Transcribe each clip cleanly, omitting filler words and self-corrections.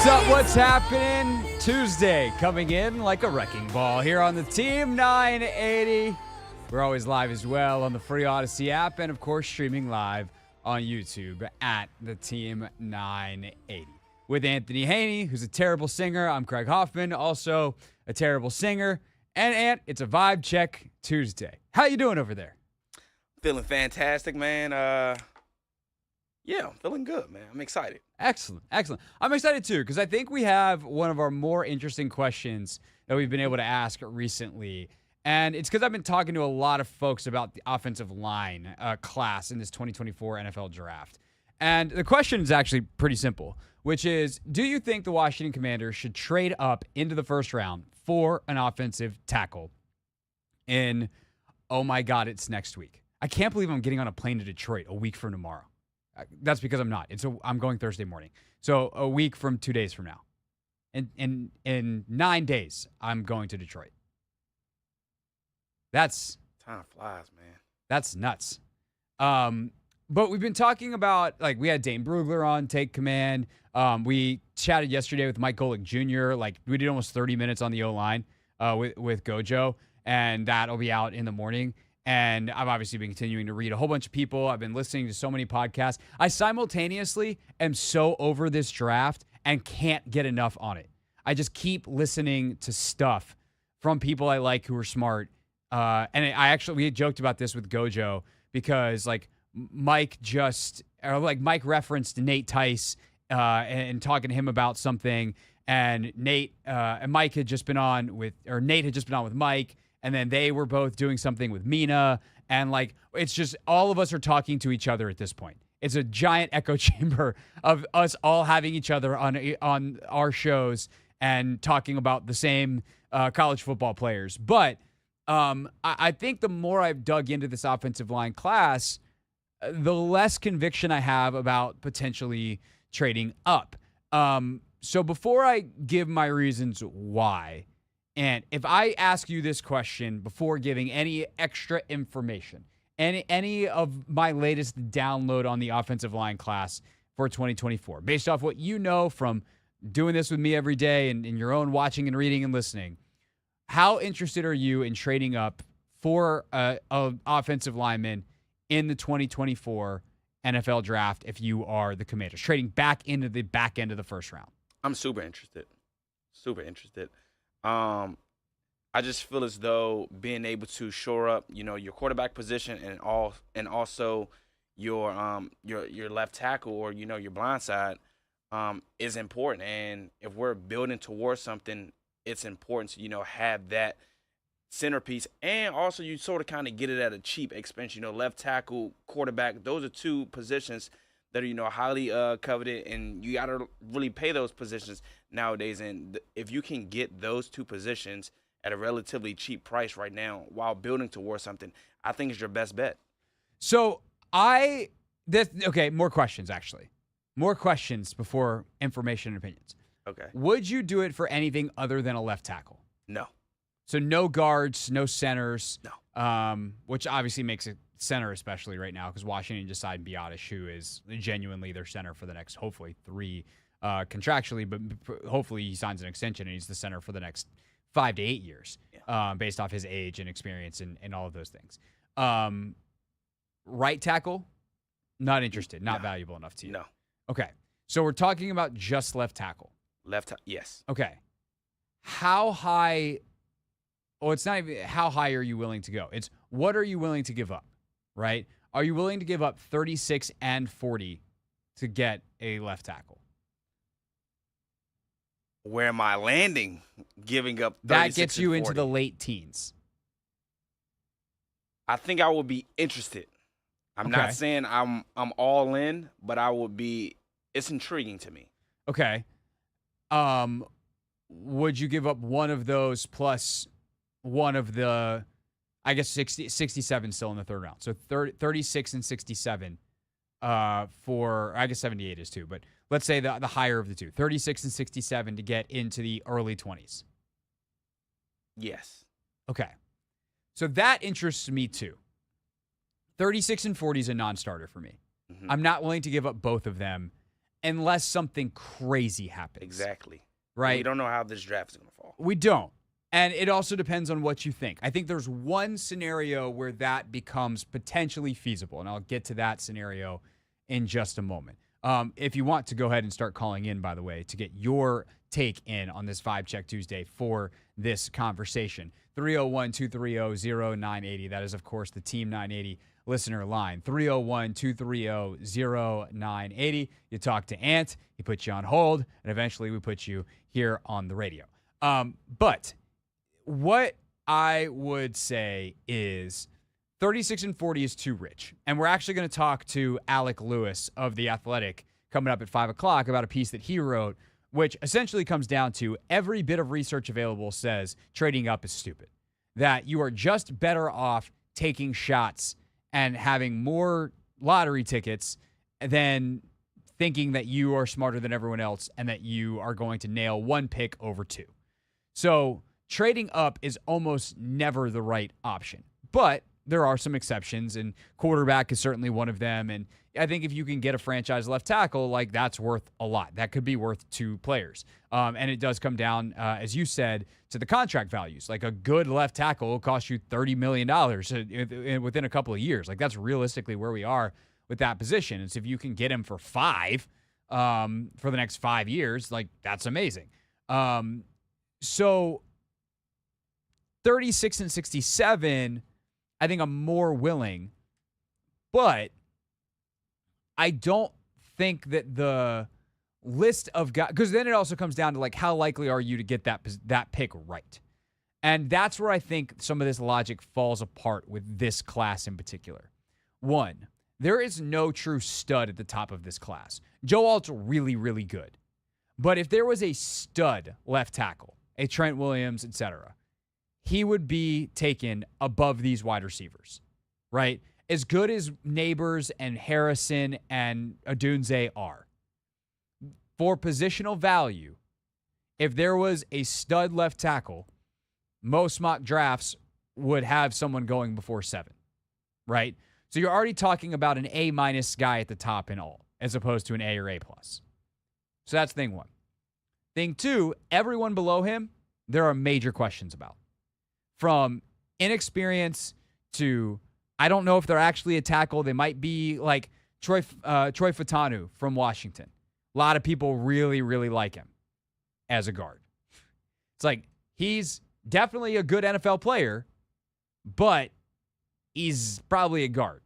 up? What's happening? Tuesday coming in like a wrecking ball here on the Team 980. We're always live as well on the free Odyssey app and, of course, streaming live on YouTube at the Team 980. With Anthony Haney, who's a terrible singer. I'm Craig Hoffman, also a terrible singer. And Ant, it's a Vibe Check Tuesday. How you doing over there? Feeling fantastic, man. Yeah, I'm feeling good, man. I'm excited. Excellent. I'm excited, too, because I think we have one of our more interesting questions that we've been able to ask recently. And it's because I've been talking to a lot of folks about the offensive line class in this 2024 NFL draft. And the question is actually pretty simple, which is, do you think the Washington Commanders should trade up into the first round for an offensive tackle in, oh my God, it's next week? I can't believe I'm getting on a plane to Detroit a week from tomorrow. That's because I'm not. I'm going Thursday morning. So a week from 2 days from now. In 9 days, I'm going to Detroit. Time flies, man. That's nuts. But we've been talking about, like, we had Dane Brugler on Take Command. We chatted yesterday with Mike Golick Jr. Like, we did almost 30 minutes on the O-line with Gojo, and that'll be out in the morning. And I've obviously been continuing to read a whole bunch of people. I've been listening to so many podcasts. I simultaneously am so over this draft and can't get enough on it. I just keep listening to stuff from people I like who are smart. We had joked about this with Gojo because, like, Mike referenced Nate Tice and talking to him about something, and Nate had just been on with Mike, and then they were both doing something with Mina, and, like, it's just all of us are talking to each other at this point. It's a giant echo chamber of us all having each other on our shows and talking about the same college football players. But I think the more I've dug into this offensive line class, the less conviction I have about potentially trading up. So before I give my reasons why, and if I ask you this question before giving any extra information, any of my latest download on the offensive line class for 2024, based off what you know from doing this with me every day and in your own watching and reading and listening, how interested are you in trading up for an offensive lineman in the 2024 NFL draft if you are the Commanders, trading back into the back end of the first round? I'm super interested. I just feel as though being able to shore up, your quarterback position and also your left tackle or your blind side is important. And if we're building towards something, it's important to have that centerpiece, and also you sort of kind of get it at a cheap expense. Left tackle, quarterback, those are two positions that are highly coveted, and you got to really pay those positions nowadays. And if you can get those two positions at a relatively cheap price right now while building towards something, I think it's your best bet. So more questions, actually. More questions before information and opinions. Okay. Would you do it for anything other than a left tackle? No. So no guards, no centers. No. Which obviously makes it center, especially right now, because Washington just signed Biotish, who is genuinely their center for the next, hopefully, 3 contractually, but hopefully he signs an extension and he's the center for the next 5 to 8 years, based off his age and experience and all of those things. Right tackle, not interested, not valuable enough to you. No. Okay. So we're talking about just left tackle. Yes. Okay. How high? Oh, it's not even how high are you willing to go? It's what are you willing to give up, right? Are you willing to give up 36 and 40 to get a left tackle? Where am I landing giving up 36 that gets you and into 40? the late teens? I think I would be interested. I'm not saying I'm all in, but I would be. It's intriguing to me. Okay. Would you give up one of those plus one of the, I guess, 67 still in the third round? So 36 and 67 for, I guess 78 is too, but let's say the higher of the two, 36 and 67 to get into the early 20s. Yes. Okay. So that interests me too. 36 and 40 is a non-starter for me. Mm-hmm. I'm not willing to give up both of them unless something crazy happens. Exactly. Right? We don't know how this draft is going to fall. We don't. And it also depends on what you think. I think there's one scenario where that becomes potentially feasible, and I'll get to that scenario in just a moment. If you want to go ahead and start calling in, by the way, to get your take in on this Vibe Check Tuesday for this conversation, 301-230-0980. That is, of course, the Team 980 listener line, 301-230-0980. You talk to Ant, he puts you on hold, and eventually we put you here on the radio. But what I would say is 36 and 40 is too rich. And we're actually going to talk to Alec Lewis of The Athletic coming up at 5 o'clock about a piece that he wrote, which essentially comes down to every bit of research available says trading up is stupid, that you are just better off taking shots and having more lottery tickets than thinking that you are smarter than everyone else and that you are going to nail one pick over two. So trading up is almost never the right option. But there are some exceptions, and quarterback is certainly one of them. And I think if you can get a franchise left tackle, like that's worth a lot. That could be worth two players. And it does come down, as you said, to the contract values. Like a good left tackle will cost you $30 million within a couple of years. Like that's realistically where we are with that position. And so if you can get him for $5 for the next 5 years, like that's amazing. So 36 and 67, I think I'm more willing, but I don't think that the list of guys, because then it also comes down to like how likely are you to get that pick right. And that's where I think some of this logic falls apart with this class in particular. One, there is no true stud at the top of this class. Joe Alt's really, really good. But if there was a stud left tackle, a Trent Williams, etc., he would be taken above these wide receivers, right? As good as Neighbors and Harrison and Odunze are, for positional value, if there was a stud left tackle, most mock drafts would have someone going before 7, right? So you're already talking about an A- guy at the top in all, as opposed to an A or A+. So that's thing one. Thing two, everyone below him, there are major questions about. From inexperience to, I don't know if they're actually a tackle. They might be like Troy Fatanu from Washington. A lot of people really, really like him as a guard. It's like, he's definitely a good NFL player, but he's probably a guard.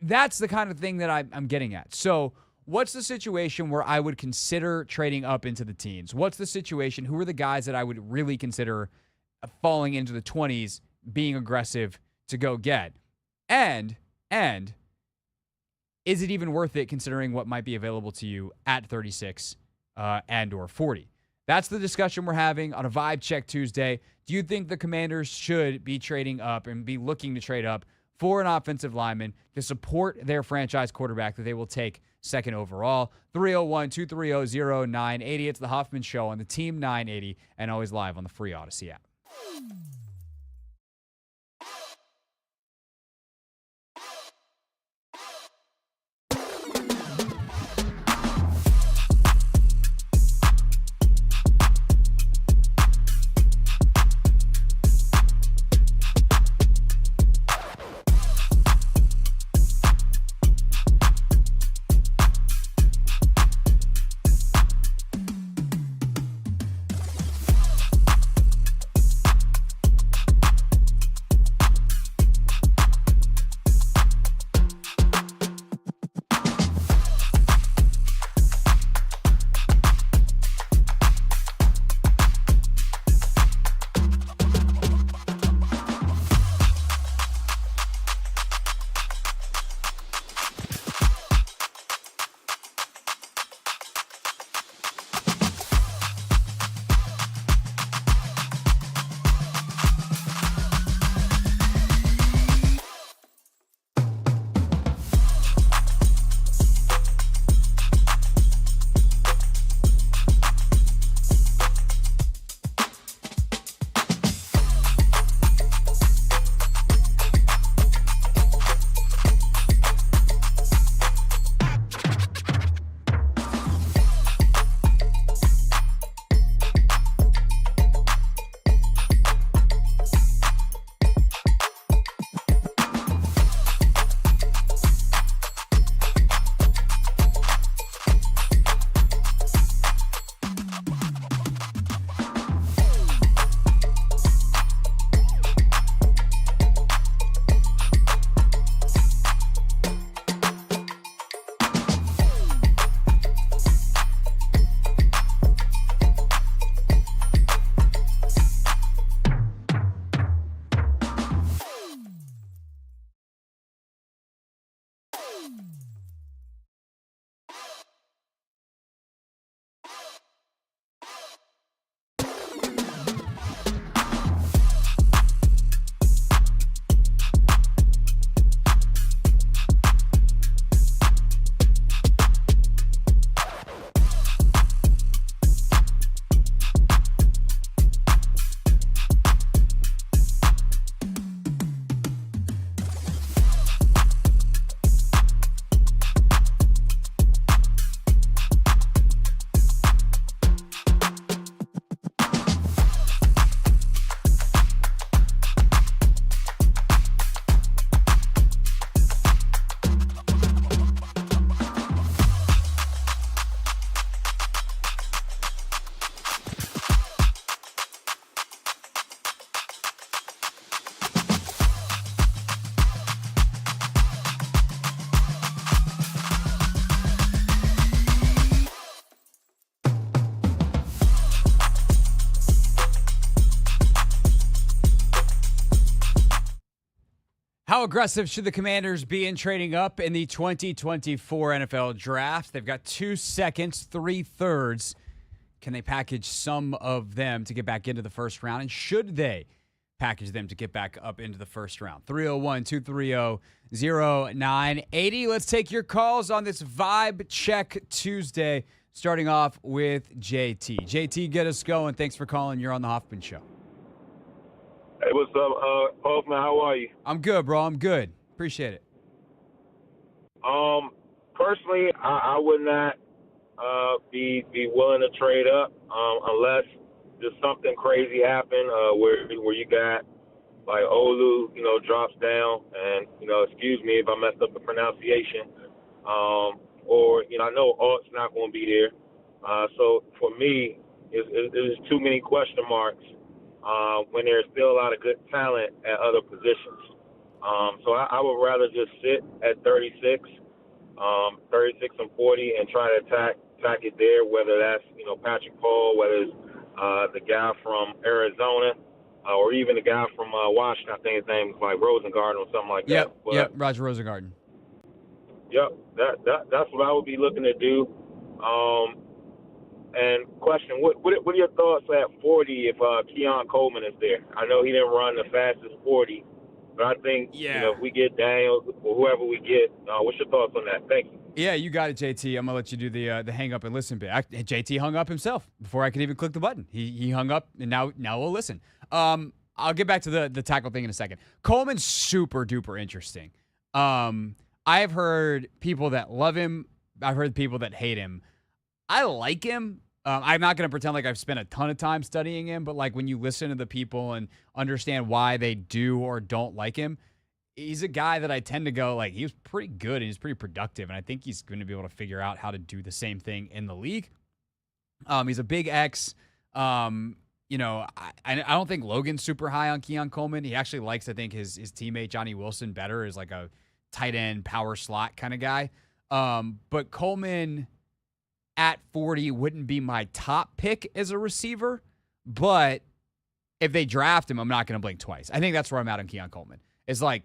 That's the kind of thing that I'm getting at. So what's the situation where I would consider trading up into the teens? What's the situation? Who are the guys that I would really consider falling into the 20s, being aggressive to go get? And is it even worth it considering what might be available to you at 36 and or 40? That's the discussion we're having on a Vibe Check Tuesday. Do you think the Commanders should be trading up and be looking to trade up for an offensive lineman to support their franchise quarterback that they will take second overall? 301-230-0980. It's the Hoffman Show on the Team 980 and always live on the free Odyssey app. How aggressive should the Commanders be in trading up in the 2024 NFL Draft? They've got 2 seconds, 3/3. Can they package some of them to get back into the first round? And should they package them to get back up into the first round? 301-230-0980. Let's take your calls on this Vibe Check Tuesday, starting off with JT. JT, get us going. Thanks for calling. You're on the Hoffman Show. Hey, what's up, Hoffman? How are you? I'm good, bro. I'm good. Appreciate it. Personally, I would not be willing to trade up unless just something crazy happened where you got like Olu, drops down, and excuse me if I messed up the pronunciation, or I know Alt's not going to be there. So for me, there's too many question marks. When there's still a lot of good talent at other positions. So I would rather just sit at 36 and 40 and try to attack it there, whether that's, Patrick Paul, whether it's the guy from Arizona, or even the guy from Washington. I think his name is like Rosengarten or something like that. Yep, Roger Rosengarten. Yep, that's what I would be looking to do. And question, what are your thoughts at 40 if Keon Coleman is there? I know he didn't run the fastest 40, but I think if we get Daniels or whoever we get, what's your thoughts on that? Thank you. Yeah, you got it, JT. I'm gonna let you do the hang up and listen bit. JT hung up himself before I could even click the button. He hung up, and now we'll listen. I'll get back to the tackle thing in a second. Coleman's super duper interesting. I've heard people that love him. I've heard people that hate him. I like him. I'm not going to pretend like I've spent a ton of time studying him, but like when you listen to the people and understand why they do or don't like him, he's a guy that I tend to go like, he was pretty good and he's pretty productive, and I think he's going to be able to figure out how to do the same thing in the league. He's a big X. I don't think Logan's super high on Keon Coleman. He actually likes, I think, his teammate Johnny Wilson better as like a tight end power slot kind of guy. But Coleman at 40 wouldn't be my top pick as a receiver, but if they draft him, I'm not going to blink twice. I think that's where I'm at on Keon Coleman. It's like,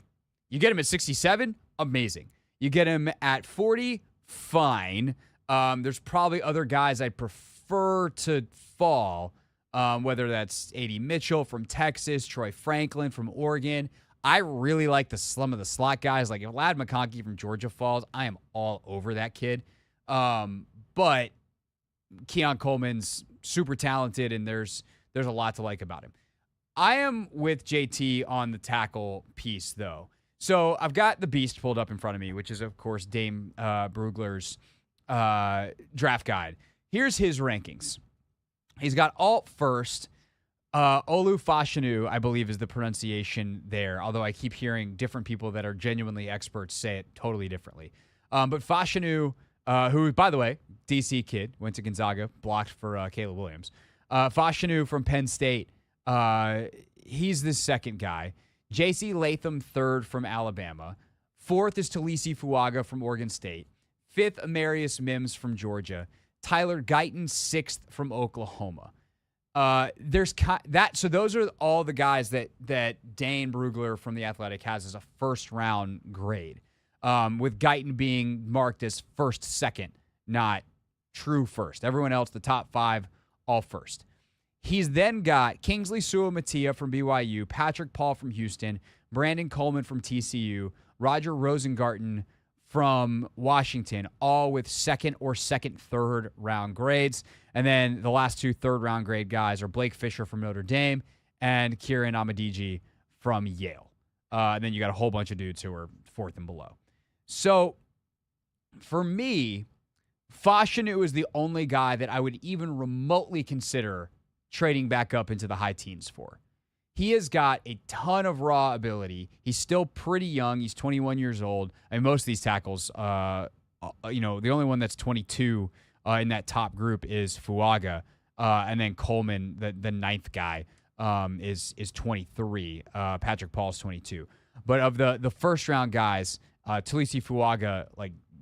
you get him at 67, amazing. You get him at 40, fine. There's probably other guys I'd prefer to fall, whether that's A.D. Mitchell from Texas, Troy Franklin from Oregon. I really like some of the slot guys. Like if Ladd McConkey from Georgia falls, I am all over that kid. But Keon Coleman's super talented, and there's a lot to like about him. I am with JT on the tackle piece, though. So I've got the Beast pulled up in front of me, which is, of course, Dame Brugler's draft guide. Here's his rankings. He's got Alt first. Olu Fashanu, I believe, is the pronunciation there, although I keep hearing different people that are genuinely experts say it totally differently. But Fashanu, who, by the way, DC kid, went to Gonzaga, blocked for Caleb Williams. Fashanu from Penn State, he's the second guy. J.C. Latham, third from Alabama. Fourth is Talisi Fuaga from Oregon State. Fifth, Amarius Mims from Georgia. Tyler Guyton, sixth from Oklahoma. So those are all the guys that Dane Brugler from The Athletic has as a first-round grade. With Guyton being marked as first, second, not true first. Everyone else, the top five, all first. He's then got Kingsley Suamataia from BYU, Patrick Paul from Houston, Brandon Coleman from TCU, Roger Rosengarten from Washington, all with second or third round grades. And then the last two third-round grade guys are Blake Fisher from Notre Dame and Kieran Amadiji from Yale. And then you got a whole bunch of dudes who are fourth and below. So for me, Fashanu is the only guy that I would even remotely consider trading back up into the high teens for. He has got a ton of raw ability. He's still pretty young. He's 21 years old. I mean, most of these tackles, the only one that's 22 in that top group is Fuaga. And then Coleman, the ninth guy, is 23. Patrick Paul's 22. But of the first round guys, Talisi Fuaga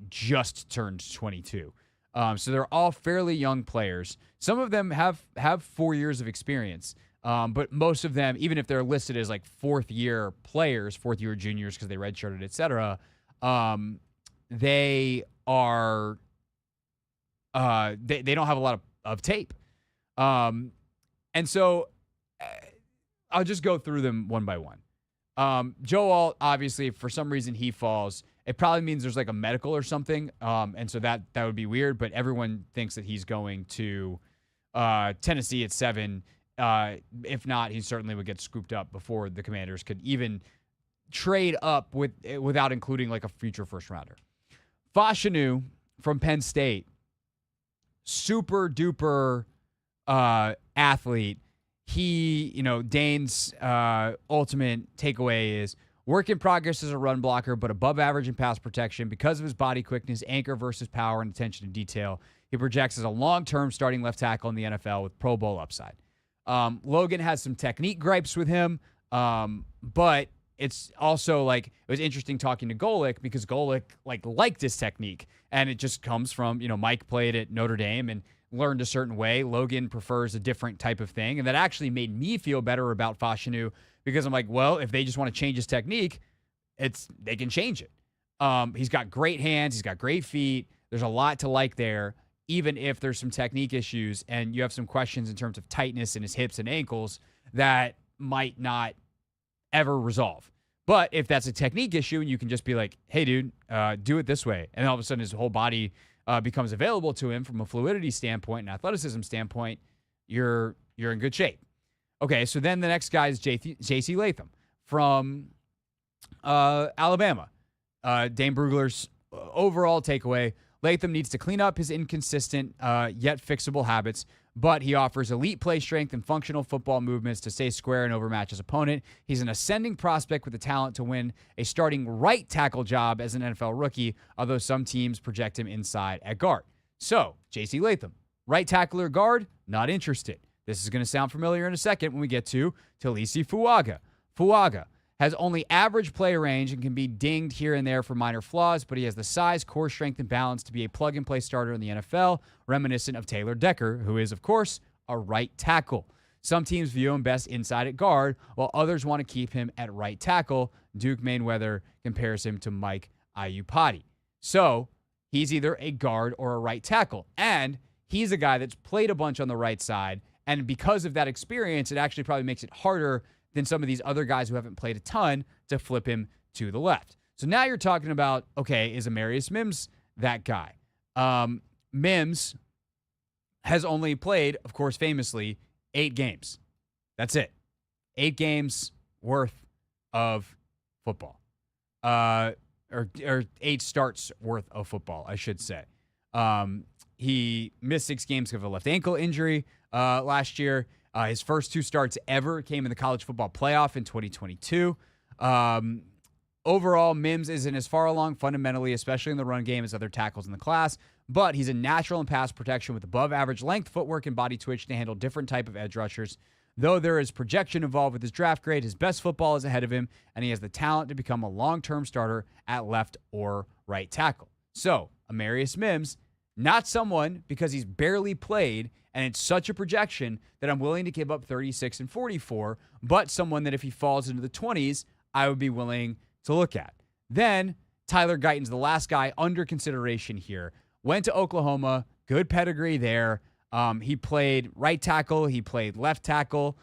just turned 22. So they're all fairly young players. Some of them have 4 years of experience. But most of them, even if they're listed as like fourth-year players, fourth-year juniors because they redshirted, et cetera, they are they don't have a lot of tape. And so I'll just go through them one by one. Joe Alt, obviously, if for some reason he falls, it probably means there's like a medical or something. And so that would be weird, but everyone thinks that he's going to Tennessee at 7. If not, he certainly would get scooped up before the Commanders could even trade up without including like a future first rounder. Fashanu from Penn State, super duper athlete. He, Dane's ultimate takeaway is work in progress as a run blocker, but above average in pass protection because of his body quickness, anchor versus power, and attention to detail. He projects as a long-term starting left tackle in the NFL with Pro Bowl upside. Logan has some technique gripes with him, but it's also like it was interesting talking to Golick because Golick liked his technique, and it just comes from Mike played at Notre Dame and learned a certain way. Logan prefers a different type of thing, and that actually made me feel better about Fashanu because I'm like, well, if they just want to change his technique, they can change it. He's got great hands, he's got great feet. There's a lot to like there. Even if there's some technique issues and you have some questions in terms of tightness in his hips and ankles that might not ever resolve. But if that's a technique issue and you can just be like, hey, dude, do it this way. And all of a sudden his whole body becomes available to him from a fluidity standpoint and athleticism standpoint, you're in good shape. Okay, so then the next guy is J.C. Latham from Alabama. Dane Brugler's overall takeaway, Latham needs to clean up his inconsistent yet fixable habits, but he offers elite play strength and functional football movements to stay square and overmatch his opponent. He's an ascending prospect with the talent to win a starting right tackle job as an NFL rookie, although some teams project him inside at guard. So, J.C. Latham, right tackle or guard, not interested. This is going to sound familiar in a second when we get to Talisi Fuaga. Fuaga has only average play range and can be dinged here and there for minor flaws, but he has the size, core strength, and balance to be a plug-and-play starter in the NFL, reminiscent of Taylor Decker, who is, of course, a right tackle. Some teams view him best inside at guard, while others want to keep him at right tackle. Duke Mainweather compares him to Mike Iupati. So he's either a guard or a right tackle, and he's a guy that's played a bunch on the right side, and because of that experience, it actually probably makes it harder than some of these other guys who haven't played a ton to flip him to the left. So now you're talking about, okay, is Amarius Mims that guy? Mims has only played, of course, famously, 8 games. That's it. 8 games worth of football. Or 8 starts worth of football, I should say. He missed 6 games because of a left ankle injury last year. His first 2 starts ever came in the college football playoff in 2022. Overall, Mims isn't as far along fundamentally, especially in the run game, as other tackles in the class, but he's a natural in pass protection with above average length, footwork, and body twitch to handle different type of edge rushers. Though there is projection involved with his draft grade, his best football is ahead of him, and he has the talent to become a long-term starter at left or right tackle. So, Amarius Mims, not someone because he's barely played and it's such a projection that I'm willing to give up 36 and 44, but someone that if he falls into the 20s, I would be willing to look at. Then Tyler Guyton's the last guy under consideration here. Went to Oklahoma, good pedigree there. He played right tackle, he played left tackle.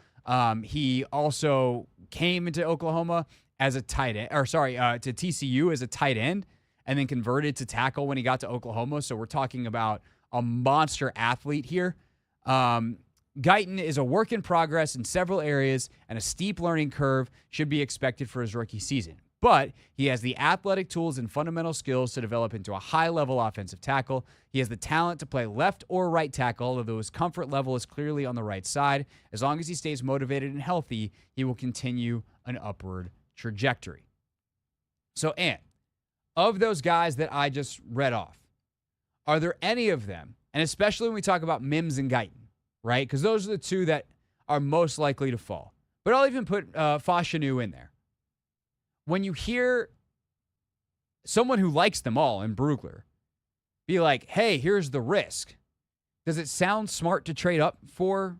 He also came into Oklahoma as a tight end, to TCU as a tight end, and then converted to tackle when he got to Oklahoma. So we're talking about a monster athlete here. Guyton is a work in progress in several areas, and a steep learning curve should be expected for his rookie season. But he has the athletic tools and fundamental skills to develop into a high-level offensive tackle. He has the talent to play left or right tackle, although his comfort level is clearly on the right side. As long as he stays motivated and healthy, he will continue an upward trajectory. So, Ant, of those guys that I just read off, are there any of them, and especially when we talk about Mims and Guyton, right? Because those are the 2 that are most likely to fall. But I'll even put Fashanu in there. When you hear someone who likes them all in Brugler be like, hey, here's the risk, does it sound smart to trade up for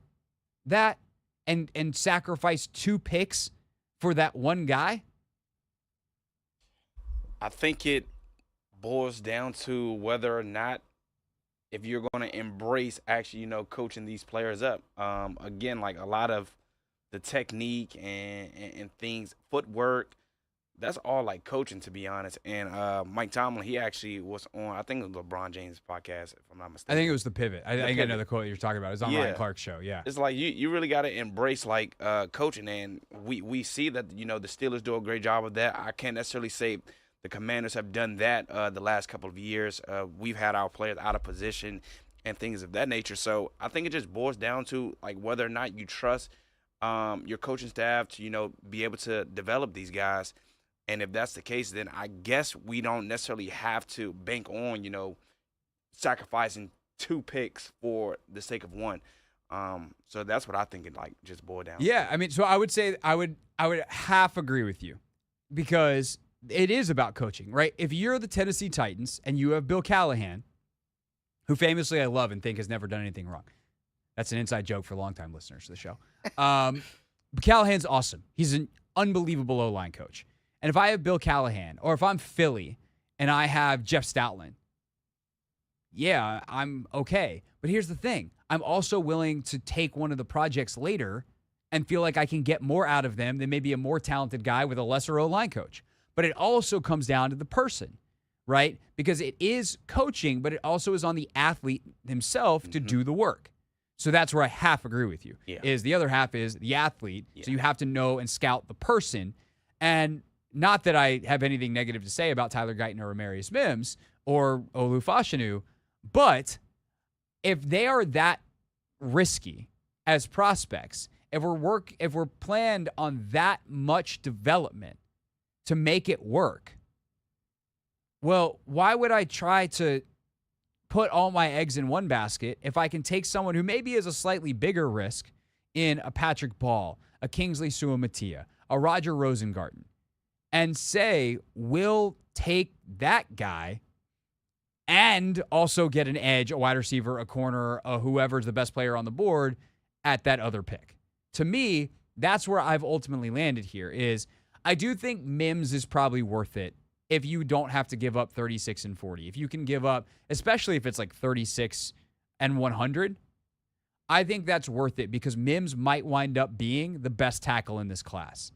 that? and sacrifice 2 picks for that one guy? I think it boils down to whether or not if you're going to embrace actually, coaching these players up. Again, like a lot of the technique and things, footwork, that's all like coaching, to be honest. And Mike Tomlin, he actually was on, I think it was LeBron James' podcast, if I'm not mistaken. I think it was The Pivot. I think I know the quote you're talking about. It was on Ryan Clark's show, yeah. It's like you really got to embrace like coaching, and we see that the Steelers do a great job of that. I can't necessarily say the Commanders have done that the last couple of years. We've had our players out of position and things of that nature. So I think it just boils down to like whether or not you trust your coaching staff to be able to develop these guys. And if that's the case, then I guess we don't necessarily have to bank on sacrificing 2 picks for the sake of 1. So that's what I think it like just boiled down. Yeah, I mean, so I would say I would half agree with you because it is about coaching, right? If you're the Tennessee Titans and you have Bill Callahan, who famously I love and think has never done anything wrong. That's an inside joke for longtime listeners to the show. Callahan's awesome. He's an unbelievable O-line coach. And if I have Bill Callahan, or if I'm Philly and I have Jeff Stoutland, yeah, I'm okay. But here's the thing. I'm also willing to take one of the projects later and feel like I can get more out of them than maybe a more talented guy with a lesser O-line coach. But it also comes down to the person, right? Because it is coaching, but it also is on the athlete himself to do the work. So that's where I half agree with you. Yeah. Is the other half is the athlete. Yeah. So you have to know and scout the person. And not that I have anything negative to say about Tyler Guyton or Amarius Mims or Olu Fashanu, but if they are that risky as prospects, if we're planned on that much development to make it work, well, why would I try to put all my eggs in one basket if I can take someone who maybe is a slightly bigger risk in a Patrick Ball, a Kingsley Suamataia, a Roger Rosengarten, and say, we'll take that guy and also get an edge, a wide receiver, a corner, whoever's the best player on the board at that other pick. To me, that's where I've ultimately landed here is I do think Mims is probably worth it if you don't have to give up 36 and 40. If you can give up, especially if it's like 36 and 100, I think that's worth it because Mims might wind up being the best tackle in this class.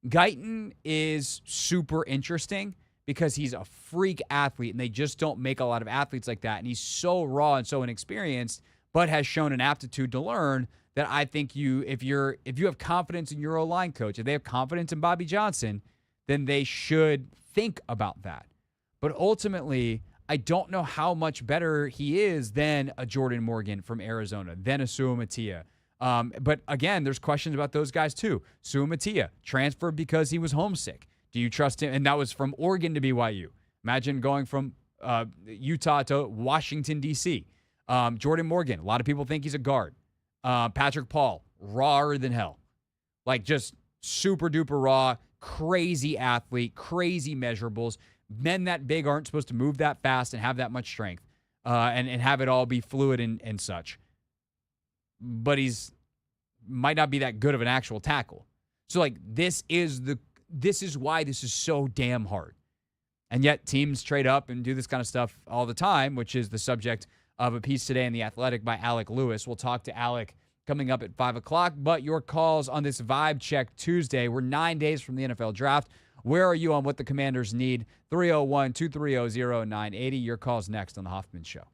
Guyton is super interesting because he's a freak athlete, and they just don't make a lot of athletes like that. And he's so raw and so inexperienced, but has shown an aptitude to learn that I think if you have confidence in your O-line coach, if they have confidence in Bobby Johnson, then they should think about that. But ultimately, I don't know how much better he is than a Jordan Morgan from Arizona, than a Suamataia. But again, there's questions about those guys too. Suamataia transferred because he was homesick. Do you trust him? And that was from Oregon to BYU. Imagine going from Utah to Washington, D.C. Jordan Morgan, a lot of people think he's a guard. Patrick Paul, rawer than hell. Like just super duper raw, crazy athlete, crazy measurables. Men that big aren't supposed to move that fast and have that much strength and have it all be fluid and such. But he's might not be that good of an actual tackle. So like this is why this is so damn hard. And yet teams trade up and do this kind of stuff all the time, which is the subject of a piece today in The Athletic by Alec Lewis. We'll talk to Alec coming up at 5 o'clock. But your calls on this Vibe Check Tuesday. We're 9 days from the NFL Draft. Where are you on what the Commanders need? 301-230-0980. Your call's next on The Hoffman Show.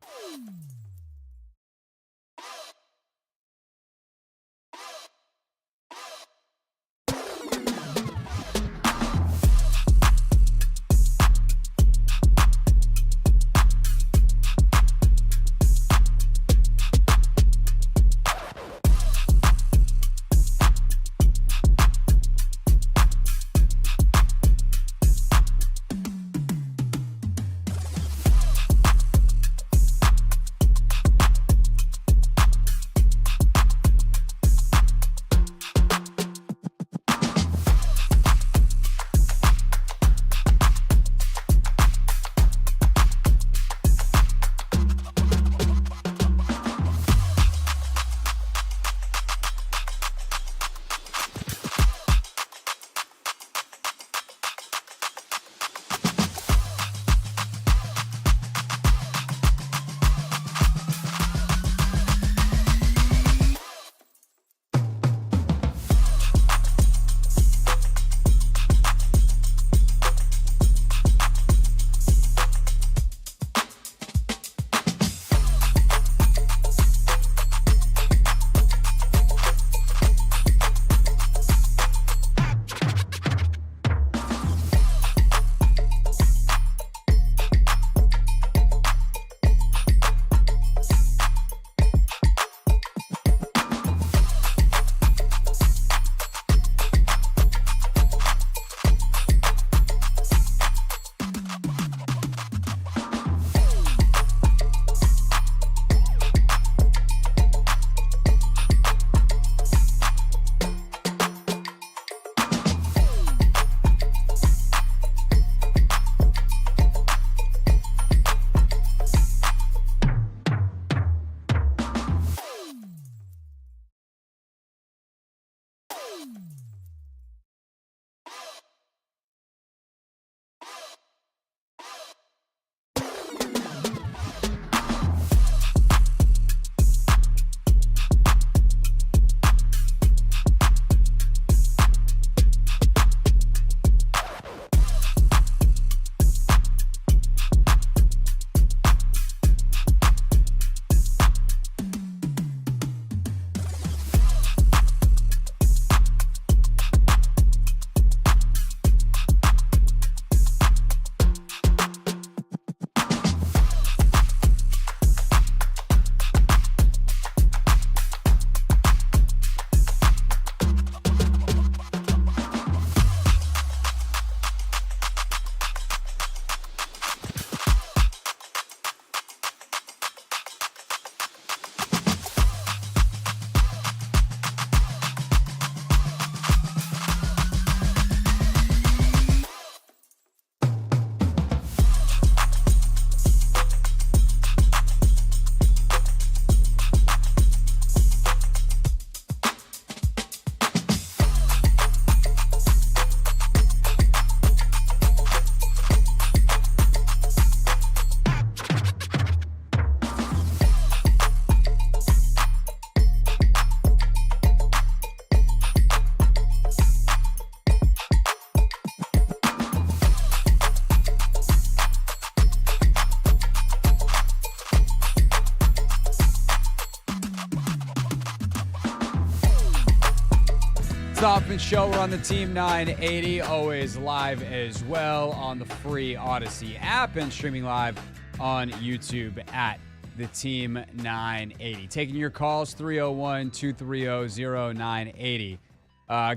the Hoffman Show. We're on the Team 980, always live as well on the free Odyssey app and streaming live on YouTube at the Team 980. Taking your calls, 301-230-0980.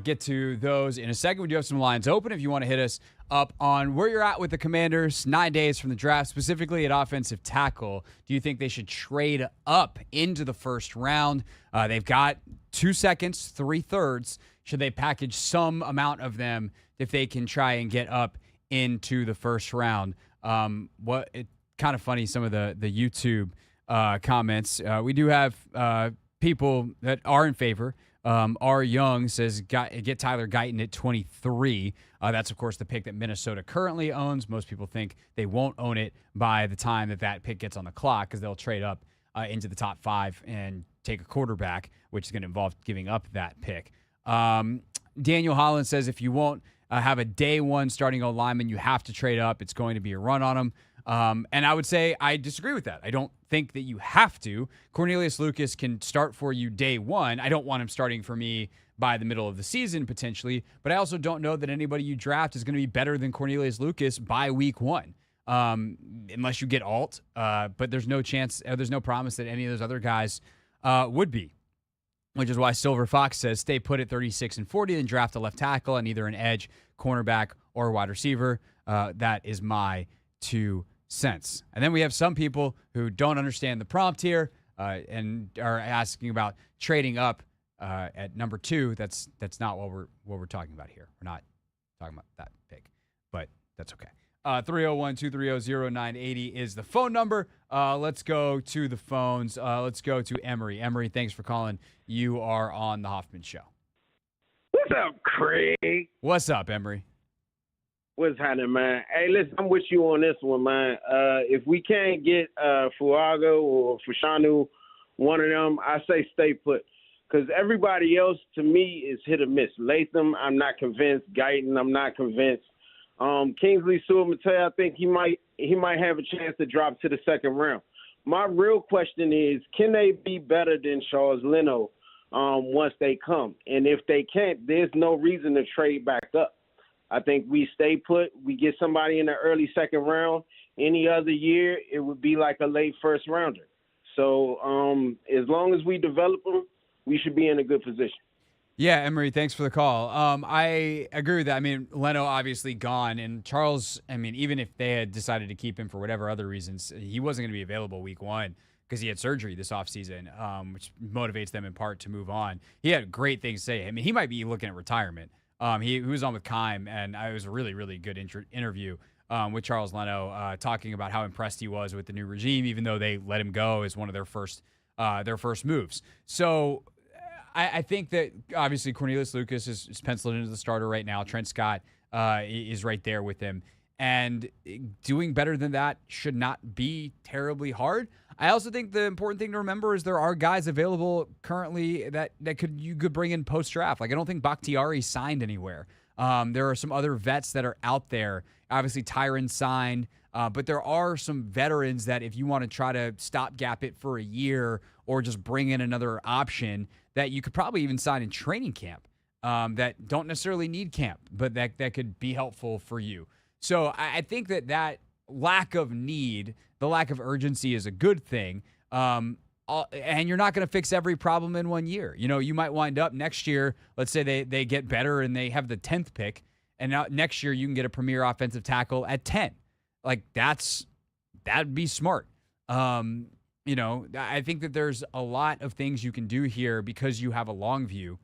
Get to those in a second. We do have some lines open if you want to hit us up on where you're at with the Commanders 9 days from the draft, specifically at offensive tackle. Do you think they should trade up into the first round? They've got 2 seconds, 3/3. Should they package some amount of them if they can try and get up into the first round? It's kind of funny, some of the YouTube comments. We do have people that are in favor. R. Young says, get Tyler Guyton at 23. That's, of course, the pick that Minnesota currently owns. Most people think they won't own it by the time that pick gets on the clock because they'll trade up into the top 5 and take a quarterback, which is going to involve giving up that pick. Daniel Holland says, if you won't have a day one starting O-lineman, you have to trade up. It's going to be a run on him. And I would say I disagree with that. I don't think that you have to. Cornelius Lucas can start for you day one. I don't want him starting for me by the middle of the season, potentially. But I also don't know that anybody you draft is going to be better than Cornelius Lucas by week 1. Unless you get Alt. But there's no chance, there's no promise that any of those other guys would be. Which is why Silver Fox says stay put at 36 and 40 and draft a left tackle and either an edge, cornerback, or wide receiver. That is my 2 cents. And then we have some people who don't understand the prompt here and are asking about trading up at number 2. That's not what we're talking about here. We're not talking about that pick, but that's okay. 301-230-0980 is the phone number. Let's go to the phones. Let's go to Emery. Emery, thanks for calling. You are on the Hoffman Show. What's up, Craig? What's up, Emery? What's happening, man? Hey, listen, I'm with you on this one, man. If we can't get Fuaga or Fashanu, one of them, I say stay put. Because everybody else, to me, is hit or miss. Latham, I'm not convinced. Guyton, I'm not convinced. Kingsley Sewell-Mattel, I think he might have a chance to drop to the second round. My real question is, can they be better than Charles Leno once they come? And if they can't, there's no reason to trade back up. I think we stay put. We get somebody in the early second round. Any other year, it would be like a late first rounder. So as long as we develop them, we should be in a good position. Yeah, Emery, thanks for the call. I agree with that. I mean, Leno obviously gone, and Charles, I mean, even if they had decided to keep him for whatever other reasons, he wasn't going to be available week 1 because he had surgery this offseason, which motivates them in part to move on. He had great things to say. I mean, he might be looking at retirement. He was on with Kime, and it was a really, really good interview with Charles Leno, talking about how impressed he was with the new regime, even though they let him go as one of their first moves. So I think that obviously Cornelius Lucas is penciled into the starter right now. Trent Scott is right there with him. And doing better than that should not be terribly hard. I also think the important thing to remember is there are guys available currently that you could bring in post-draft. Like, I don't think Bakhtiari signed anywhere. There are some other vets that are out there. Obviously, Tyron signed. But there are some veterans that if you want to try to stopgap it for a year or just bring in another option that you could probably even sign in training camp that don't necessarily need camp, but that could be helpful for you. So I think that lack of need, the lack of urgency is a good thing. And you're not going to fix every problem in 1 year. You know, you might wind up next year, let's say they get better and they have the 10th pick, and now next year you can get a premier offensive tackle at 10. Like, that'd be smart. You know, I think that there's a lot of things you can do here because you have a long view.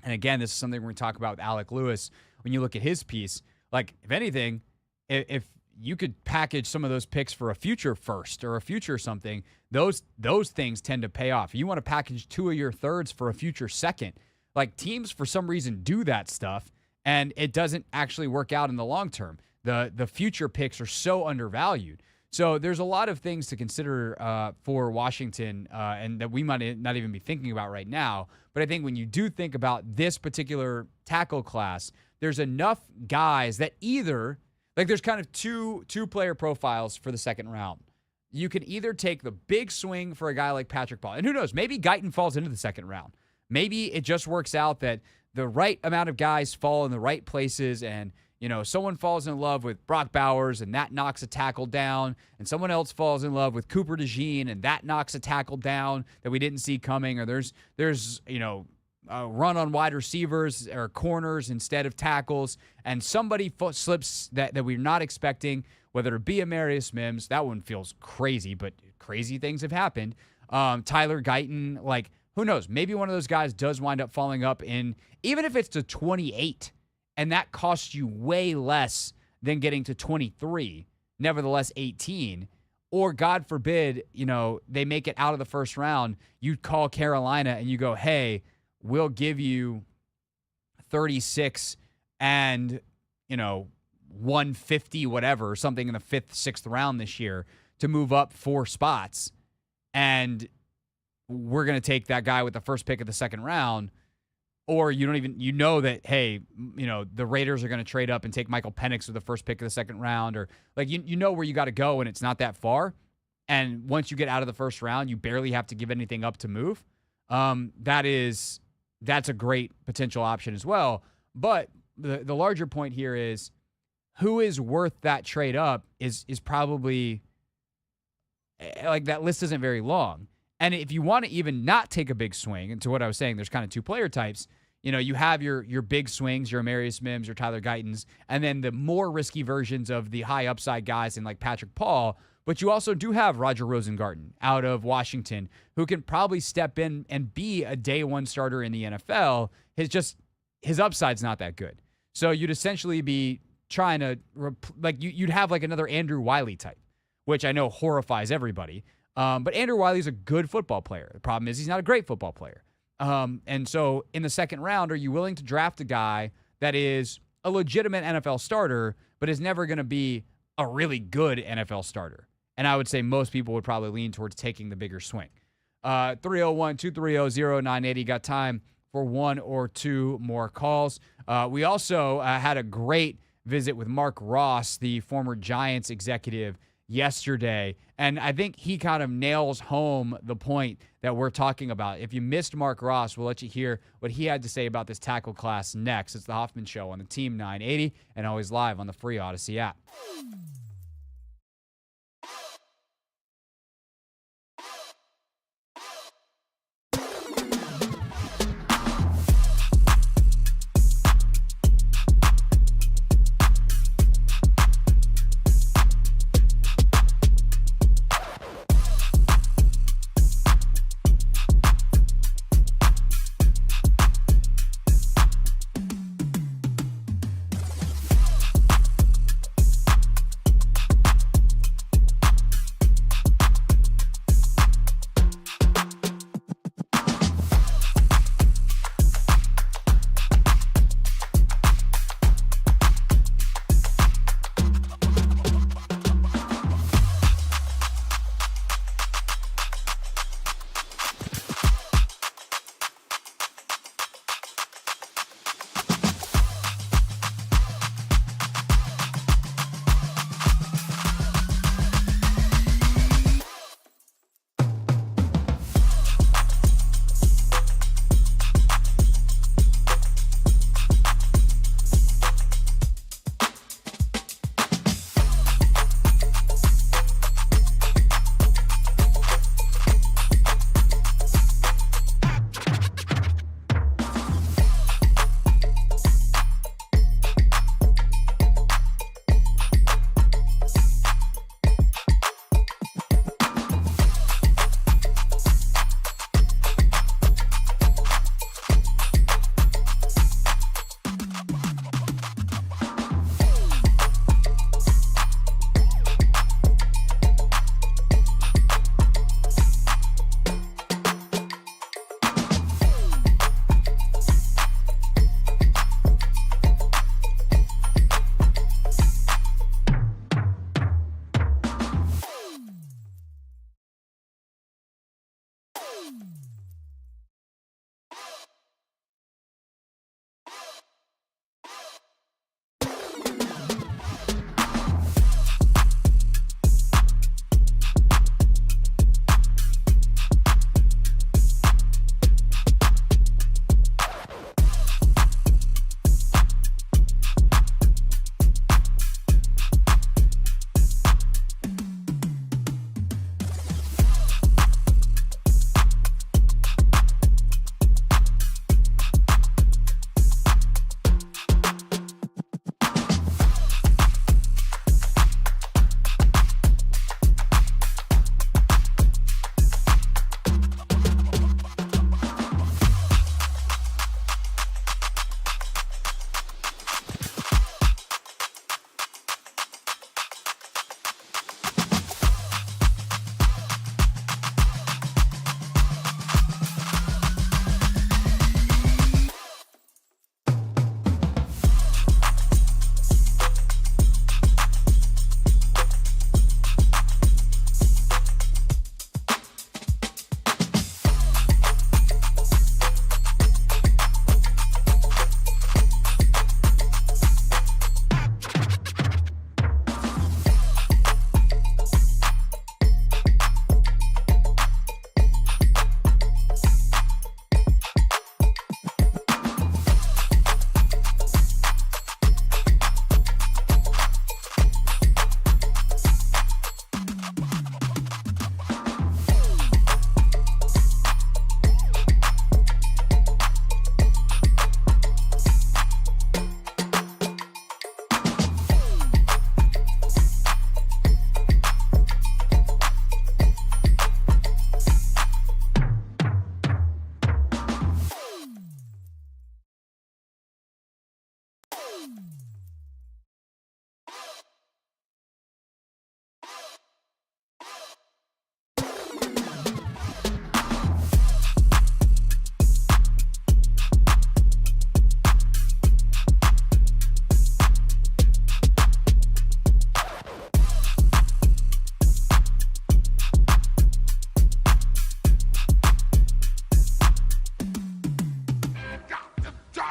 And again, this is something we're going to talk about with Alec Lewis. When you look at his piece, like, if anything, if you could package some of those picks for a future first or a future something, those things tend to pay off. You want to package 2 of your thirds for a future second. Like, teams, for some reason, do that stuff, and it doesn't actually work out in the long term. The future picks are so undervalued. So there's a lot of things to consider for Washington and that we might not even be thinking about right now. But I think when you do think about this particular tackle class, there's enough guys that either, like, there's kind of two player profiles for the second round. You can either take the big swing for a guy like Patrick Paul. And who knows, maybe Guyton falls into the second round. Maybe it just works out that the right amount of guys fall in the right places, and someone falls in love with Brock Bowers and that knocks a tackle down, and someone else falls in love with Cooper DeJean and that knocks a tackle down that we didn't see coming, or there's a run on wide receivers or corners instead of tackles, and somebody slips that we're not expecting, whether it be Amarius Mims. That one feels crazy, but crazy things have happened. Tyler Guyton, like, who knows? Maybe one of those guys does wind up falling up in, even if it's to 28, and that costs you way less than getting to 23, nevertheless 18. Or God forbid, they make it out of the first round. You call Carolina and you go, hey, we'll give you 36 and, 150, whatever, something in the 5th, 6th round this year to move up 4 spots. And we're going to take that guy with the first pick of the 2nd round. Or you don't even, that, hey, the Raiders are going to trade up and take Michael Penix with the first pick of the 2nd round. Or like, where you got to go and it's not that far. And once you get out of the first round, you barely have to give anything up to move. That's a great potential option as well. But the larger point here is who is worth that trade up is probably, like, that list isn't very long. And if you want to even not take a big swing, and to what I was saying, there's kind of 2 player types. You have your big swings, your Amarius Mims, your Tyler Guytons, and then the more risky versions of the high upside guys in like Patrick Paul. But you also do have Roger Rosengarten out of Washington, who can probably step in and be a day 1 starter in the NFL. His upside's not that good. So you'd essentially be trying to, you'd have like another Andrew Wiley type, which I know horrifies everybody. But Andrew Wiley's a good football player. The problem is he's not a great football player. And so in the 2nd round, are you willing to draft a guy that is a legitimate NFL starter, but is never going to be a really good NFL starter? And I would say most people would probably lean towards taking the bigger swing. 301-230-0980. Got time for 1 or 2 more calls. We also had a great visit with Mark Ross, the former Giants executive, yesterday. And I think he kind of nails home the point that we're talking about. If you missed Mark Ross, we'll let you hear what he had to say about this tackle class next. It's the Hoffman Show on the Team 980 and always live on the free Odyssey app.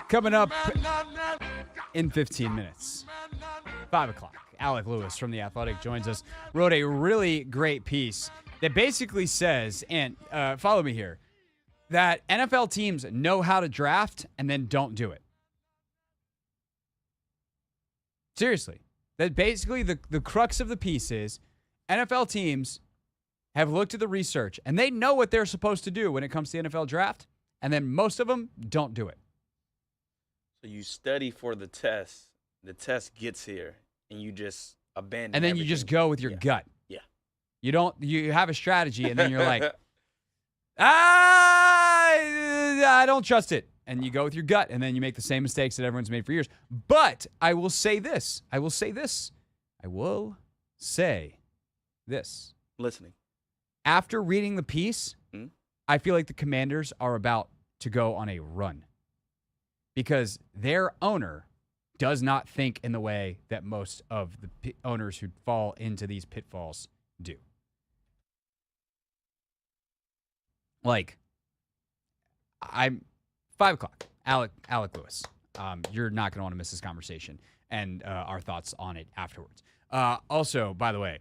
Coming up in 15 minutes, 5 o'clock, Alec Lewis from The Athletic joins us, wrote a really great piece that basically says, and follow me here, that NFL teams know how to draft and then don't do it. Seriously. That basically the crux of the piece is NFL teams have looked at the research and they know what they're supposed to do when it comes to the NFL draft, and then most of them don't do it. So you study for the test gets here, and you just abandon and then everything. you just go with your gut. Yeah. You have a strategy, and then you're like, I don't trust it. And you go with your gut, and then you make the same mistakes that everyone's made for years. But I will say this. Listening. After reading the piece, I feel like the Commanders are about to go on a run because their owner does not think in the way that most of the owners who fall into these pitfalls do. Like, I'm 5 o'clock. Alec Lewis. You're not going to want to miss this conversation and our thoughts on it afterwards. Also, by the way,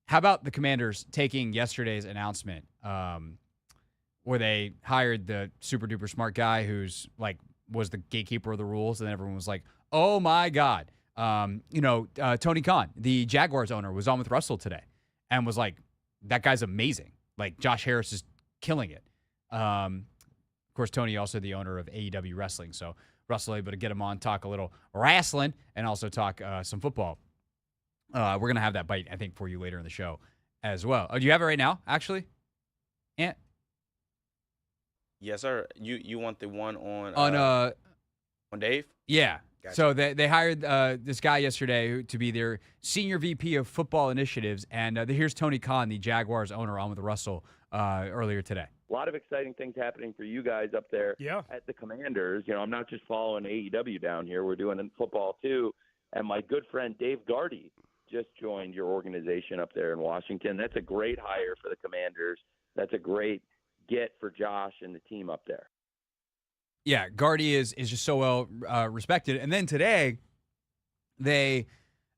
how about the Commanders taking yesterday's announcement where they hired the super duper smart guy who's like was the gatekeeper of the rules, and everyone was like, "Oh my God!" Tony Khan, the Jaguars owner, was on with Russell today and was like, "That guy's amazing. Like Josh Harris is killing it." Of course, Tony also the owner of AEW Wrestling, so Russell able to get him on, talk a little wrestling, and also talk some football. We're going to have that bite, I think, for you later in the show as well. Oh, do you have it right now, actually? Ant? Yes, sir. You want the one on Dave? Yeah. Gotcha. So they hired this guy yesterday to be their senior VP of football initiatives, and here's Tony Khan, the Jaguars owner, on with Russell earlier today. A lot of exciting things happening for you guys up there at the Commanders. You know, I'm not just following AEW down here. We're doing football too. And my good friend Dave Gardy just joined your organization up there in Washington. That's a great hire for the Commanders. That's a great get for Josh and the team up there. Yeah, Gardy is just so well respected. And then today, they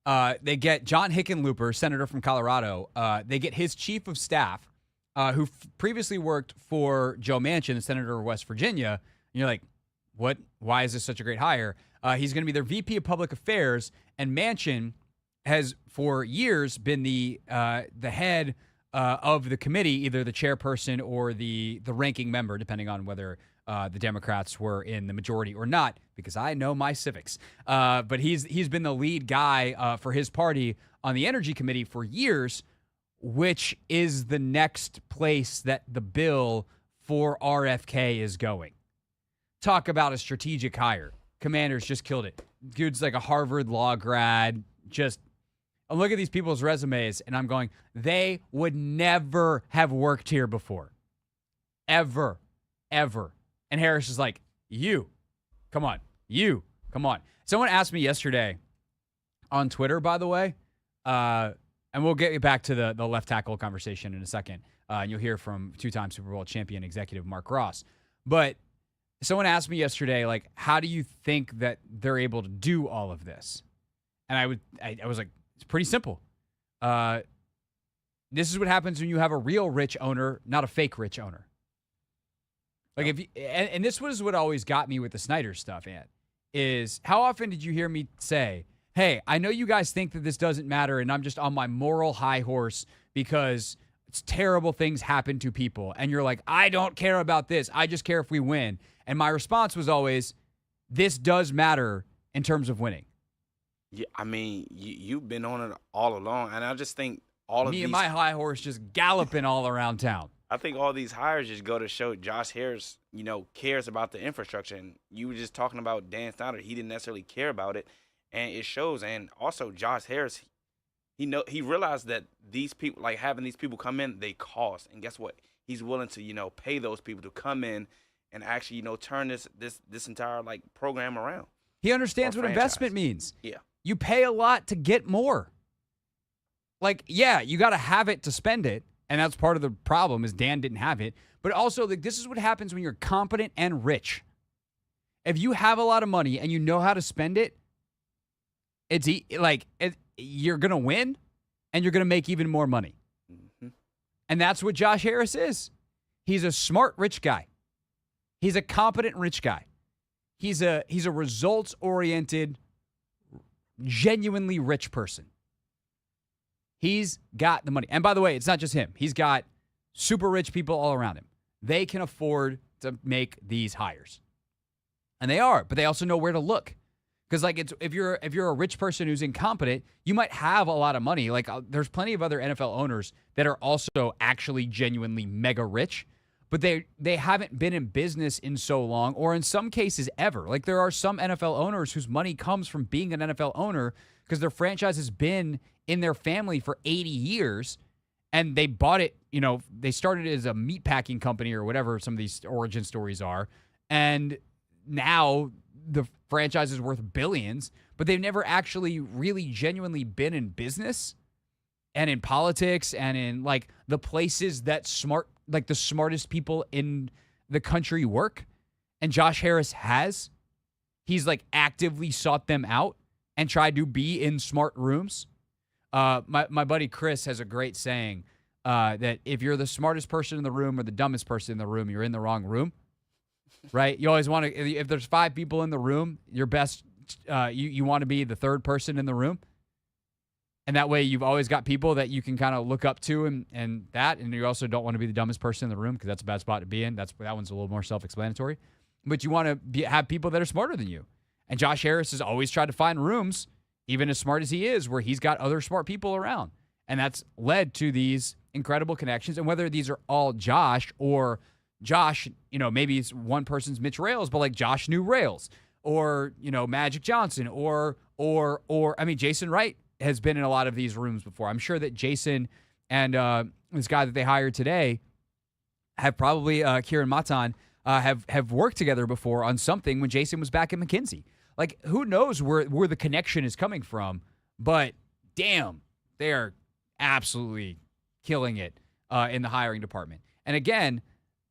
get John Hickenlooper, senator from Colorado. They get his chief of staff, who previously worked for Joe Manchin, the senator of West Virginia. And you're like, what? Why is this such a great hire? He's going to be their VP of Public Affairs, and Manchin has for years been the head of the committee, either the chairperson or the ranking member, depending on whether the Democrats were in the majority or not, because I know my civics. But he's been the lead guy for his party on the Energy Committee for years, which is the next place that the bill for RFK is going. Talk about a strategic hire. Commanders just killed it. Dude's like a Harvard law grad. I look at these people's resumes, and I'm going, they would never have worked here before. Ever. And Harris is like, come on. Someone asked me yesterday on Twitter, by the way, and we'll get back to the left tackle conversation in a second. And you'll hear from two-time Super Bowl champion executive Mark Ross. But someone asked me yesterday, like, how do you think that they're able to do all of this? And I was like, it's pretty simple. This is what happens when you have a real rich owner, not a fake rich owner. Like and this was what always got me with the Snyder stuff, Ant, is how often did you hear me say, hey, I know you guys think that this doesn't matter and I'm just on my moral high horse because it's terrible things happen to people. And you're like, I don't care about this. I just care if we win. And my response was always, this does matter in terms of winning. Yeah, I mean, you've been on it all along, and I just think all of me these, and my high horse just galloping all around town. I think all these hires just go to show Josh Harris, cares about the infrastructure. And you were just talking about Dan Snyder; he didn't necessarily care about it, and it shows. And also, Josh Harris, he realized that these people, like having these people come in, they cost. And guess what? He's willing to pay those people to come in and actually turn this entire program around. He understands what investment means. Yeah. You pay a lot to get more. You got to have it to spend it. And that's part of the problem is Dan didn't have it. But also, this is what happens when you're competent and rich. If you have a lot of money and you know how to spend it, you're going to win and you're going to make even more money. Mm-hmm. And that's what Josh Harris is. He's a smart, rich guy. He's a competent, rich guy. He's a results-oriented, genuinely rich person. He's got the money. And by the way, it's not just him. He's got super rich people all around him. They can afford to make these hires. And they are, but they also know where to look. Because if you're a rich person who's incompetent, you might have a lot of money. Like there's plenty of other NFL owners that are also actually genuinely mega rich, but they haven't been in business in so long, or in some cases ever. Like there are some NFL owners whose money comes from being an NFL owner because their franchise has been in their family for 80 years, and they bought it. They started as a meatpacking company or whatever some of these origin stories are, and now the franchise is worth billions, but they've never actually really genuinely been in business and in politics and in like the places that the smartest people in the country work. And Josh Harris has. He's like actively sought them out and tried to be in smart rooms. My buddy Chris has a great saying that if you're the smartest person in the room or the dumbest person in the room, you're in the wrong room. Right? You always want to, if there's 5 people in the room, your best, you want to be the third person in the room. And that way you've always got people that you can kind of look up to and you also don't want to be the dumbest person in the room because that's a bad spot to be in. That one's a little more self-explanatory. But you want to have people that are smarter than you. And Josh Harris has always tried to find rooms, even as smart as he is, where he's got other smart people around. And that's led to these incredible connections. And whether these are all Josh or Josh, maybe it's one person's Mitch Rales, but like Josh knew Rales or, Magic Johnson or Jason Wright has been in a lot of these rooms before. I'm sure that Jason and this guy that they hired today have probably, Kieran Matan, have worked together before on something when Jason was back at McKinsey. Like, who knows where the connection is coming from, but damn, they are absolutely killing it in the hiring department. And again,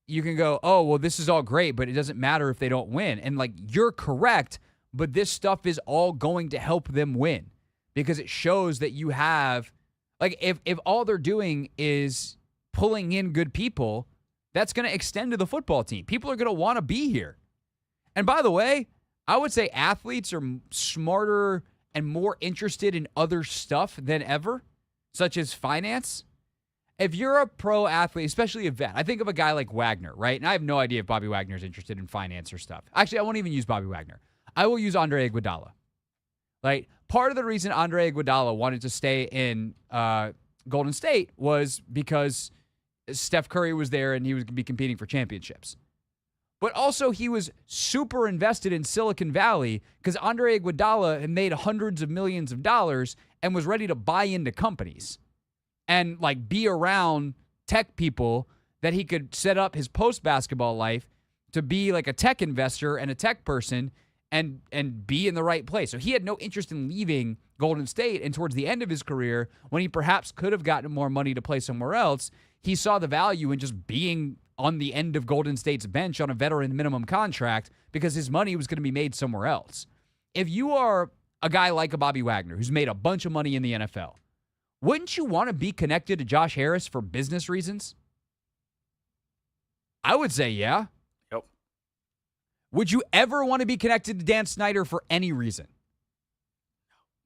you can go, oh, well, this is all great, but it doesn't matter if they don't win. And, like, you're correct, but this stuff is all going to help them win because it shows that you have, like, if all they're doing is pulling in good people, that's going to extend to the football team. People are going to want to be here. And by the way, I would say athletes are smarter and more interested in other stuff than ever, such as finance. If you're a pro athlete, especially a vet, I think of a guy like Wagner, right? And I have no idea if Bobby Wagner is interested in finance or stuff. Actually, I won't even use Bobby Wagner. I will use Andre Iguodala. Like, part of the reason Andre Iguodala wanted to stay in Golden State was because Steph Curry was there and he was going to be competing for championships. But also he was super invested in Silicon Valley because Andre Iguodala had made hundreds of millions of dollars and was ready to buy into companies and like be around tech people that he could set up his post-basketball life to be like a tech investor and a tech person and be in the right place. So he had no interest in leaving Golden State, and towards the end of his career, when he perhaps could have gotten more money to play somewhere else, he saw the value in just being on the end of Golden State's bench on a veteran minimum contract because his money was going to be made somewhere else. If you are a guy like a Bobby Wagner who's made a bunch of money in the NFL, wouldn't you want to be connected to Josh Harris for business reasons? I would say yeah. Yep. Would you ever want to be connected to Dan Snyder for any reason?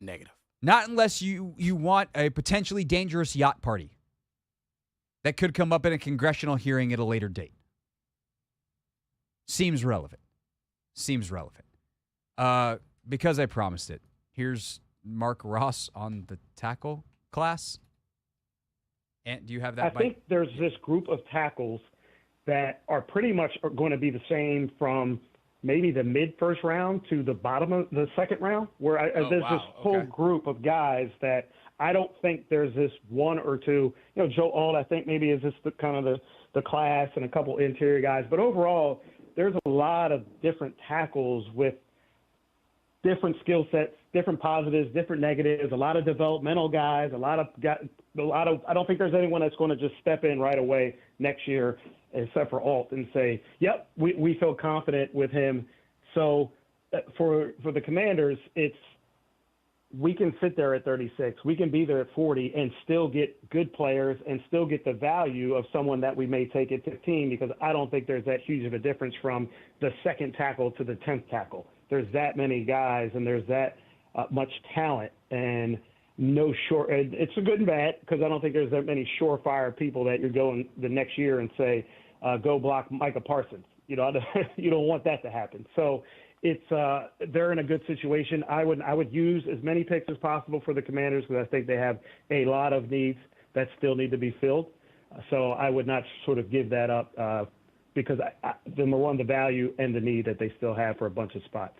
Negative. Not unless you want a potentially dangerous yacht party that could come up in a congressional hearing at a later date. Seems relevant. Because I promised it. Here's Mark Ross on the tackle class. And do you have that? I think there's this group of tackles that are pretty much going to be the same from maybe the mid-first round to the bottom of the second round, where there's this whole group of guys that I don't think there's this one or two. Joe Alt, I think maybe is just the class and a couple interior guys. But overall, there's a lot of different tackles with different skill sets, different positives, different negatives, a lot of developmental guys, I don't think there's anyone that's going to just step in right away next year except for Alt and say, yep, we feel confident with him. So for the Commanders, we can sit there at 36. We can be there at 40 and still get good players and still get the value of someone that we may take at 15, because I don't think there's that huge of a difference from the second tackle to the 10th tackle. There's that many guys and there's that much talent, and no short. It's a good and bad, because I don't think there's that many surefire people that you're going the next year and say, go block Micah Parsons. You don't want that to happen. So they're in a good situation. I would use as many picks as possible for the Commanders, because I think they have a lot of needs that still need to be filled. So I would not sort of give that up because number one, the value and the need that they still have for a bunch of spots.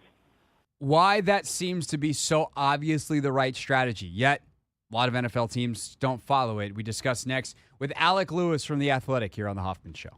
Why that seems to be so obviously the right strategy, yet a lot of NFL teams don't follow it. We discuss next with Alec Lewis from The Athletic here on The Hoffman Show.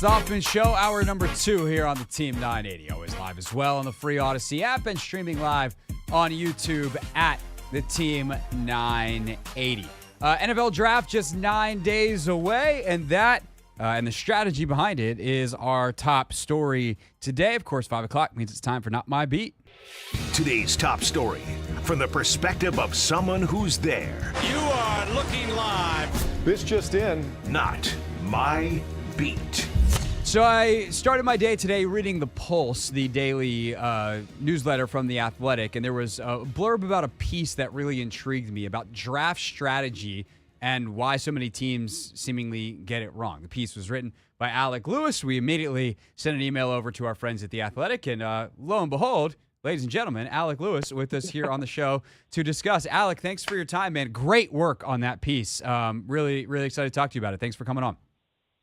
It's the Hoffman Show, hour number 2 here on the Team 980. Always live as well on the free Odyssey app and streaming live on YouTube at the Team 980. NFL draft just 9 days away, and that and the strategy behind it is our top story today. Of course, 5 o'clock means it's time for Not My Beat. Today's top story from the perspective of someone who's there. You are looking live. This just in. Not My Beat. So I started my day today reading The Pulse, the daily newsletter from The Athletic, and there was a blurb about a piece that really intrigued me about draft strategy and why so many teams seemingly get it wrong. The piece was written by Alec Lewis. We immediately sent an email over to our friends at The Athletic, and lo and behold, ladies and gentlemen, Alec Lewis with us here on the show to discuss. Alec, thanks for your time, man. Great work on that piece. Really, really excited to talk to you about it. Thanks for coming on.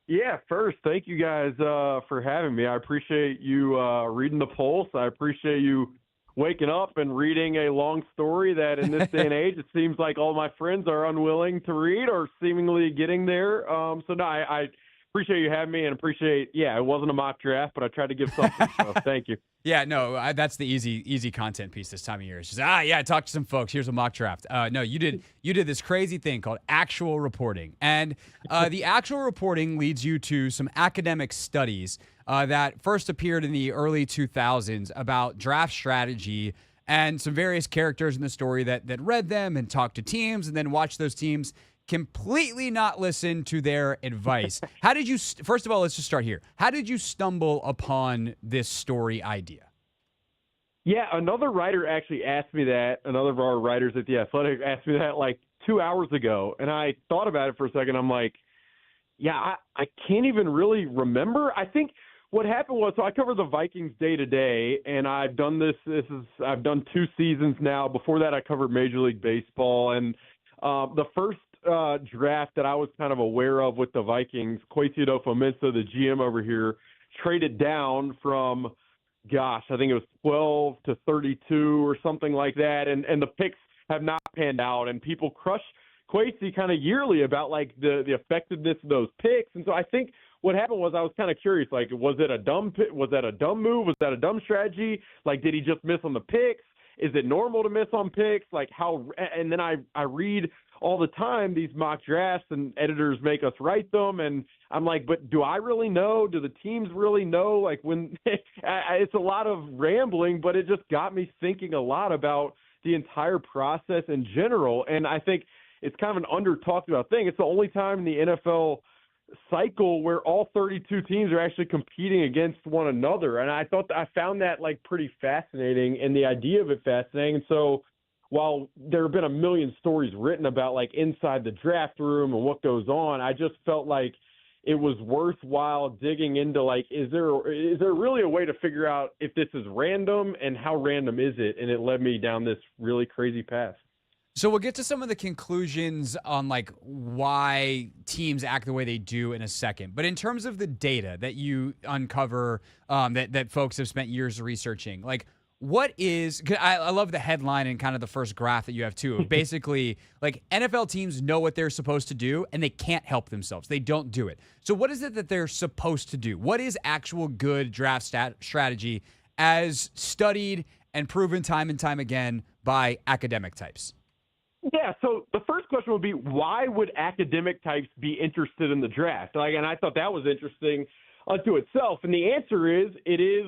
Yeah, first, thank you guys for having me. I appreciate you reading The Pulse. I appreciate you waking up and reading a long story that in this day and age, it seems like all my friends are unwilling to read or seemingly getting there. So, no, I appreciate you having me and appreciate, it wasn't a mock draft, but I tried to give something, so thank you. Yeah, no, that's the easy content piece this time of year. It's just, I talked to some folks. Here's a mock draft. No, you did this crazy thing called actual reporting. And the actual reporting leads you to some academic studies that first appeared in the early 2000s about draft strategy and some various characters in the story that read them and talked to teams and then watched those teams completely not listen to their advice. How did you, first of all, let's just start here. How did you stumble upon this story idea? Yeah, another writer actually asked me that. Another of our writers at The Athletic asked me that like 2 hours ago. And I thought about it for a second. I'm like, I can't even really remember. I think what happened was, so I cover the Vikings day to day, and I've done I've done 2 seasons now. Before that, I covered Major League Baseball. And the first draft that I was kind of aware of with the Vikings, Kwesi Adofo-Mensah, the GM over here, traded down from, I think it was 12 to 32 or something like that, and the picks have not panned out, and people crush Kwesi kind of yearly about like the effectiveness of those picks. And so I think what happened was I was kind of curious, like, was that a dumb move? Was that a dumb strategy? Like, did he just miss on the picks? Is it normal to miss on picks? Like how? And then I read all the time these mock drafts, and editors make us write them, and I'm like, but do I really know? Do the teams really know? Like when it's a lot of rambling, but it just got me thinking a lot about the entire process in general. And I think it's kind of an under talked about thing. It's the only time in the NFL cycle where all 32 teams are actually competing against one another. And I found that like pretty fascinating, and the idea of it fascinating. And so while there have been a million stories written about like inside the draft room and what goes on, I just felt like it was worthwhile digging into like, is there really a way to figure out if this is random, and how random is it? And it led me down this really crazy path. So we'll get to some of the conclusions on like why teams act the way they do in a second. But in terms of the data that you uncover, that folks have spent years researching, like what is? 'Cause I love the headline and kind of the first graph that you have too. Of basically, like NFL teams know what they're supposed to do and they can't help themselves. They don't do it. So what is it that they're supposed to do? What is actual good draft strategy as studied and proven time and time again by academic types? Yeah, so the first question would be, why would academic types be interested in the draft? Like, and I thought that was interesting unto itself. And the answer is, it's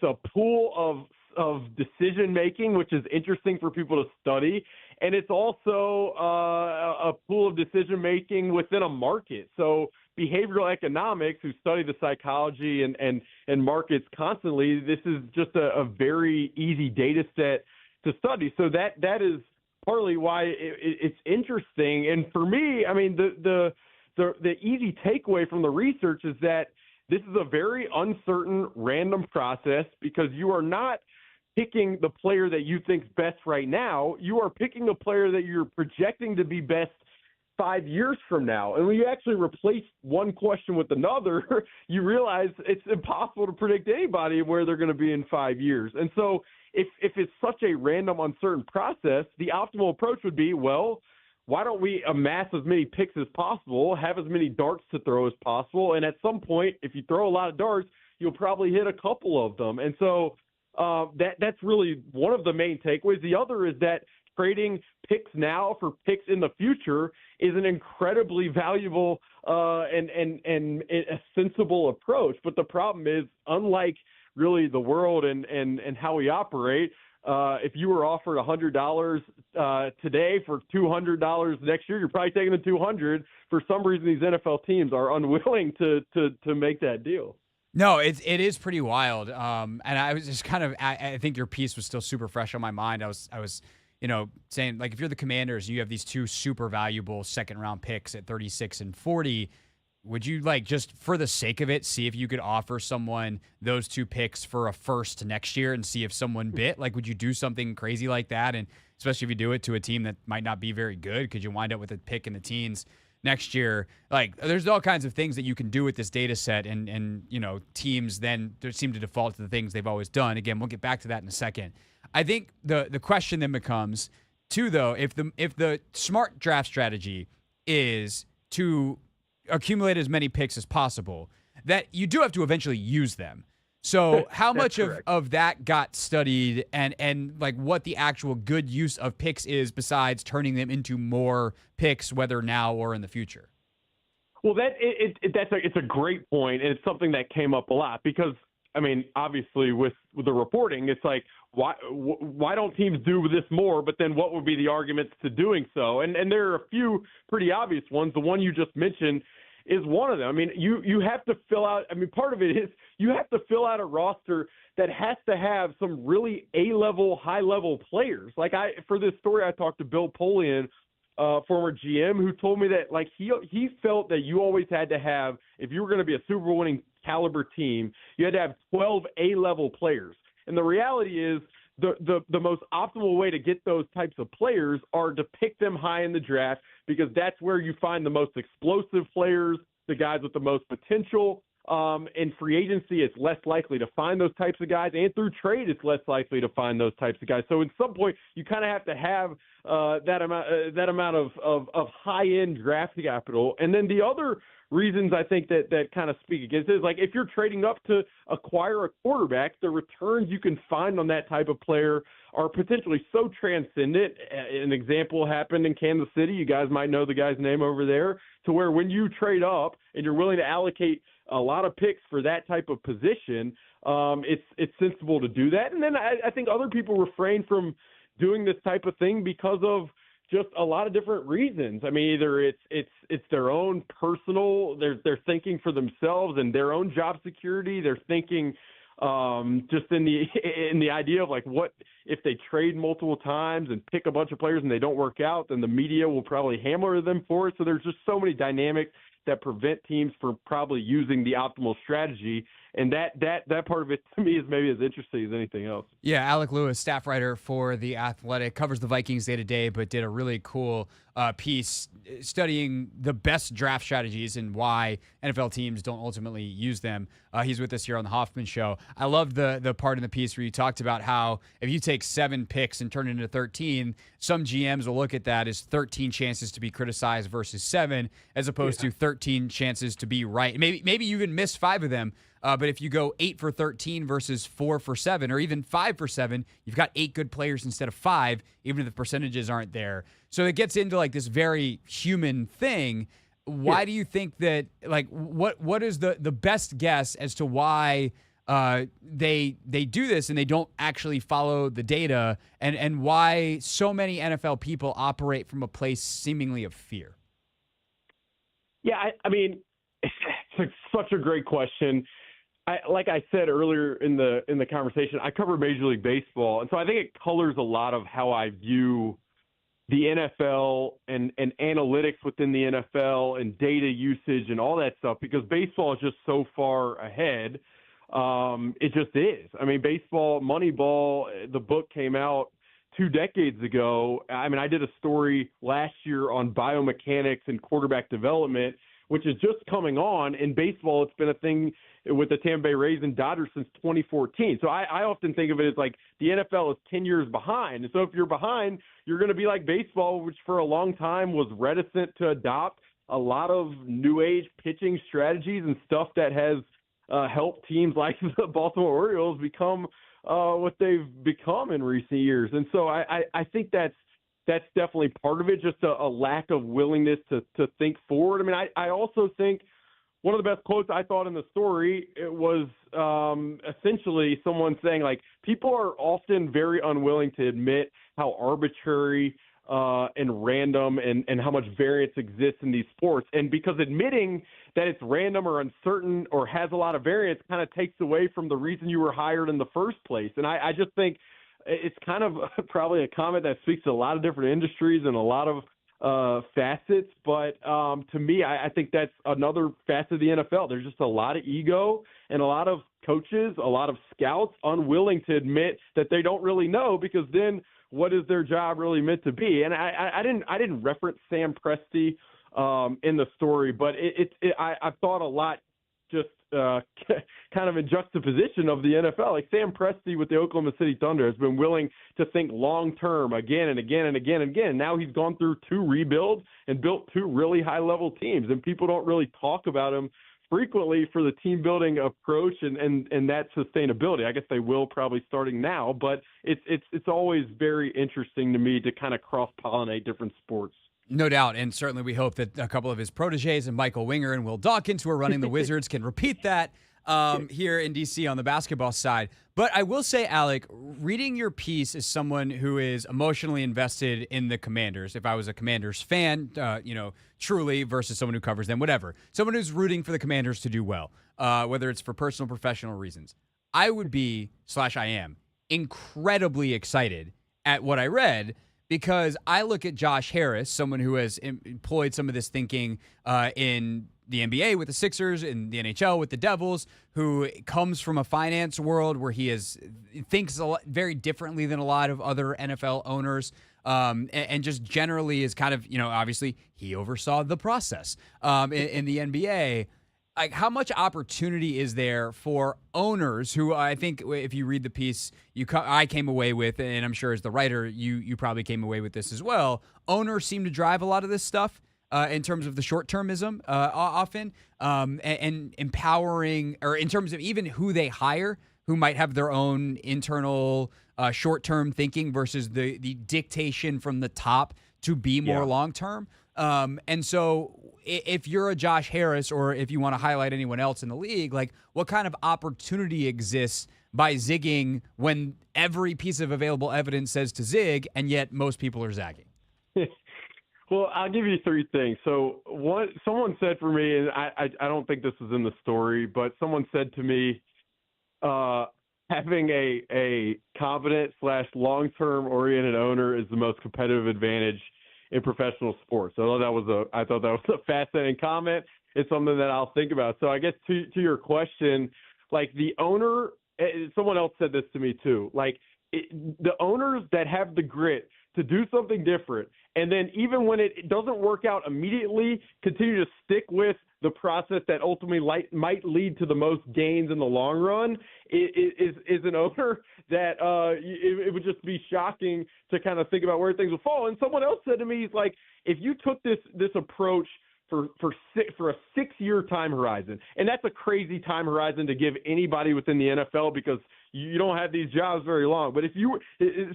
a pool of decision making, which is interesting for people to study, and it's also a pool of decision making within a market. So behavioral economics, who study the psychology and markets constantly, this is just a very easy data set to study. So that is partly why it's interesting. And for me, I mean, the easy takeaway from the research is that this is a very uncertain, random process, because you are not picking the player that you think's best right now. You are picking a player that you're projecting to be best 5 years from now. And when you actually replace one question with another, you realize it's impossible to predict anybody where they're going to be in 5 years. And so if it's such a random, uncertain process, the optimal approach would be, well, why don't we amass as many picks as possible, have as many darts to throw as possible, and at some point, if you throw a lot of darts, you'll probably hit a couple of them. And so that's really one of the main takeaways. The other is that trading picks now for picks in the future is an incredibly valuable and a sensible approach. But the problem is, unlike really the world and how we operate, if you were offered $100 today for $200 next year, you're probably taking the $200. For some reason, these NFL teams are unwilling to make that deal. No, it is pretty wild. And I was just kind of, I think your piece was still super fresh on my mind. I was, saying, like, if you're the Commanders, you have these two super valuable second round picks at 36 and 40. Would you, like, just for the sake of it, see if you could offer someone those two picks for a first next year and see if someone bit? Like, would you do something crazy like that? And especially if you do it to a team that might not be very good, because you wind up with a pick in the teens next year. Like, there's all kinds of things that you can do with this data set, and teams then seem to default to the things they've always done. Again, we'll get back to that in a second. I think the question then becomes, too, though, if the smart draft strategy is to accumulate as many picks as possible, that you do have to eventually use them. So how much of that got studied, and like what the actual good use of picks is besides turning them into more picks, whether now or in the future? Well, it's a great point, and it's something that came up a lot because, I mean, obviously with the reporting, it's like, why don't teams do this more? But then what would be the arguments to doing so? And there are a few pretty obvious ones. The one you just mentioned is one of them. I mean, you have to fill out, I mean, part of it is you have to fill out a roster that has to have some really A-level, high-level players. Like, for this story, I talked to Bill Polian, former GM, who told me that, like, he felt that you always had to have, if you were going to be a Super Bowl winning caliber team, you had to have 12 A-level players. And the reality is the most optimal way to get those types of players are to pick them high in the draft, because that's where you find the most explosive players, the guys with the most potential. In free agency, it's less likely to find those types of guys, and through trade, it's less likely to find those types of guys. So at some point, you kind of have to have that amount of high-end draft capital. And then the other reasons I think that kind of speak against it is, like, if you're trading up to acquire a quarterback, the returns you can find on that type of player are potentially so transcendent. An example happened in Kansas City. You guys might know the guy's name over there, to where when you trade up and you're willing to allocate a lot of picks for that type of position, it's sensible to do that. And then I think other people refrain from doing this type of thing because of just a lot of different reasons. I mean, either it's their own personal, they're thinking for themselves and their own job security. They're thinking just in the idea of, like, what if they trade multiple times and pick a bunch of players and they don't work out, then the media will probably hammer them for it. So there's just so many dynamics that prevent teams from probably using the optimal strategy. And that part of it to me is maybe as interesting as anything else. Yeah, Alec Lewis, staff writer for The Athletic, covers the Vikings day to day, but did a really cool piece studying the best draft strategies and why NFL teams don't ultimately use them. He's with us here on the Hoffman Show. I love the part in the piece where you talked about how if you take 7 picks and turn it into 13, some GMs will look at that as 13 chances to be criticized versus 7, as opposed to 13 chances to be right. Maybe you even miss 5 of them. But if you go 8 for 13 versus 4 for 7, or even 5 for 7, you've got 8 good players instead of 5, even if the percentages aren't there. So it gets into like this very human thing. Why do you think that, like, what is the best guess as to why they do this and they don't actually follow the data, and why so many NFL people operate from a place seemingly of fear? Yeah, I mean, it's such a great question. Like I said earlier in the conversation, I cover Major League Baseball, and so I think it colors a lot of how I view the NFL and analytics within the NFL and data usage and all that stuff, because baseball is just so far ahead. It just is. I mean, baseball, Moneyball, the book came out 2 decades ago. I mean, I did a story last year on biomechanics and quarterback development, which is just coming on. In baseball, it's been a thing with the Tampa Bay Rays and Dodgers since 2014. So I often think of it as like the NFL is 10 years behind. And so if you're behind, you're going to be like baseball, which for a long time was reticent to adopt a lot of new age pitching strategies and stuff that has helped teams like the Baltimore Orioles become what they've become in recent years. And so I think that's definitely part of it, just a lack of willingness to think forward. I mean, I also think one of the best quotes I thought in the story, it was essentially someone saying, like, people are often very unwilling to admit how arbitrary and random and how much variance exists in these sports. And because admitting that it's random or uncertain or has a lot of variance kind of takes away from the reason you were hired in the first place. And I just think it's kind of probably a comment that speaks to a lot of different industries and a lot of facets. But to me, I think that's another facet of the NFL. There's just a lot of ego and a lot of coaches, a lot of scouts unwilling to admit that they don't really know, because then what is their job really meant to be? And I didn't reference Sam Presti in the story, but I've thought a lot just kind of in juxtaposition of the NFL. Like Sam Presti with the Oklahoma City Thunder has been willing to think long-term again and again and again and again. Now he's gone through 2 rebuilds and built 2 really high-level teams, and people don't really talk about him frequently for the team-building approach and that sustainability. I guess they will probably starting now, but it's always very interesting to me to kind of cross-pollinate different sports. No doubt, and certainly we hope that a couple of his proteges and Michael Winger and Will Dawkins, who are running the Wizards, can repeat that here in D.C. on the basketball side. But I will say, Alec, reading your piece as someone who is emotionally invested in the Commanders, if I was a Commanders fan, truly, versus someone who covers them, whatever, someone who's rooting for the Commanders to do well, whether it's for personal or professional reasons, I would be, / I am, incredibly excited at what I read, because I look at Josh Harris, someone who has employed some of this thinking in the NBA with the Sixers, in the NHL with the Devils, who comes from a finance world where he thinks very differently than a lot of other NFL owners, and just generally is kind of, obviously he oversaw the process in the NBA. Like, how much opportunity is there for owners who, I think if you read the piece I came away with, and I'm sure as the writer you probably came away with this as well, owners seem to drive a lot of this stuff in terms of the short-termism often, and empowering, or in terms of even who they hire, who might have their own internal short-term thinking versus the dictation from the top to be more long-term. And so if you're a Josh Harris, or if you want to highlight anyone else in the league, like, what kind of opportunity exists by zigging when every piece of available evidence says to zig, and yet most people are zagging? Well, I'll give you 3 things. So someone said for me, and I don't think this is in the story, but someone said to me, having a competent / long-term oriented owner is the most competitive advantage in professional sports. I thought that was a fascinating comment. is something that I'll think about. So I guess to your question, like the owner, someone else said this to me too, like the owners that have the grit to do something different, and then even when it doesn't work out immediately, continue to stick with the process that ultimately might lead to the most gains in the long run, is an owner that it would just be shocking to kind of think about where things will fall. And someone else said to me, he's like, if you took this approach for a 6-year time horizon, and that's a crazy time horizon to give anybody within the NFL because you don't have these jobs very long. But it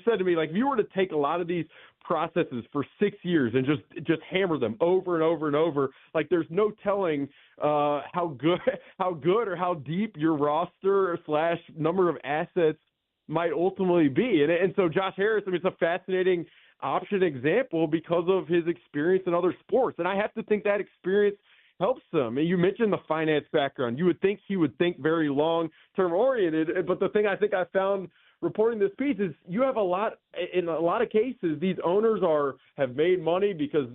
said to me, like, if you were to take a lot of these processes for 6 years and just hammer them over and over and over, like there's no telling how good or how deep your roster / number of assets might ultimately be. And so Josh Harris, I mean, it's a fascinating option example because of his experience in other sports. And I have to think that experience helps him. And you mentioned the finance background. You would think he would think very long-term oriented. But the thing I think I found reporting this piece is you have in a lot of cases, these owners have made money because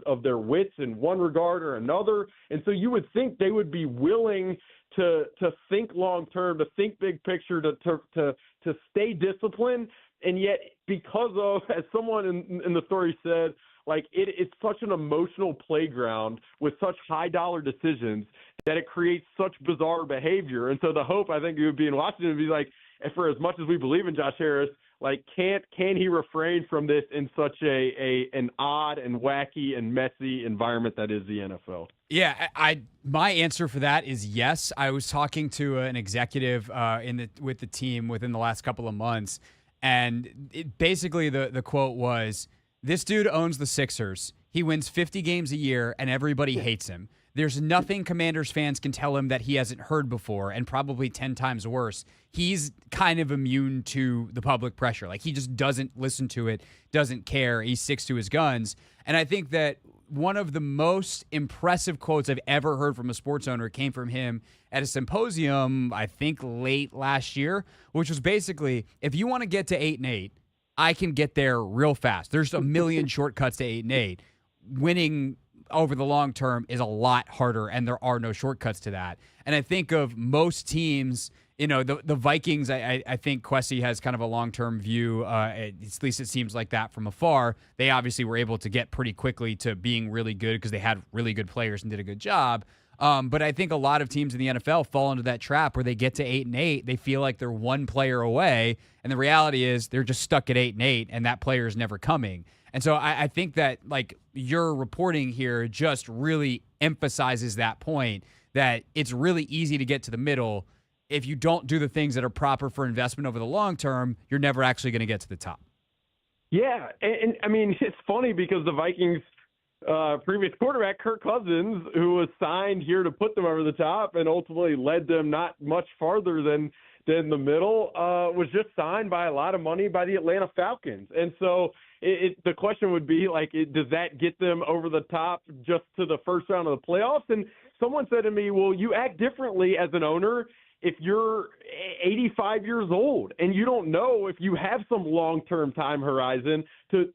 of their wits in one regard or another. And so you would think they would be willing to think long-term, to think big picture, to stay disciplined. And yet, because of, as someone in the story said, like it's such an emotional playground with such high-dollar decisions that it creates such bizarre behavior. And so the hope, I think, you would be in Washington would be like, for as much as we believe in Josh Harris, like can he refrain from this in such an odd and wacky and messy environment that is the NFL? Yeah, my answer for that is yes. I was talking to an executive with the team within the last couple of months, and basically the quote was, "This dude owns the Sixers. He wins 50 games a year, and everybody hates him. There's nothing Commanders fans can tell him that he hasn't heard before, and probably 10 times worse. He's kind of immune to the public pressure. Like, he just doesn't listen to it, doesn't care. He sticks to his guns." And I think that one of the most impressive quotes I've ever heard from a sports owner came from him at a symposium, I think late last year, which was basically, if you want to get to 8-8, I can get there real fast. There's a million shortcuts to 8-8. Winning over the long term is a lot harder, and there are no shortcuts to that. And I think of most teams, you know, the Vikings, I think Kwesi has kind of a long-term view, at least it seems like that from afar. They obviously were able to get pretty quickly to being really good because they had really good players and did a good job. But I think a lot of teams in the NFL fall into that trap where they get to 8-8, they feel like they're one player away, and the reality is they're just stuck at 8-8, and that player is never coming. And so I think that, like, your reporting here just really emphasizes that point, that it's really easy to get to the middle. If you don't do the things that are proper for investment over the long term, you're never actually going to get to the top. Yeah, and I mean, it's funny because the Vikings previous quarterback, Kirk Cousins, who was signed here to put them over the top and ultimately led them not much farther than the middle, was just signed by a lot of money by the Atlanta Falcons. And so the question would be, like, does that get them over the top just to the first round of the playoffs? And someone said to me, well, you act differently as an owner if you're 85 years old and you don't know if you have some long-term time horizon to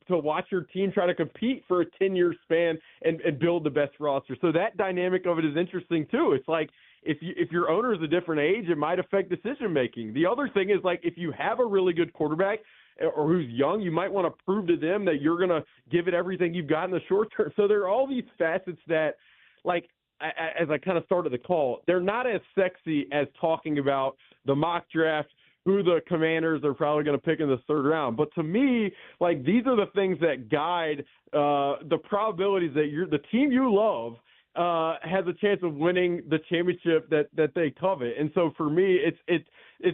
watch your team try to compete for a 10-year span and build the best roster. So that dynamic of it is interesting too. It's like if your owner is a different age, it might affect decision-making. The other thing is, like, if you have a really good quarterback or who's young, you might want to prove to them that you're going to give it everything you've got in the short term. So there are all these facets that, like, as I kind of started the call, they're not as sexy as talking about the mock draft, who the Commanders are probably going to pick in the third round. But to me, like, these are the things that guide the probabilities that the team you love has a chance of winning the championship that they covet. And so for me, it's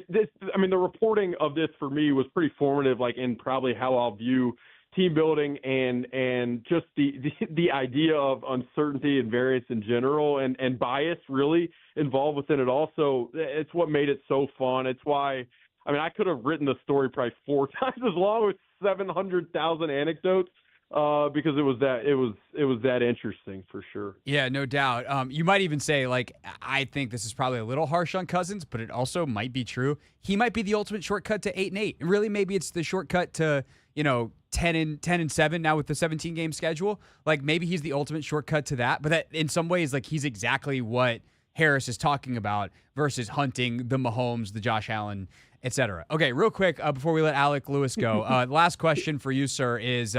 this. I mean, the reporting of this for me was pretty formative, like, in probably how I'll view team building and just the idea of uncertainty and variance in general and bias really involved within it also. It's what made it so fun. It's why, I mean, I could have written the story probably 4 times as long with 700,000 anecdotes because it was that interesting for sure. Yeah, no doubt. You might even say, like, I think this is probably a little harsh on Cousins, but it also might be true. He might be the ultimate shortcut to 8-8. Really, maybe it's the shortcut to, 10-7 now with the 17 game schedule. Like maybe he's the ultimate shortcut to that, but that in some ways, like he's exactly what Harris is talking about versus hunting the Mahomes, the Josh Allen, etc. Okay, real quick before we let Alec Lewis go, last question for you, sir, is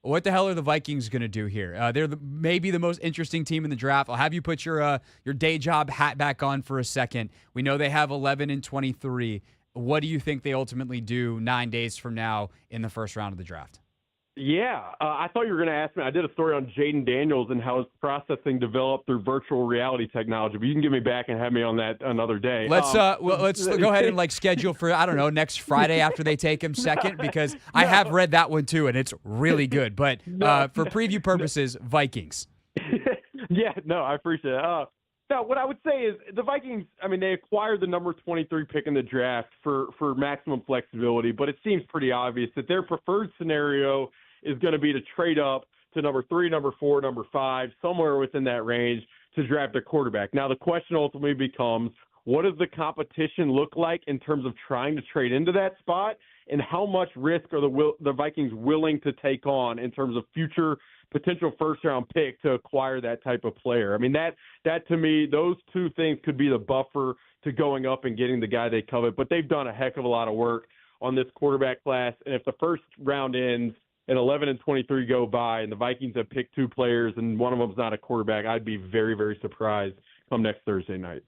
what the hell are the Vikings going to do here? They're maybe the most interesting team in the draft. I'll have you put your day job hat back on for a second. We know they have 11-23. What do you think they ultimately do 9 days from now in the first round of the draft? Yeah, I thought you were going to ask me. I did a story on Jaden Daniels and how his processing developed through virtual reality technology, but you can get me back and have me on that another day. Let's go ahead and schedule for, I don't know, next Friday after they take him second, because I have read that one too, and it's really good. But for preview purposes, Vikings. Yeah, no, I appreciate it. Now, what I would say is the Vikings, I mean, they acquired the number 23 pick in the draft for maximum flexibility, but it seems pretty obvious that their preferred scenario is going to be to trade up to number 3, number 4, number 5, somewhere within that range to draft a quarterback. Now, the question ultimately becomes, what does the competition look like in terms of trying to trade into that spot, and how much risk are the Vikings willing to take on in terms of future potential first-round pick to acquire that type of player? I mean, that to me, those two things could be the buffer to going up and getting the guy they covet. But they've done a heck of a lot of work on this quarterback class. And if the first round ends and 11-23 go by and the Vikings have picked 2 players and one of them's not a quarterback, I'd be very, very surprised come next Thursday night.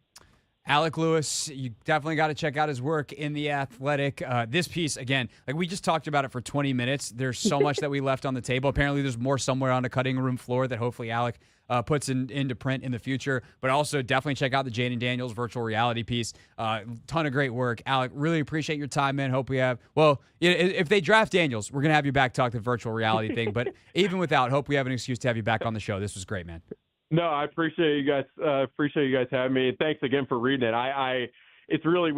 Alec Lewis, you definitely got to check out his work in The Athletic. This piece, again, like we just talked about it for 20 minutes. There's so much that we left on the table. Apparently there's more somewhere on the cutting room floor that hopefully Alec puts into print in the future. But also definitely check out the Jaden Daniels virtual reality piece. Ton of great work. Alec, really appreciate your time, man. Hope we have, well, if they draft Daniels, we're going to have you back talk the virtual reality thing. But even without, hope we have an excuse to have you back on the show. This was great, man. No, I appreciate you guys. Appreciate you guys having me. And thanks again for reading it. It's really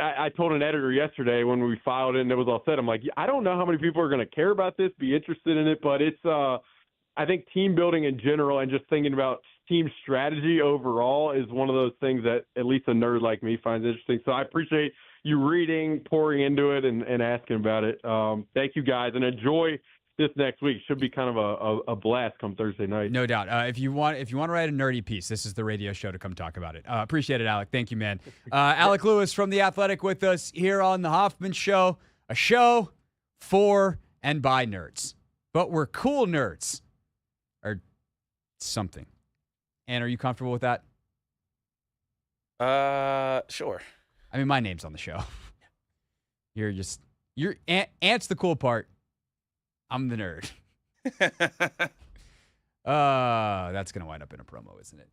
I told an editor yesterday when we filed it and it was all set. I'm like, I don't know how many people are going to care about this, be interested in it, but it's I think team building in general and just thinking about team strategy overall is one of those things that at least a nerd like me finds interesting. So I appreciate you reading, pouring into it, and asking about it. Thank you guys, and enjoy this next week. Should be kind of a blast come Thursday night. No doubt. If you want to write a nerdy piece, this is the radio show to come talk about it. Appreciate it, Alec. Thank you, man. Alec Lewis from The Athletic with us here on the Hoffman Show, a show for and by nerds. But we're cool nerds. Or something. And are you comfortable with that? Sure. I mean, my name's on the show. Ant's the cool part. I'm the nerd. That's going to wind up in a promo, isn't it?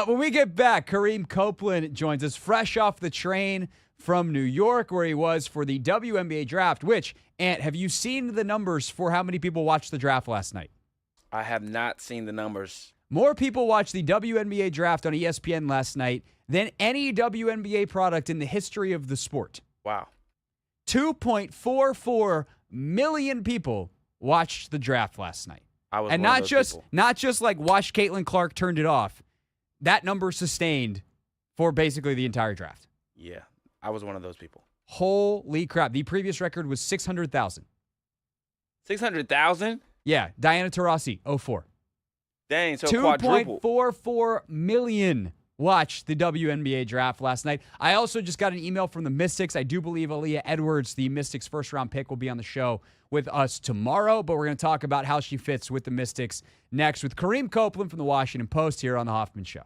When we get back, Kareem Copeland joins us fresh off the train from New York, where he was for the WNBA draft, which, Ant, have you seen the numbers for how many people watched the draft last night? I have not seen the numbers. More people watched the WNBA draft on ESPN last night than any WNBA product in the history of the sport. Wow. 2.44 million people watched the draft last night. I was and one of those people. not just like watched Caitlin Clark, turned it off. That number sustained for basically the entire draft. Yeah, I was one of those people. Holy crap. The previous record was 600,000. 600,000? Yeah, Diana Taurasi, 04. Dang, so quadruple. 2.44 million watched the WNBA draft last night. I also just got an email from the Mystics. I do believe Aaliyah Edwards, the Mystics first-round pick, will be on the show with us tomorrow, but we're going to talk about how she fits with the Mystics next with Kareem Copeland from the Washington Post here on The Hoffman Show.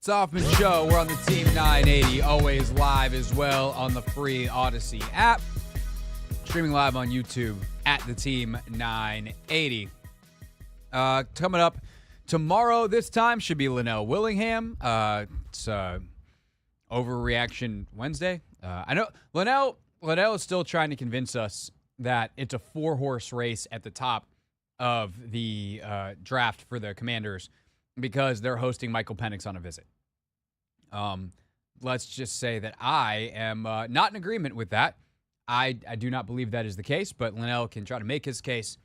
It's Hoffman Show. We're on the Team 980, always live as well on the free Odyssey app. Streaming live on YouTube at the Team 980. Coming up tomorrow, this time, should be Linnell Willingham. It's Overreaction Wednesday. I know Linnell is still trying to convince us that it's a 4-horse race at the top of the draft for the Commanders because they're hosting Michael Penix on a visit. Let's just say that I am not in agreement with that. I do not believe that is the case, but Linnell can try to make his case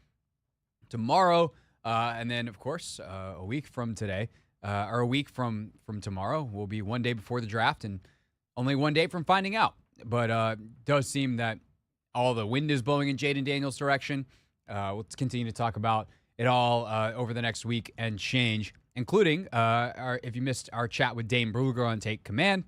tomorrow. And then, of course, a week from today, or a week from tomorrow, will be one day before the draft and only one day from finding out. But it does seem that all the wind is blowing in Jaden Daniels' direction. We'll continue to talk about it all over the next week and change, including, if you missed our chat with Dane Brugler on Take Command,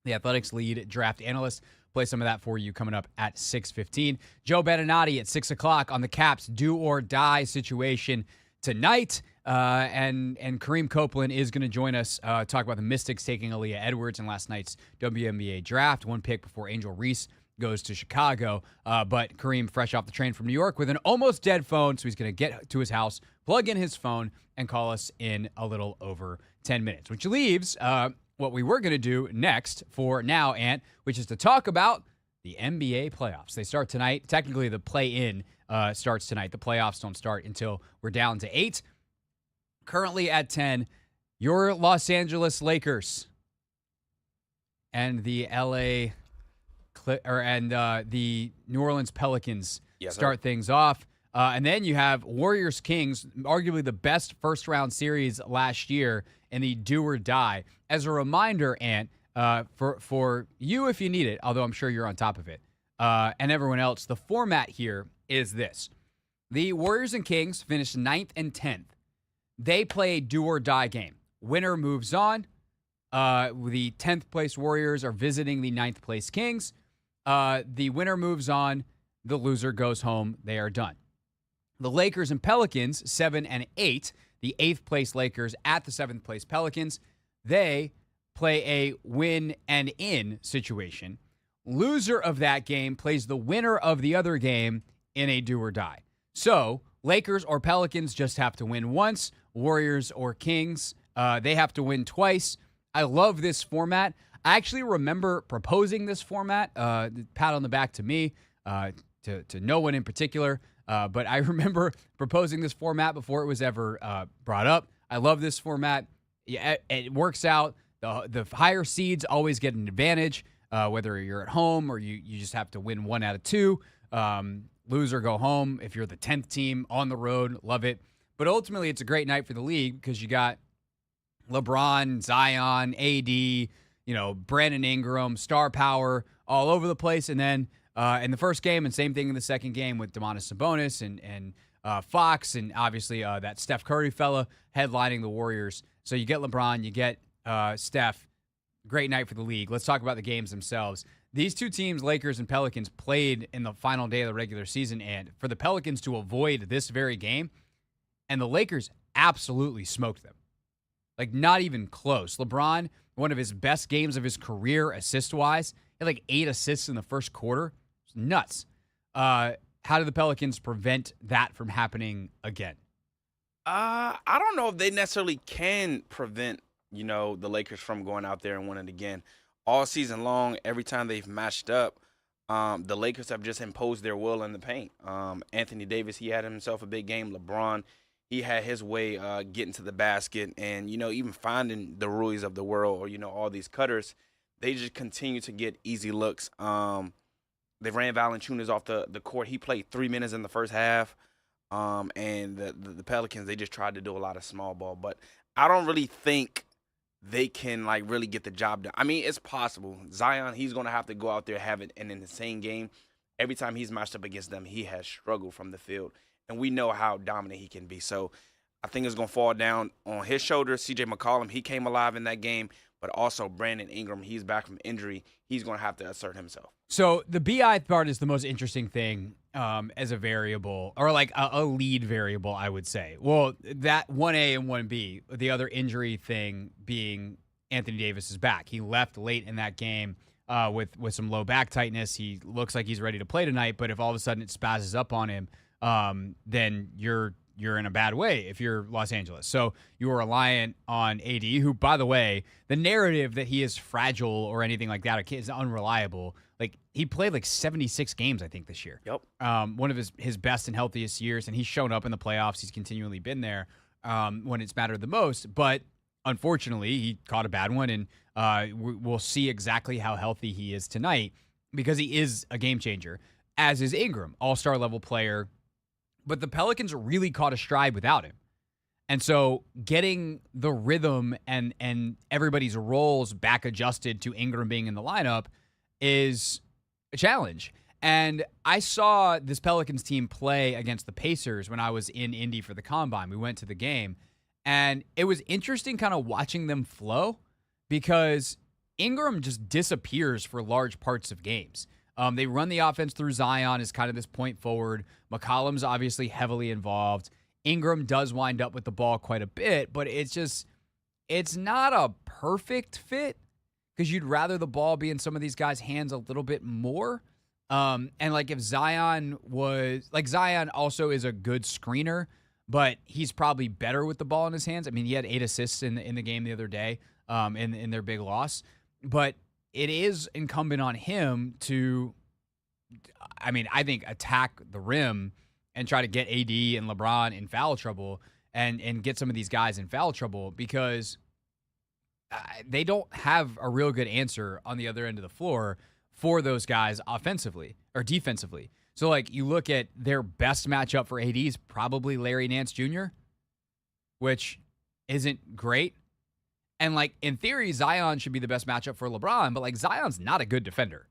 the Athletics lead draft analyst. Play some of that for you coming up at 6:15. Joe Beninati at 6 o'clock on the Caps do-or-die situation tonight. And Kareem Copeland is going to join us, talk about the Mystics taking Aaliyah Edwards in last night's WNBA draft. One pick before Angel Reese goes to Chicago. But Kareem, fresh off the train from New York with an almost dead phone, so he's going to get to his house, plug in his phone, and call us in a little over 10 minutes, which leaves what we were going to do next for now, Ant, which is to talk about the NBA playoffs. They start tonight. Technically, the play-in starts tonight. The playoffs don't start until we're down to 8. Currently at 10, your Los Angeles Lakers and the the New Orleans Pelicans start things off. And then you have Warriors-Kings, arguably the best first-round series last year in the do-or-die. As a reminder, Ant, for you if you need it, although I'm sure you're on top of it, and everyone else, the format here is this. The Warriors and Kings finished 9th and 10th. They play a do-or-die game. Winner moves on. The 10th place Warriors are visiting the 9th place Kings. The winner moves on. The loser goes home. They are done. The Lakers and Pelicans, 7 and 8. The 8th place Lakers at the 7th place Pelicans. They play a win and in situation. Loser of that game plays the winner of the other game in a do or die. So Lakers or Pelicans just have to win once. Warriors or Kings, they have to win twice. I love this format. I actually remember proposing this format. Pat on the back to me, to no one in particular. But I remember proposing this format before it was ever brought up. I love this format. Yeah, it works out. The higher seeds always get an advantage, whether you're at home or you just have to win 1 out of 2. Lose or go home. If you're the 10th team on the road, love it. But ultimately, it's a great night for the league because you got LeBron, Zion, AD, Brandon Ingram, star power all over the place. And then in the first game, and same thing in the second game with Domantas Sabonis and Fox, and obviously that Steph Curry fella headlining the Warriors. So you get LeBron, you get Steph. Great night for the league. Let's talk about the games themselves. These two teams, Lakers and Pelicans, played in the final day of the regular season, and for the Pelicans to avoid this very game, and the Lakers absolutely smoked them. Like, not even close. LeBron, one of his best games of his career assist-wise, had like 8 assists in the first quarter. It's nuts. How did the Pelicans prevent that from happening again? I don't know if they necessarily can prevent, the Lakers from going out there and winning again. All season long, every time they've matched up, the Lakers have just imposed their will in the paint. Anthony Davis, he had himself a big game. LeBron, he had his way getting to the basket, and even finding the Ruiz of the world, or all these cutters. They just continue to get easy looks. They ran Valanciunas off the court. He played 3 minutes in the first half. And the Pelicans, they just tried to do a lot of small ball, but I don't really think they can really get the job done. I mean, it's possible. Zion, he's going to have to go out there, have an insane game. Every time he's matched up against them, he has struggled from the field, and we know how dominant he can be. So I think it's going to fall down on his shoulders. CJ McCollum, he came alive in that game, but also Brandon Ingram, he's back from injury. He's going to have to assert himself. So the BI part is the most interesting thing as a variable, or a lead variable, I would say. Well, that 1A and 1B, the other injury thing being Anthony Davis is back. He left late in that game with some low back tightness. He looks like he's ready to play tonight, but if all of a sudden it spazzes up on him, then you're in a bad way if you're Los Angeles. So you are reliant on AD, who, by the way, the narrative that he is fragile or anything like that is unreliable. He played 76 games, I think, this year. Yep. One of his best and healthiest years, and he's shown up in the playoffs. He's continually been there when it's mattered the most. But unfortunately, he caught a bad one, and we'll see exactly how healthy he is tonight because he is a game changer, as is Ingram, all-star level player. But the Pelicans really caught a stride without him. And so getting the rhythm and everybody's roles back adjusted to Ingram being in the lineup is a challenge. And I saw this Pelicans team play against the Pacers when I was in Indy for the Combine. We went to the game, and it was interesting kind of watching them flow because Ingram just disappears for large parts of games. They run the offense through Zion as kind of this point forward. McCollum's obviously heavily involved. Ingram does wind up with the ball quite a bit, but it's not a perfect fit because you'd rather the ball be in some of these guys' hands a little bit more. And if Zion Zion also is a good screener, but he's probably better with the ball in his hands. I mean, he had 8 assists in the game the other day in their big loss. But it is incumbent on him to, I think, attack the rim and try to get AD and LeBron in foul trouble and get some of these guys in foul trouble because they don't have a real good answer on the other end of the floor for those guys offensively or defensively. So, you look at their best matchup for AD is probably Larry Nance Jr., which isn't great. And, in theory, Zion should be the best matchup for LeBron, but, Zion's not a good defender.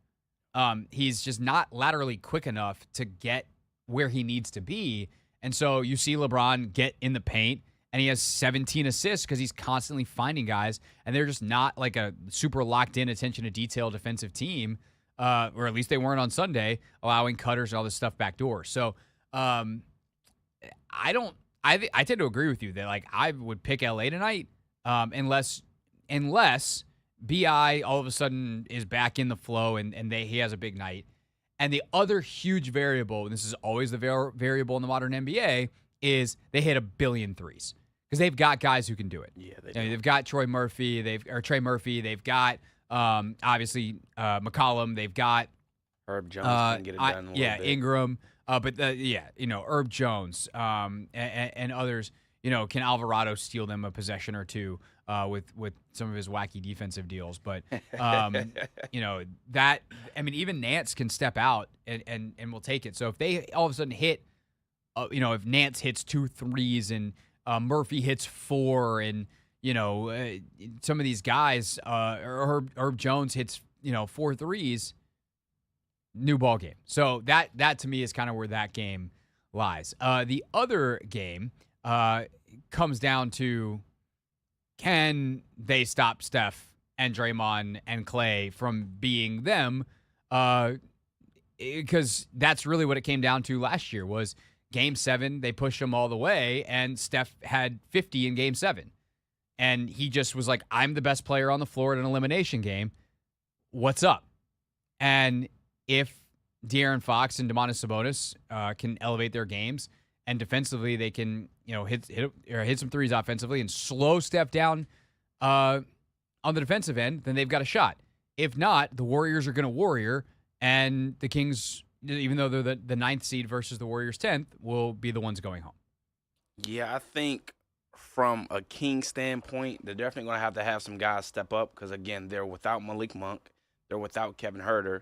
He's just not laterally quick enough to get where he needs to be. And so you see LeBron get in the paint, and he has 17 assists because he's constantly finding guys, and they're just not a super locked-in attention to detail defensive team, or at least they weren't on Sunday, allowing cutters and all this stuff backdoor. So I tend to agree with you that, I would pick LA tonight. Unless BI all of a sudden is back in the flow and he has a big night. And the other huge variable, and this is always the variable in the modern NBA, is they hit 1 billion threes because they've got guys who can do it. Yeah, they do. They've got Trey Murphy. They've got obviously McCollum. They've got Herb Jones can get it done. Bit. Ingram. Herb Jones and others. Can Alvarado steal them a possession or two with some of his wacky defensive deals? But, even Nance can step out and will take it. So if they all of a sudden hit, if Nance hits 2 threes and Murphy hits 4 and, some of these guys, Herb Jones hits, 4 threes, new ball game. So that to me is kind of where that game lies. The other game comes down to, can they stop Steph and Draymond and Clay from being them? Because that's really what it came down to last year was Game 7, they pushed them all the way, and Steph had 50 in Game 7. And he just was like, I'm the best player on the floor in an elimination game. What's up? And if De'Aaron Fox and Domantas Sabonis can elevate their games, and defensively they can, hit some threes offensively and slow Steph down on the defensive end, then they've got a shot. If not, the Warriors are going to warrior, And the Kings, even though they're the 9th seed versus the Warriors 10th, will be the ones going home. Yeah, I think from a Kings standpoint, they're definitely going to have some guys step up because, again, they're without Malik Monk. They're without Kevin Huerter.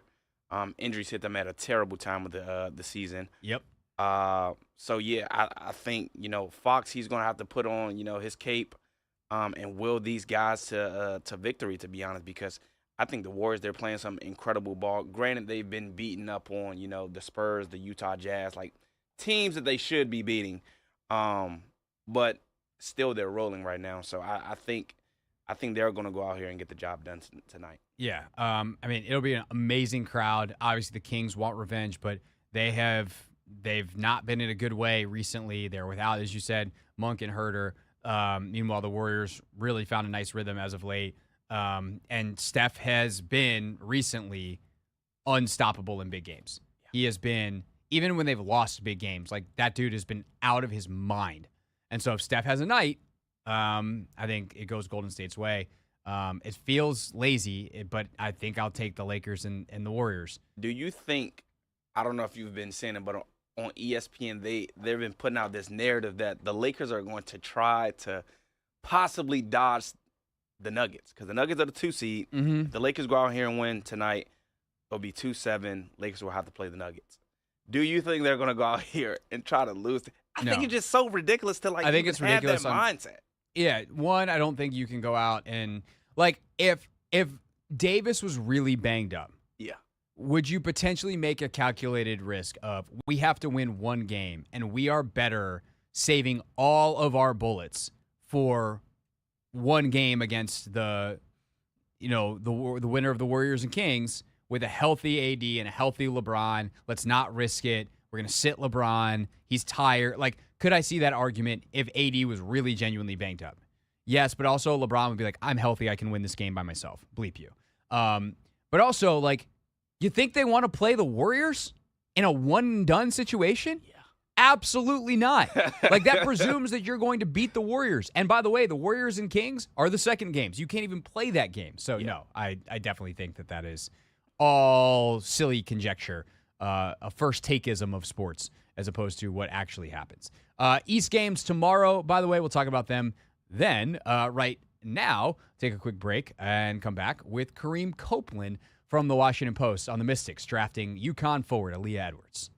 Injuries hit them at a terrible time of the season. Yep. So, yeah, I think, Fox, he's going to have to put on, his cape and will these guys to victory, to be honest, because I think the Warriors, they're playing some incredible ball. Granted, they've been beaten up on, the Spurs, the Utah Jazz, like teams that they should be beating. But still they're rolling right now. So I think they're going to go out here and get the job done tonight. Yeah. I mean, it'll be an amazing crowd. Obviously, the Kings want revenge, but they've not been in a good way recently. They're without, as you said, Monk and Huerter. Meanwhile, the Warriors really found a nice rhythm as of late. And Steph has been recently unstoppable in big games. Yeah. He has been, even when they've lost big games, like that dude has been out of his mind. And so if Steph has a night, I think it goes Golden State's way. It feels lazy, but I think I'll take the Lakers and the Warriors. Do you think, I don't know if you've been seeing it, but on ESPN, they've been putting out this narrative that the Lakers are going to try to possibly dodge the Nuggets, because the Nuggets are the 2 seed. Mm-hmm. The Lakers go out here and win tonight, it'll be 2-7. Lakers will have to play the Nuggets. Do you think they're going to go out here and try to lose? I think it's just so ridiculous to I think it's ridiculous that mindset. Yeah, one, I don't think you can go out and like if Davis was really banged up. Yeah. Would you potentially make a calculated risk of we have to win one game and we are better saving all of our bullets for one game against the winner of the Warriors and Kings with a healthy AD and a healthy LeBron? Let's not risk it. We're going to sit LeBron. He's tired. Like, could I see that argument if AD was really genuinely banged up? Yes, but also LeBron would be like, I'm healthy. I can win this game by myself. Bleep you. But also, like, you think they want to play the Warriors in a one-and-done situation? Yeah. Absolutely not. Like, that presumes that you're going to beat the Warriors. And by the way, the Warriors and Kings are the second games. You can't even play that game. So, no, I definitely think that is all silly conjecture, a first takeism of sports as opposed to what actually happens. East games tomorrow, by the way, we'll talk about them then. Right now, take a quick break and come back with Kareem Copeland from the Washington Post on the Mystics drafting UConn forward Aaliyah Edwards.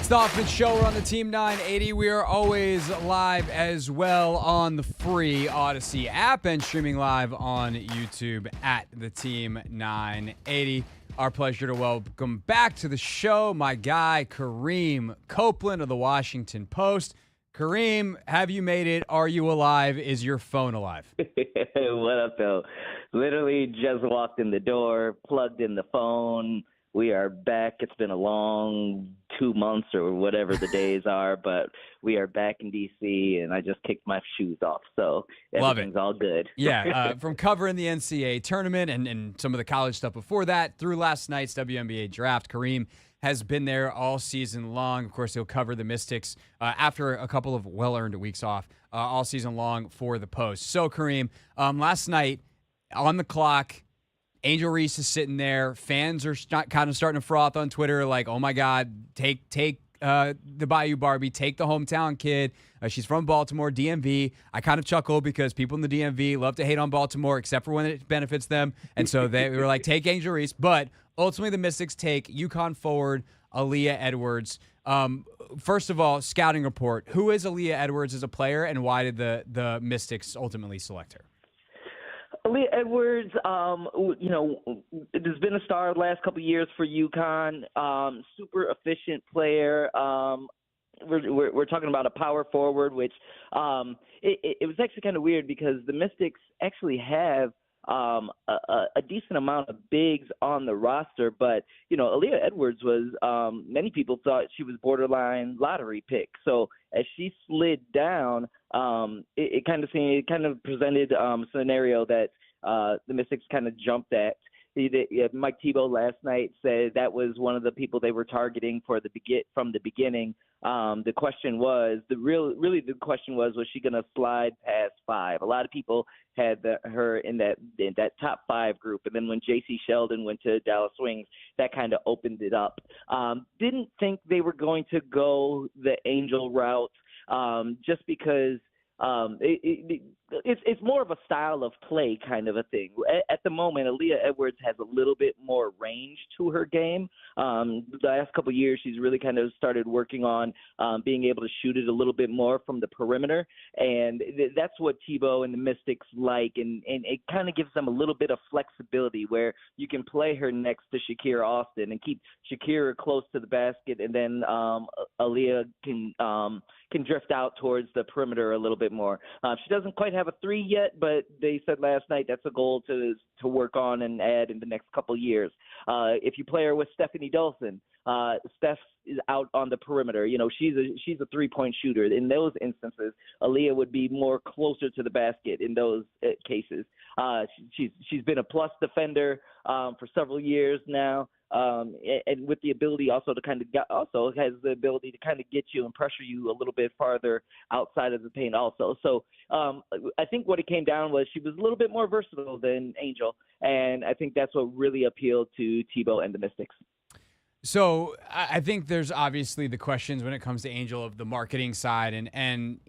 It's the Hoffman Show. We're on the Team 980. We are always live as well on the free Odyssey app and streaming live on YouTube at the Team 980. Our pleasure to welcome back to the show my guy, Kareem Copeland of the Washington Post. Kareem, have you made it? Are you alive? Is your phone alive? What up, though? Literally just walked in the door, plugged in the phone. We are back. It's been a long 2 months or whatever the days are, but we are back in D.C., and I just kicked my shoes off. So everything's all good. Yeah, from covering the NCAA tournament and some of the college stuff before that through last night's WNBA draft, Kareem has been there all season long. Of course, he'll cover the Mystics after a couple of well-earned weeks off all season long for the Post. So, Kareem, last night on the clock, Angel Reese is sitting there. Fans are kind of starting to froth on Twitter like, oh, my God, take the Bayou Barbie, take the hometown kid. She's from Baltimore, DMV. I kind of chuckle because people in the DMV love to hate on Baltimore except for when it benefits them. And so they were like, take Angel Reese. But ultimately the Mystics take UConn forward Aaliyah Edwards. First of all, scouting report. Who is Aaliyah Edwards as a player, and why did the Mystics ultimately select her? Aaliyah Edwards, has been a star the last couple of years for UConn. Super efficient player. We're talking about a power forward, which it was actually kind of weird because the Mystics actually have a decent amount of bigs on the roster, but Aaliyah Edwards was many people thought she was borderline lottery pick. So as she slid down, it kind of presented a scenario that the Mystics kind of jumped at. Mike Tebow last night said that was one of the people they were targeting from the beginning. The question was the question was she going to slide past 5? A lot of people had her in that top 5 group, and then when J.C. Sheldon went to Dallas Wings, that kind of opened it up. Didn't think they were going to go the Angel route, just because it's more of a style of play kind of a thing. At the moment, Aaliyah Edwards has a little bit more range to her game. The last couple of years, she's really kind of started working on being able to shoot it a little bit more from the perimeter, and that's what Tebow and the Mystics like, and it kind of gives them a little bit of flexibility where you can play her next to Shakira Austin and keep Shakira close to the basket, and then Aaliyah can drift out towards the perimeter a little bit more. She doesn't quite have a 3 yet, but they said last night that's a goal to work on and add in the next couple years. If you play her with Stephanie Dolson, Steph is out on the perimeter. She's a 3-point shooter. In those instances, Aaliyah would be more closer to the basket in those cases. She's been a plus defender for several years now. And with the ability also to has the ability to kind of get you and pressure you a little bit farther outside of the paint also. So I think what it came down was she was a little bit more versatile than Angel, and I think that's what really appealed to Tebow and the Mystics. So I think there's obviously the questions when it comes to Angel of the marketing side, and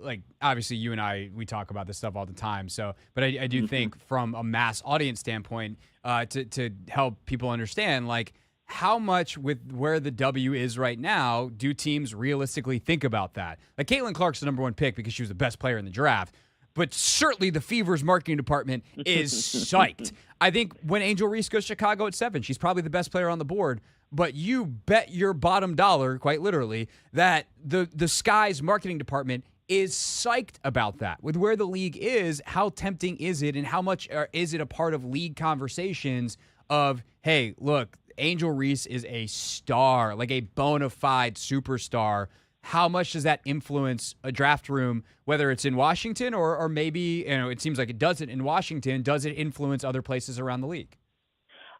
like obviously you and I, we talk about this stuff all the time. So, but I do think from a mass audience standpoint, to help people understand, like how much with where the W is right now, do teams realistically think about that? Like Caitlin Clark's the number 1 pick because she was the best player in the draft. But certainly the Fever's marketing department is psyched. I think when Angel Reese goes to Chicago at 7, she's probably the best player on the board. But you bet your bottom dollar, quite literally, that the Sky's marketing department is psyched about that. With where the league is, how tempting is it, and how much is it a part of league conversations of, hey, look, Angel Reese is a star, like a bona fide superstar. How much does that influence a draft room, whether it's in Washington or maybe, it seems like it doesn't in Washington. Does it influence other places around the league?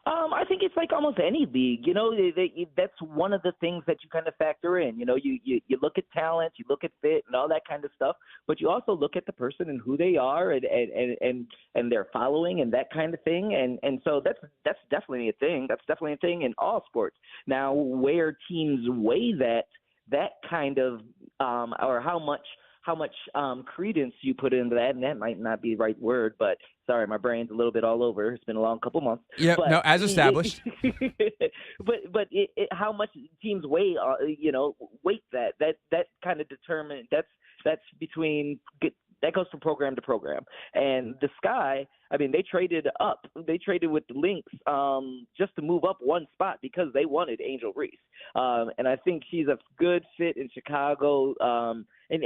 I think it's like almost any league. That's one of the things that you kind of factor in. You look at talent, you look at fit and all that kind of stuff, but you also look at the person and who they are and their following and that kind of thing. And so that's definitely a thing. That's definitely a thing in all sports. Now, where teams weigh that kind of or how how much credence you put into that, and that might not be the right word, but sorry, my brain's a little bit all over. It's been a long couple months. Yeah, no, as established. but how much teams weight that kind of determine that's between that goes from program to program. And the Sky, I mean, they traded up. They traded with the Lynx just to move up one spot because they wanted Angel Reese. And I think she's a good fit in Chicago. And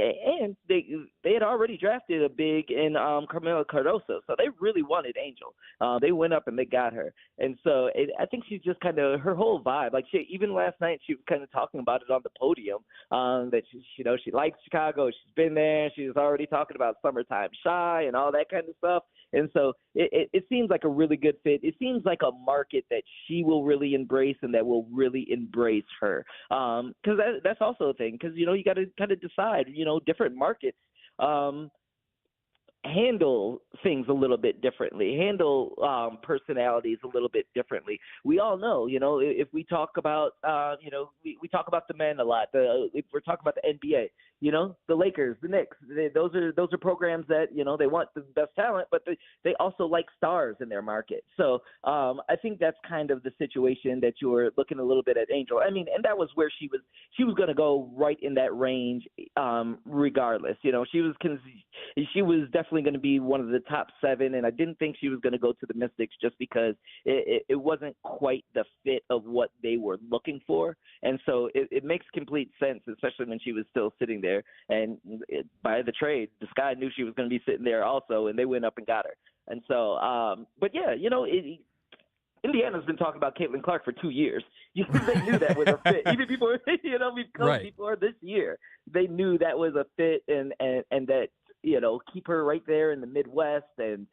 they had already drafted a big in Carmela Cardoso, so they really wanted Angel. They went up and they got her, and so I think she's just kind of her whole vibe. Like even last night, she was kind of talking about it on the podium that she likes Chicago. She's been there. She was already talking about summertime shy and all that kind of stuff. And so it seems like a really good fit. It seems like a market that she will really embrace and that will really embrace her. Because that's also a thing. Because, you got to kind of decide, different markets handle things a little bit differently, handle personalities a little bit differently. We all know, if we talk about, we talk about the men a lot. If we're talking about the NBA, the Lakers, the Knicks, those are programs that, they want the best talent, but they also like stars in their market. So I think that's kind of the situation that you're looking a little bit at Angel. I mean, and that was where she was going to go right in that range regardless. She was definitely going to be one of the top 7, and I didn't think she was going to go to the Mystics just because it wasn't quite the fit of what they were looking for. And so it makes complete sense, especially when she was still sitting there. And by the trade, the Sky knew she was going to be sitting there also, and they went up and got her. And so, but yeah, Indiana's been talking about Caitlin Clark for 2 years. They knew that was a fit. Even before, before this year, they knew that was a fit, and that, keep her right there in the Midwest. And,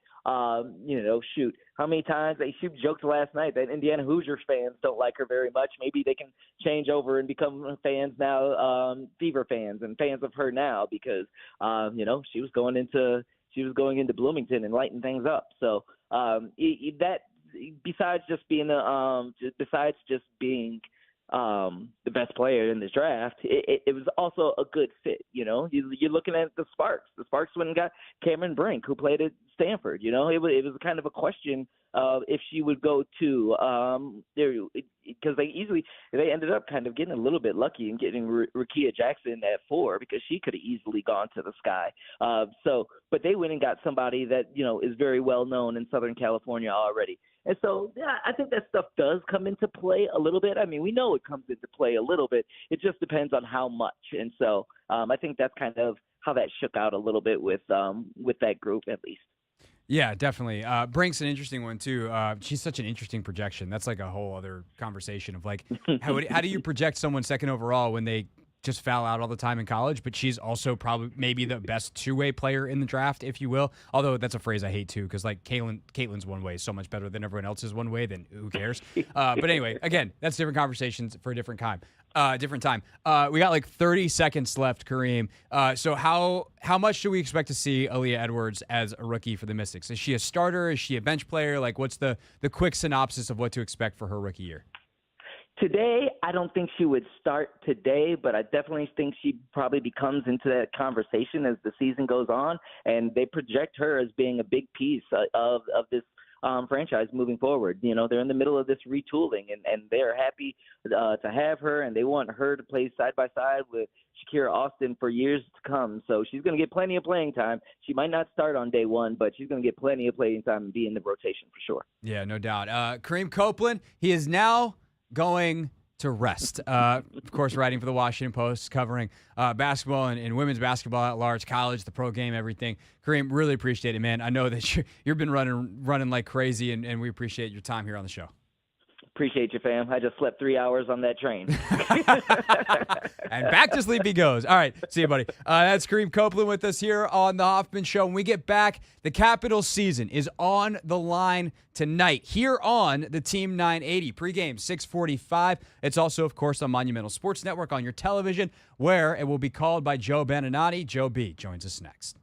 shoot, how many times she joked last night that Indiana Hoosiers fans don't like her very much. Maybe they can change over and become fans now, Fever fans and fans of her now, because, she was going into Bloomington and lighting things up. So that, besides just being the best player in this draft, it was also a good fit. You're looking at the Sparks. The Sparks went and got Cameron Brink, who played at Stanford. It was kind of a question of if she would go to because they ended up kind of getting a little bit lucky and getting Rakia Jackson at 4, because she could have easily gone to the Sky. But they went and got somebody that is very well known in Southern California already. And so, yeah, I think that stuff does come into play a little bit. I mean, we know it comes into play a little bit. It just depends on how much. And so I think that's kind of how that shook out a little bit with that group, at least. Yeah, definitely. Brink's an interesting one, too. She's such an interesting projection. That's like a whole other conversation of, like, how do you project someone second overall when they just foul out all the time in college? But she's also probably maybe the best two-way player in the draft, if you will. Although that's a phrase I hate, too, because, like, Caitlin's one way is so much better than everyone else's one way, then who cares? But anyway, again, that's different conversations for a different time. We got like 30 seconds left, Kareem. So how much do we expect to see Aaliyah Edwards as a rookie for the Mystics? Is she a starter? Is she a bench player? Like, what's the quick synopsis of what to expect for her rookie year? Today, I don't think she would start today, but I definitely think she probably becomes into that conversation as the season goes on, and they project her as being a big piece of this franchise moving forward. They're in the middle of this retooling, and they're happy to have her, and they want her to play side by side with Shakira Austin for years to come. So she's going to get plenty of playing time. She might not start on day one, but she's going to get plenty of playing time and be in the rotation for sure. Yeah, no doubt. Kareem Copeland, he is now going to rest. Of course, writing for the Washington Post, covering basketball and women's basketball at large, college, the pro game, everything. Kareem, really appreciate it, man. I know that you've been running like crazy, and we appreciate your time here on the show. Appreciate you, fam. I just slept 3 hours on that train. And back to sleep he goes. All right. See you, buddy. That's Kareem Copeland with us here on The Hoffman Show. When we get back, the Capitals season is on the line tonight here on the Team 980. Pregame, 6:45. It's also, of course, on Monumental Sports Network on your television, where it will be called by Joe Beninati. Joe B joins us next.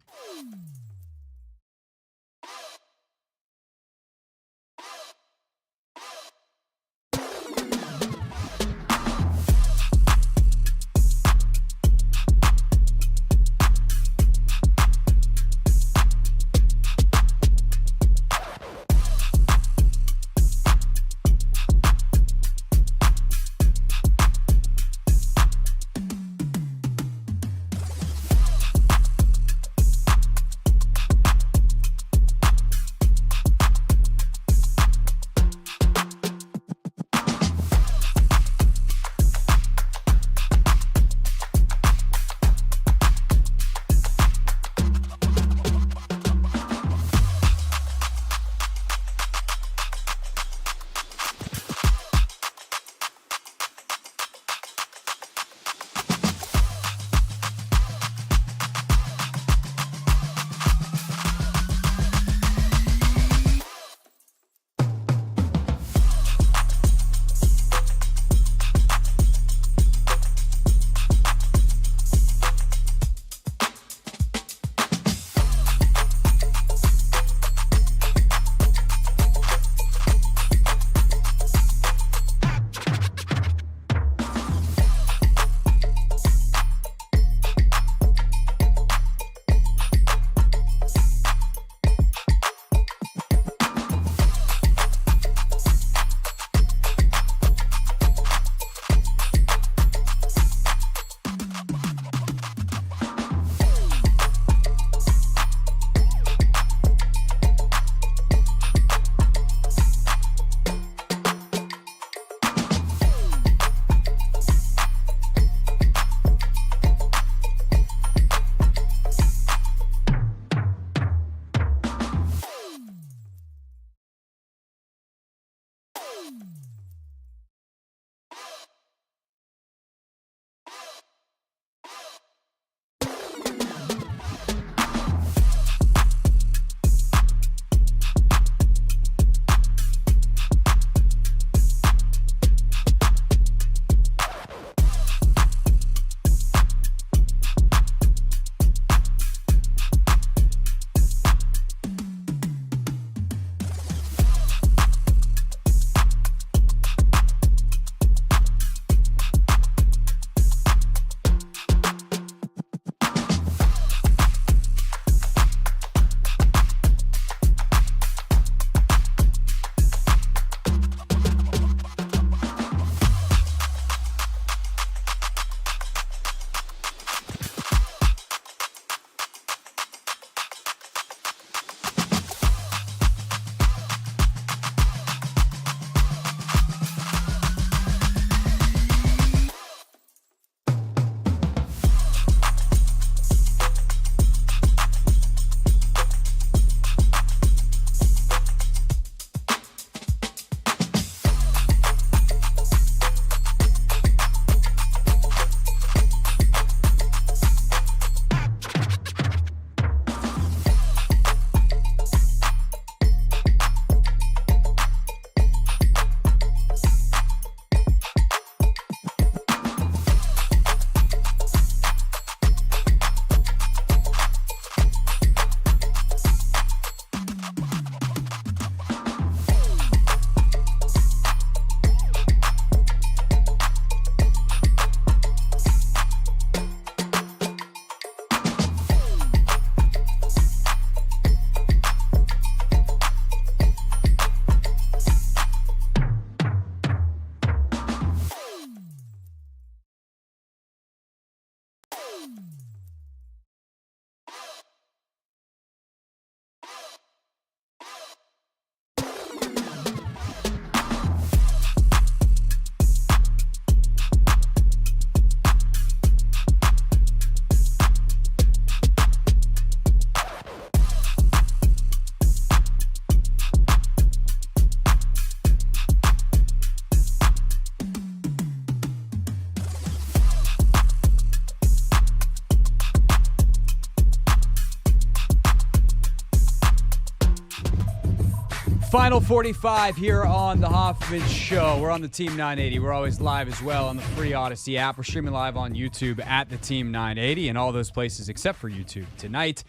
Final 45 here on the Hoffman Show. We're on the Team 980. We're always live as well on the free Odyssey app. We're streaming live on YouTube at the Team 980 and all those places except for YouTube. Tonight,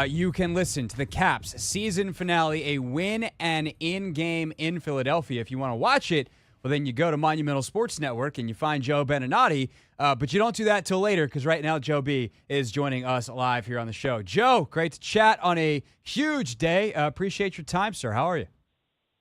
you can listen to the Caps season finale, a win and in-game in Philadelphia. If you want to watch it, well, then you go to Monumental Sports Network and you find Joe Beninati. But you don't do that till later because right now Joe B is joining us live here on the show. Joe, great to chat on a huge day. Appreciate your time, sir. How are you?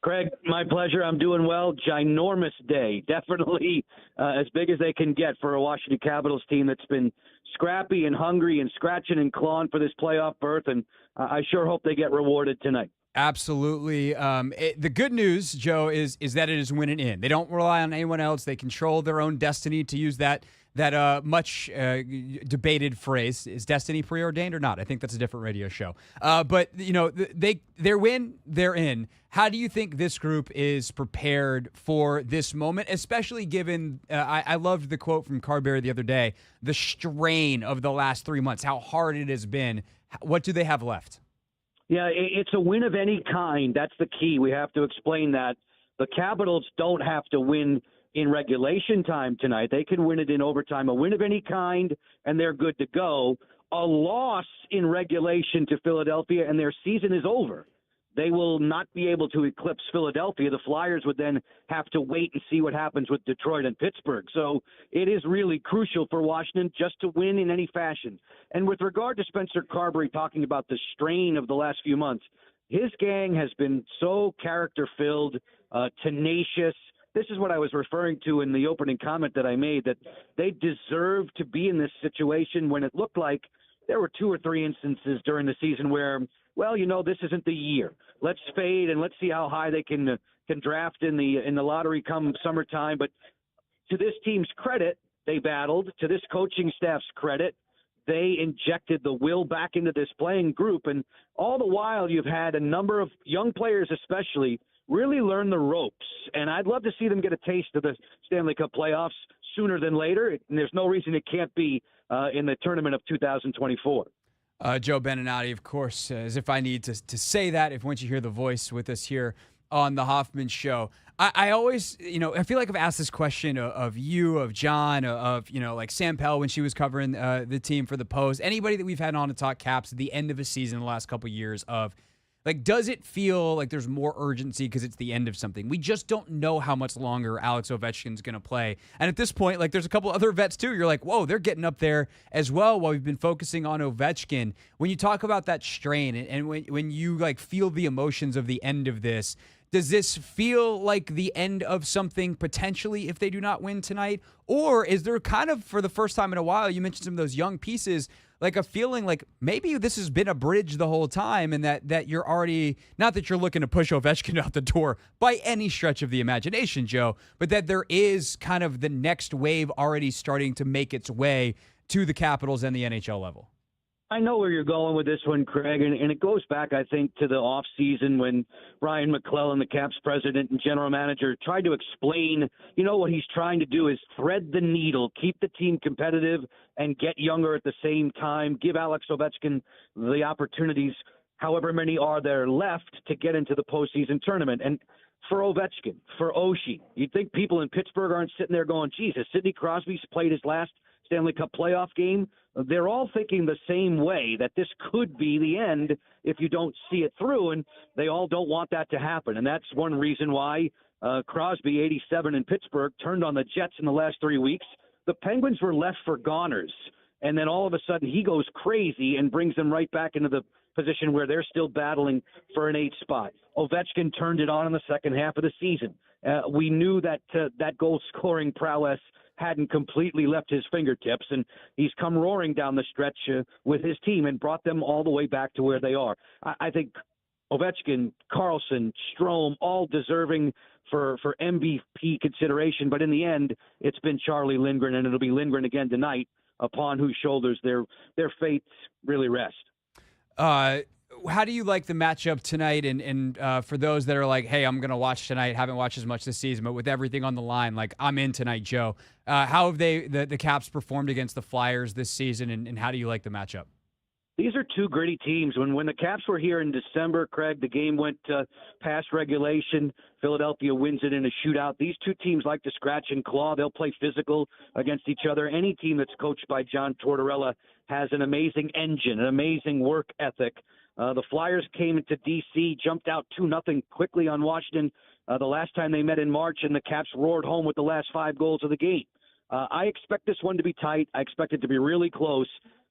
Craig, my pleasure. I'm doing well. Ginormous day. Definitely as big as they can get for a Washington Capitals team that's been scrappy and hungry and scratching and clawing for this playoff berth, and I sure hope they get rewarded tonight. Absolutely. The good news, Joe, is that it is win and in. They don't rely on anyone else. They control their own destiny, to use that much debated phrase. Is destiny preordained or not? I think that's a different radio show. But their win, they're in. How do you think this group is prepared for this moment, especially given I loved the quote from Carberry the other day, the strain of the last 3 months, how hard it has been. What do they have left? Yeah, it's a win of any kind. That's the key. We have to explain that. The Capitals don't have to win in regulation time tonight. They can win it in overtime. A win of any kind, and they're good to go. A loss in regulation to Philadelphia, and their season is over. They will not be able to eclipse Philadelphia. The Flyers would then have to wait and see what happens with Detroit and Pittsburgh. So it is really crucial for Washington just to win in any fashion. And with regard to Spencer Carberry talking about the strain of the last few months, his gang has been so character-filled, tenacious. This is what I was referring to in the opening comment that I made, that they deserve to be in this situation when it looked like there were 2 or 3 instances during the season where, well, this isn't the year. Let's fade and let's see how high they can draft in the lottery come summertime. But to this team's credit, they battled. To this coaching staff's credit, they injected the will back into this playing group. And all the while, you've had a number of young players, especially, really learn the ropes. And I'd love to see them get a taste of the Stanley Cup playoffs sooner than later. And there's no reason it can't be in the tournament of 2024. Joe Beninati, of course, as if I need to say that, if once you hear the voice with us here on the Hoffman Show. I always, I feel like I've asked this question of you, of John, of like Sam Pell when she was covering the team for the Post, anybody that we've had on to talk Caps at the end of a season the last couple of years of, like, does it feel like there's more urgency because it's the end of something? We just don't know how much longer Alex Ovechkin's going to play. And at this point, like, there's a couple other vets, too. You're like, whoa, they're getting up there as well while we've been focusing on Ovechkin. When you talk about that strain and when you, like, feel the emotions of the end of this, does this feel like the end of something potentially if they do not win tonight? Or is there kind of, for the first time in a while, you mentioned some of those young pieces, like a feeling like maybe this has been a bridge the whole time and that you're already, not that you're looking to push Ovechkin out the door by any stretch of the imagination, Joe, but that there is kind of the next wave already starting to make its way to the Capitals and the NHL level? I know where you're going with this one, Craig, and it goes back, I think, to the offseason when Ryan McClellan, the Caps president and general manager, tried to explain, what he's trying to do is thread the needle, keep the team competitive and get younger at the same time, give Alex Ovechkin the opportunities, however many are there left, to get into the postseason tournament. And for Ovechkin, for Oshie, you'd think people in Pittsburgh aren't sitting there going, Jesus, Sidney Crosby's played his last Stanley Cup playoff game. They're all thinking the same way, that this could be the end if you don't see it through, and they all don't want that to happen. And that's one reason why Crosby, 87 in Pittsburgh, turned on the Jets in the last 3 weeks. The Penguins were left for goners, and then all of a sudden he goes crazy and brings them right back into the position where they're still battling for an 8th spot. Ovechkin turned it on in the second half of the season. We knew that that goal-scoring prowess hadn't completely left his fingertips, and he's come roaring down the stretch with his team and brought them all the way back to where they are. I think Ovechkin, Karlsson, Strome, all deserving for MVP consideration, but in the end, it's been Charlie Lindgren, and it'll be Lindgren again tonight, upon whose shoulders their fates really rest. How do you like the matchup tonight? And for those that are like, hey, I'm going to watch tonight, haven't watched as much this season, but with everything on the line, like, I'm in tonight, Joe. How have the Caps performed against the Flyers this season, and how do you like the matchup? these are two gritty teams. When the Caps were here in December, Craig, the game went past regulation. Philadelphia wins it in a shootout. These two teams like to scratch and claw. They'll play physical against each other. Any team that's coached by John Tortorella has an amazing engine, an amazing work ethic. The Flyers came into D.C., jumped out 2-0 quickly on Washington the last time they met in March, and the Caps roared home with the last 5 goals of the game. I expect this one to be tight. I expect it to be really close.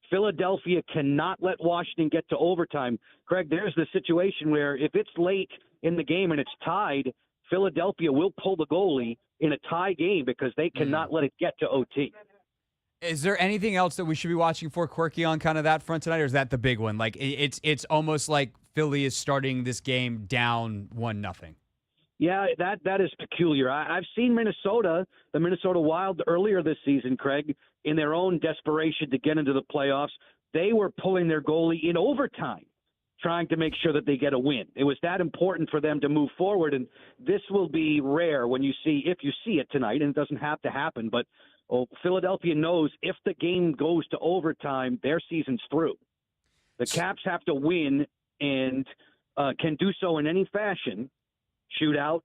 Philadelphia cannot let Washington get to overtime. Craig, there's the situation where if it's late in the game and it's tied, Philadelphia will pull the goalie in a tie game because they cannot let it get to OT. Is there anything else that we should be watching for, Quirky, on kind of that front tonight, or is that the big one? Like it's almost like Philly is starting this game down 1-0. Yeah, that is peculiar. I've seen Minnesota, the Minnesota Wild, earlier this season, Craig, in their own desperation to get into the playoffs. They were pulling their goalie in overtime, trying to make sure that they get a win. It was that important for them to move forward, and this will be rare when if you see it tonight, and it doesn't have to happen, but Philadelphia knows if the game goes to overtime, their season's through. The Caps have to win and can do so in any fashion. Shootout,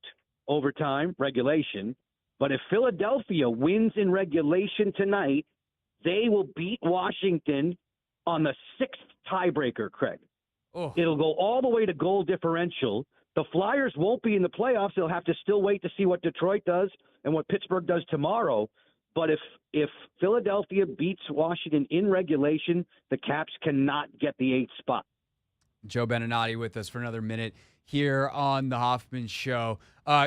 overtime, regulation. But if Philadelphia wins in regulation tonight, they will beat Washington on the 6th tiebreaker, Craig. Oh. It'll go all the way to goal differential. The Flyers won't be in the playoffs. They'll have to still wait to see what Detroit does and what Pittsburgh does tomorrow. But if Philadelphia beats Washington in regulation, the Caps cannot get the 8th spot. Joe Beninati with us for another minute here on the Hoffman Show.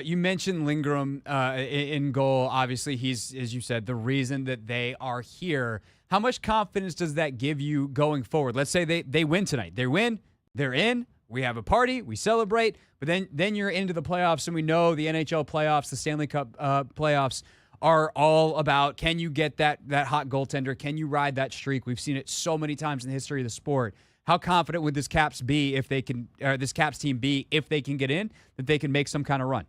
You mentioned Lindgren in goal. Obviously, he's, as you said, the reason that they are here. How much confidence does that give you going forward? Let's say they win tonight. They win, they're in, we have a party, we celebrate, but then you're into the playoffs, and we know the NHL playoffs, the Stanley Cup playoffs are all about, can you get that hot goaltender? Can you ride that streak? We've seen it so many times in the history of the sport. How confident would this Caps team be if they can get in, that they can make some kind of run?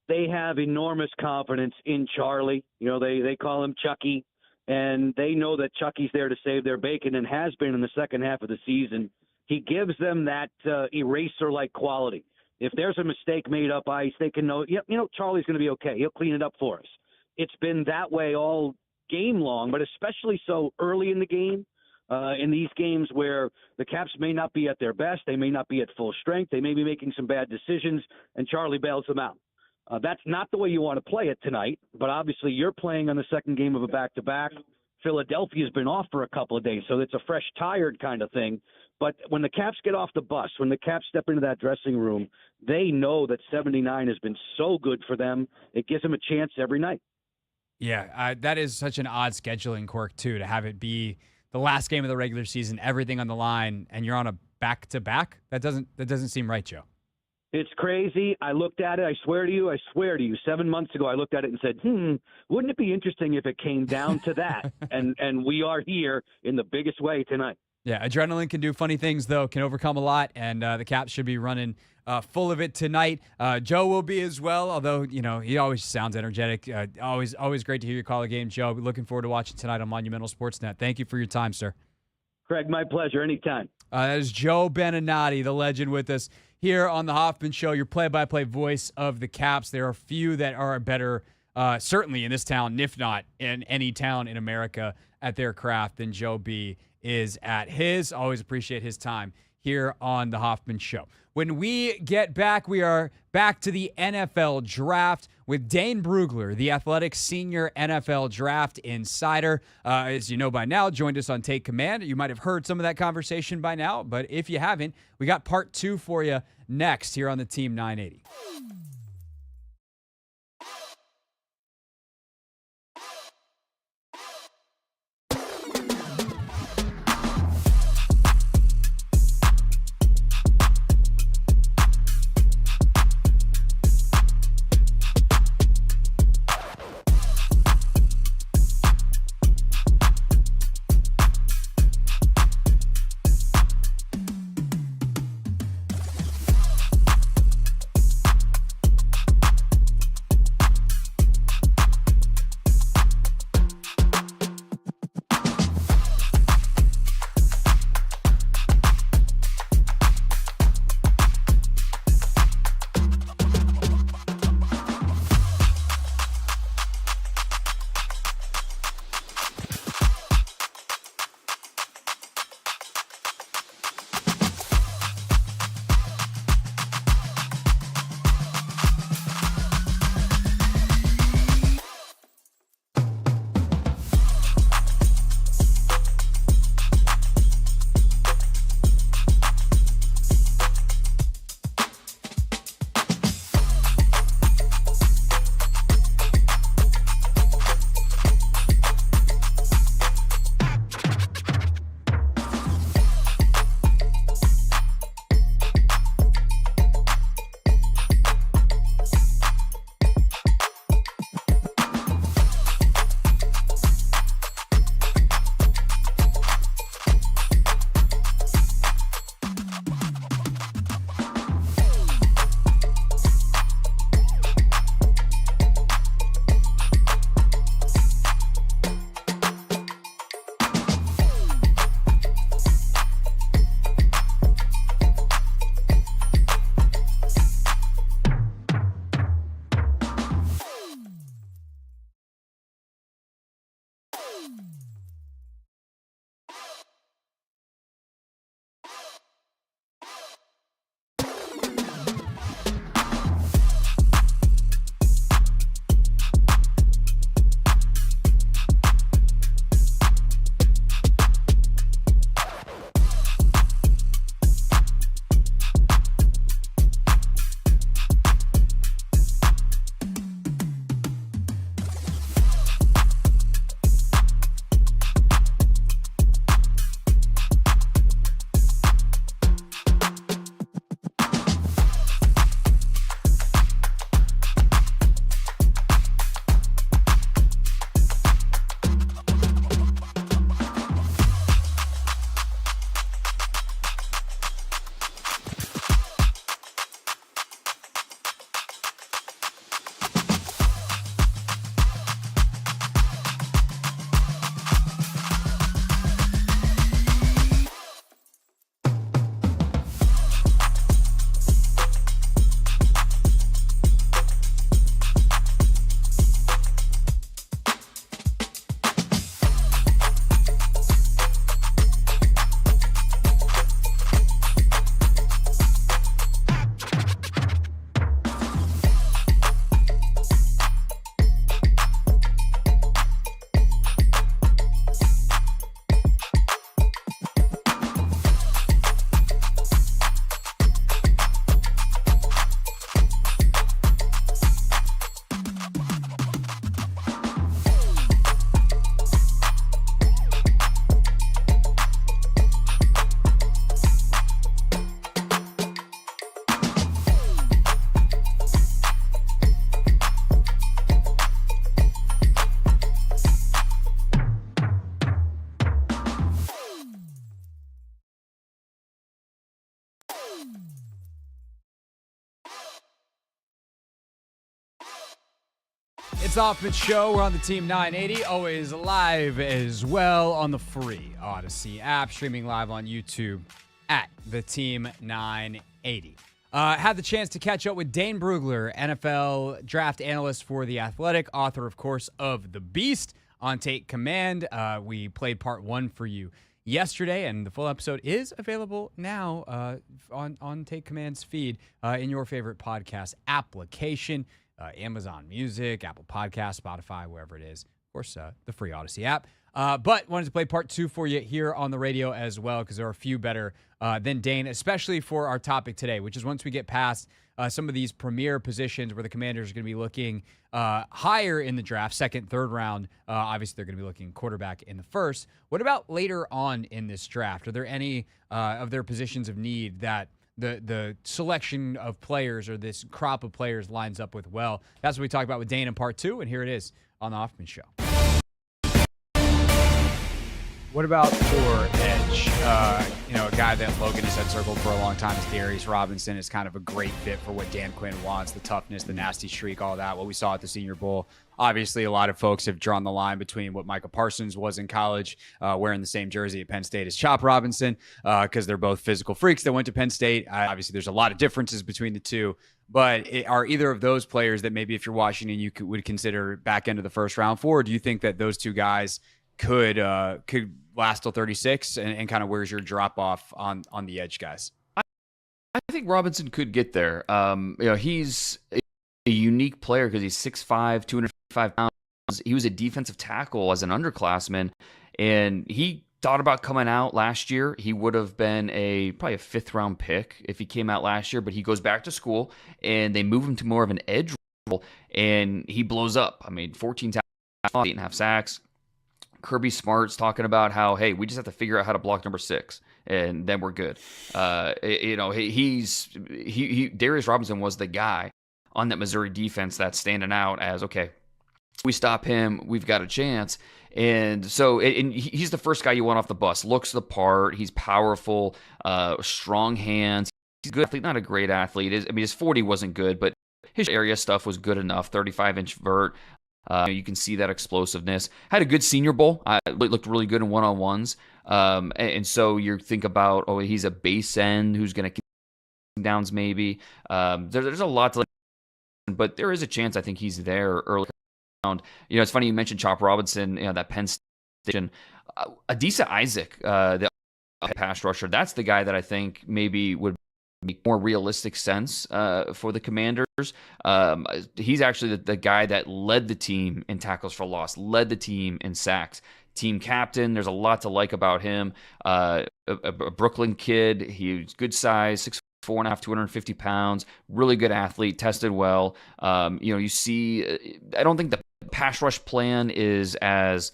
They have enormous confidence in Charlie. You know, they call him Chucky, and they know that Chucky's there to save their bacon and has been in the second half of the season. He gives them that eraser-like quality. If there's a mistake made up ice, they can know, Charlie's going to be okay. He'll clean it up for us. It's been that way all game long, but especially so early in the game. In these games where the Caps may not be at their best, they may not be at full strength, they may be making some bad decisions, and Charlie bails them out. That's not the way you want to play it tonight, but obviously you're playing on the second game of a back-to-back. Philadelphia's been off for a couple of days, so it's a fresh, tired kind of thing. But when the Caps get off the bus, when the Caps step into that dressing room, they know that 79 has been so good for them. It gives them a chance every night. Yeah, that is such an odd scheduling quirk, too, to have it be the last game of the regular season, everything on the line, and you're on a back-to-back? That doesn't seem right, Joe. It's crazy. I looked at it. I swear to you, 7 months ago, I looked at it and said, wouldn't it be interesting if it came down to that? and we are here in the biggest way tonight. Yeah, adrenaline can do funny things, though, can overcome a lot, and the Caps should be running full of it tonight. Joe will be as well, although, he always sounds energetic. Always great to hear your call of game, Joe. Looking forward to watching tonight on Monumental Sportsnet. Thank you for your time, sir. Craig, my pleasure. Anytime. That is Joe Beninati, the legend, with us here on the Hoffman Show, your play-by-play voice of the Caps. There are few that are better, certainly in this town, if not in any town in America, at their craft than Joe B. is at his. Always appreciate his time here on the Hoffman Show. When we get back, we are back to the NFL Draft with Dane Brugler, the Athletic Senior NFL Draft Insider. As you know by now, joined us on Take Command. You might have heard some of that conversation by now, but if you haven't, we got part 2 for you next here on the Team 980. It's the Hoffman Show. We're on the Team 980, always live as well on the free Odyssey app, streaming live on YouTube at the Team 980. Had the chance to catch up with Dane Brugler, NFL draft analyst for The Athletic, author, of course, of The Beast on Take Command. We played part 1 for you yesterday, and the full episode is available now on Take Command's feed in your favorite podcast application. Amazon Music, Apple Podcasts, Spotify, wherever it is. Of course, the free Odyssey app. But wanted to play part 2 for you here on the radio as well, because there are a few better than Dane, especially for our topic today, which is once we get past some of these premier positions where the Commanders are going to be looking higher in the draft, second, third round. Obviously, they're going to be looking quarterback in the first. What about later on in this draft? Are there any of their positions of need that the selection of players or this crop of players lines up with well? That's what we talked about with Dane in part 2, and here it is on the Hoffman Show. What about for edge? A guy that Logan has had circled for a long time is Darius Robinson. Is kind of a great fit for what Dan Quinn wants, the toughness, the nasty streak, all that, what we saw at the Senior Bowl. Obviously, a lot of folks have drawn the line between what Micah Parsons was in college, wearing the same jersey at Penn State as Chop Robinson, because they're both physical freaks that went to Penn State. Obviously, there's a lot of differences between the two. But are either of those players that maybe if you're Washington, you would consider back end of the first round for? Or do you think that those two guys could last till 36, and kind of where's your drop off on the edge guys? I think Robinson could get there. He's a unique player because he's 6'5", 205 pounds. He was a defensive tackle as an underclassman, and he thought about coming out last year. He would have been probably a 5th round pick if he came out last year, but he goes back to school and they move him to more of an edge role, and he blows up. 14 tackles, 8.5 sacks. Kirby Smart's talking about how, hey, we just have to figure out how to block number 6, and then we're good. Darius Robinson was the guy on that Missouri defense that's standing out as, okay, we stop him, we've got a chance. And so he's the first guy you want off the bus. Looks the part. He's powerful, strong hands. He's a good athlete, not a great athlete. His 40 wasn't good, but his area stuff was good enough. 35-inch vert. You can see that explosiveness. Had a good Senior Bowl. Looked really good in one-on-ones. And so you think about, he's a base end who's going to downs maybe. There's a lot to, but there is a chance I think he's there early round. It's funny you mentioned Chop Robinson, that Penn Station. Adisa Isaac, the pass rusher, that's the guy that I think maybe would make more realistic sense for the Commanders. He's actually the guy that led the team in tackles for loss, led the team in sacks. Team captain, there's a lot to like about him. A Brooklyn kid, he's good size, 6'4.5", 250 pounds, really good athlete, tested well. You see, I don't think the pass rush plan is as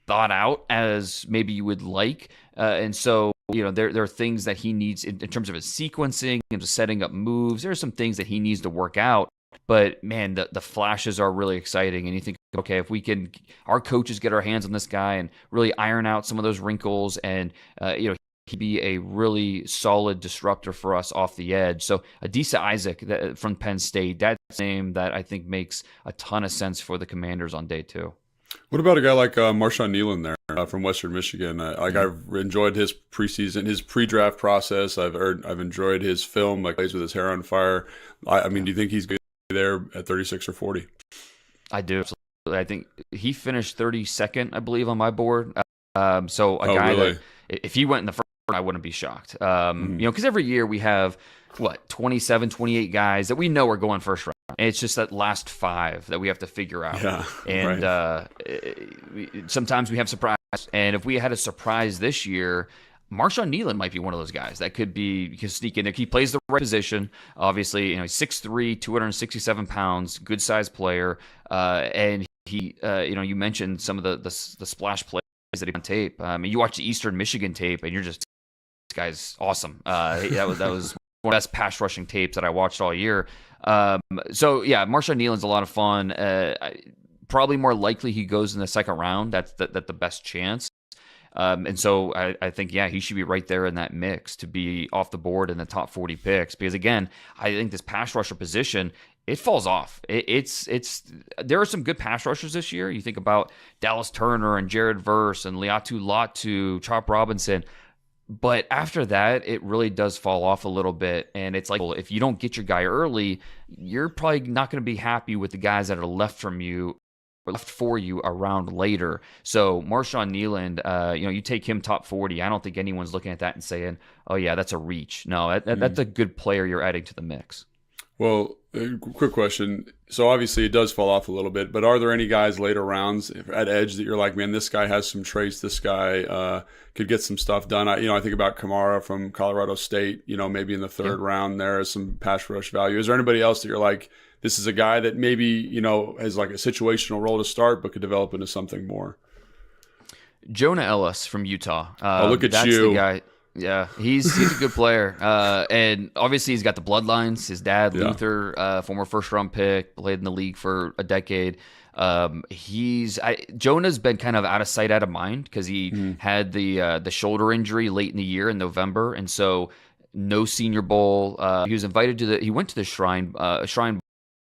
thought out as maybe you would like. And so, there are things that he needs in terms of his sequencing, in terms of setting up moves. There are some things that he needs to work out. But, man, the flashes are really exciting. And you think, okay, if we can, our coaches get our hands on this guy and really iron out some of those wrinkles and, he'd be a really solid disruptor for us off the edge. So Adisa Isaac from Penn State, that's a name that I think makes a ton of sense for the Commanders on day 2. What about a guy like Marshawn Nealon there from Western Michigan? I've enjoyed his preseason, his pre-draft process. I've enjoyed his film, like plays with his hair on fire. Do you think he's going to be there at 36 or 40? I do. I think he finished 32nd, I believe, on my board. Guy really? That if he went in the first, I wouldn't be shocked. Because every year we have 27, 28 guys that we know are going first round. And it's just that last 5 that we have to figure out. Yeah, and right. Sometimes we have surprise. And if we had a surprise this year, Marshawn Nealon might be one of those guys that could sneak in there. He plays the right position. Obviously, he's 6'3", 267 pounds, good sized player. And he, you mentioned some of the splash plays that he on tape. You watch the Eastern Michigan tape, and you're just, this guy's awesome. That was one of the best pass rushing tapes that I watched all year. Marshawn Nealon's a lot of fun. Probably more likely he goes in the second round. That's the best chance. And so I think, he should be right there in that mix to be off the board in the top 40 picks. Because, again, I think this pass rusher position it falls off. It's there are some good pass rushers this year. You think about Dallas Turner and Jared Verse and Liatu Latu, Chop Robinson. But after that, it really does fall off a little bit. And it's like, well, if you don't get your guy early, you're probably not going to be happy with the guys that are left for you around later. So Marshawn Kneeland, you take him top 40. I don't think anyone's looking at that and saying, oh, yeah, that's a reach. No, that's a good player you're adding to the mix. Well, quick question. So obviously it does fall off a little bit, but are there any guys later rounds at edge that you're like, man, this guy has some traits. This guy could get some stuff done. I think about Kamara from Colorado State, maybe in the third round there is some pass rush value. Is there anybody else that you're like, this is a guy that maybe, has like a situational role to start, but could develop into something more? Jonah Ellis from Utah. Look at that's you. The guy. Yeah, he's a good player, and obviously he's got the bloodlines. His dad, Luther, former first-round pick, played in the league for a decade. Jonah's been kind of out of sight, out of mind because he had the shoulder injury late in the year in November, and so no Senior Bowl. He was invited he went to the Shrine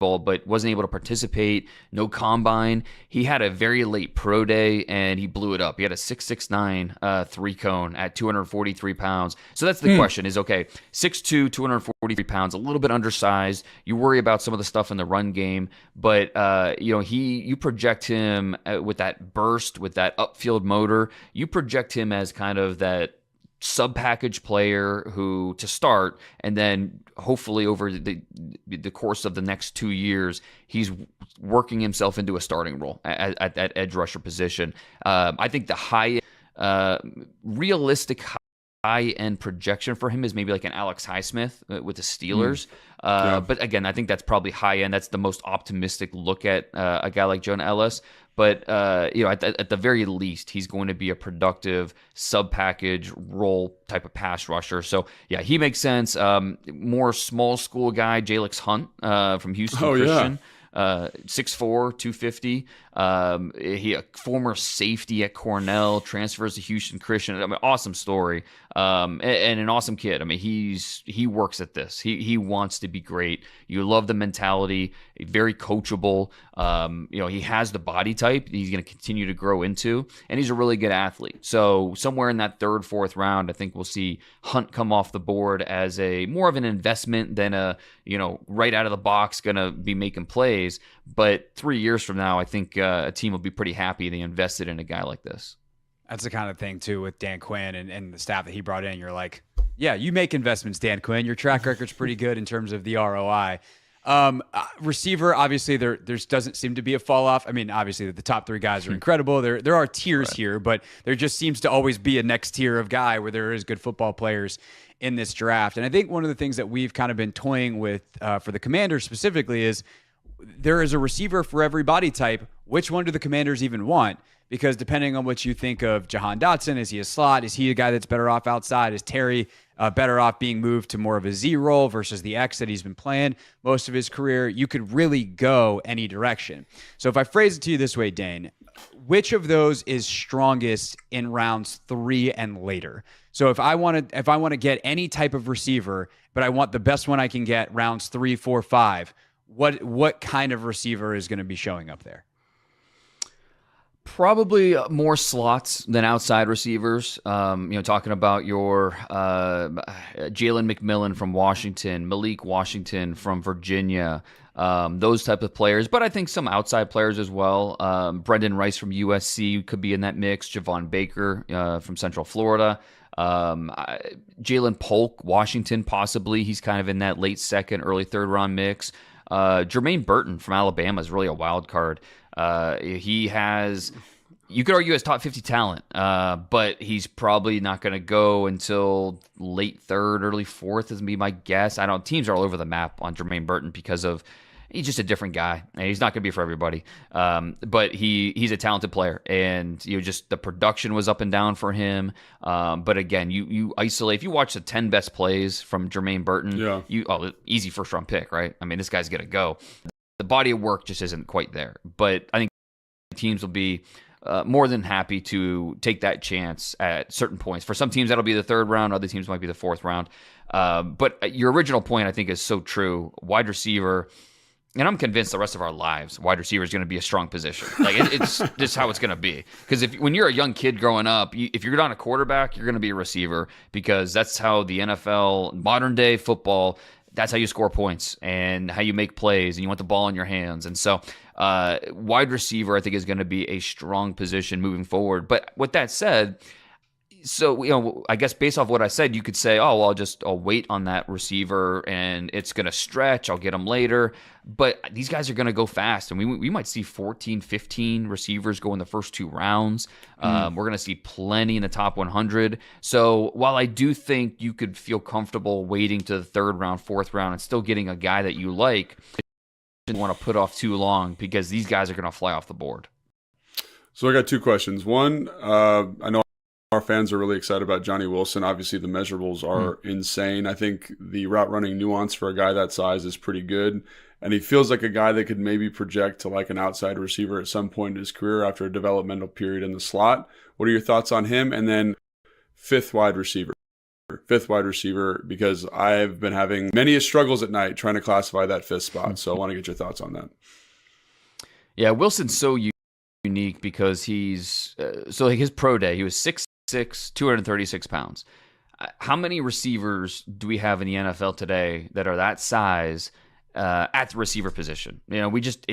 Bowl, but wasn't able to participate. No combine. He had a very late pro day and he blew it up. He had a 6.69 three cone at 243 pounds. So that's the question is, okay, 6'2", 243 pounds, a little bit undersized. You worry about some of the stuff in the run game, but you project him with that burst, with that upfield motor. You project him as kind of that sub-package player who to start, and then hopefully over the course of the next 2 years, he's working himself into a starting role at that edge rusher position. I think the realistic high-end projection for him is maybe like an Alex Highsmith with the Steelers. But again, I think that's probably high-end. That's the most optimistic look at a guy like Jonah Ellis. But at the very least, he's going to be a productive sub-package role type of pass rusher. So yeah, he makes sense. More small school guy, Jalix Hunt from Houston Christian. 6'4", 250. He a former safety at Cornell, transfers to Houston Christian. I mean, awesome story. And an awesome kid. I mean, he works at this. He wants to be great. You love the mentality. Very coachable. He has the body type he's going to continue to grow into, and he's a really good athlete. So somewhere in that third, fourth round, I think we'll see Hunt come off the board as a more of an investment than right out of the box going to be making plays. But 3 years from now, I think a team will be pretty happy they invested in a guy like this. That's the kind of thing, too, with Dan Quinn and the staff that he brought in. You're like, yeah, you make investments, Dan Quinn. Your track record's pretty good in terms of the ROI. Receiver, obviously, there doesn't seem to be a fall off. I mean, obviously, the top three guys are incredible. There are tiers here, but there just seems to always be a next tier of guy where there is good football players in this draft. And I think one of the things that we've kind of been toying with for the Commanders specifically is there is a receiver for every body type. Which one do the Commanders even want? Because depending on what you think of Jahan Dotson, is he a slot? Is he a guy that's better off outside? Is Terry better off being moved to more of a Z role versus the X that he's been playing most of his career? You could really go any direction. So if I phrase it to you this way, Dane, which of those is strongest in rounds 3 and later? So if I want to get any type of receiver, but I want the best one I can get rounds 3, 4, 5, what kind of receiver is going to be showing up there? Probably more slots than outside receivers. Talking about your Jalen McMillan from Washington, Malik Washington from Virginia, those type of players. But I think some outside players as well. Brendan Rice from USC could be in that mix. Javon Baker from Central Florida. Jalen Polk, Washington, possibly. He's kind of in that late second, early third round mix. Jermaine Burton from Alabama is really a wild card. He has, you could argue, as top 50 talent, but he's probably not going to go until late third, early fourth is be my guess. Teams are all over the map on Jermaine Burton because of he's just a different guy, and he's not going to be for everybody. But he's a talented player, and just the production was up and down for him. But again, you isolate. If you watch the 10 best plays from Jermaine Burton, easy first round pick, right? I mean, this guy's going to go. The body of work just isn't quite there. But I think teams will be more than happy to take that chance at certain points. For some teams, that'll be the third round. Other teams might be the fourth round. But your original point, I think, is so true. Wide receiver, and I'm convinced the rest of our lives, wide receiver is going to be a strong position. Like it's just how it's going to be. Because when you're a young kid growing up, if you're not a quarterback, you're going to be a receiver because that's how the NFL, modern day football, that's how you score points and how you make plays, and you want the ball in your hands. And so wide receiver, I think, is going to be a strong position moving forward. But with that said, so, I guess based off what I said, you could say, oh, well, I'll wait on that receiver and it's going to stretch. I'll get him later. But these guys are going to go fast. And we might see 14, 15 receivers go in the first 2 rounds. We're going to see plenty in the top 100. So while I do think you could feel comfortable waiting to the 3rd round, 4th round, and still getting a guy that you like, you don't want to put off too long because these guys are going to fly off the board. So I got 2 questions. One, I know our fans are really excited about Johnny Wilson. Obviously, the measurables are insane. I think the route running nuance for a guy that size is pretty good. And he feels like a guy that could maybe project to like an outside receiver at some point in his career after a developmental period in the slot. What are your thoughts on him? And then 5th wide receiver, because I've been having many struggles at night trying to classify that 5th spot. So I want to get your thoughts on that. Yeah, Wilson's so unique because he's so like his pro day, he was 6'6", 236 pounds. How many receivers do we have in the NFL today that are that size at the receiver position? We just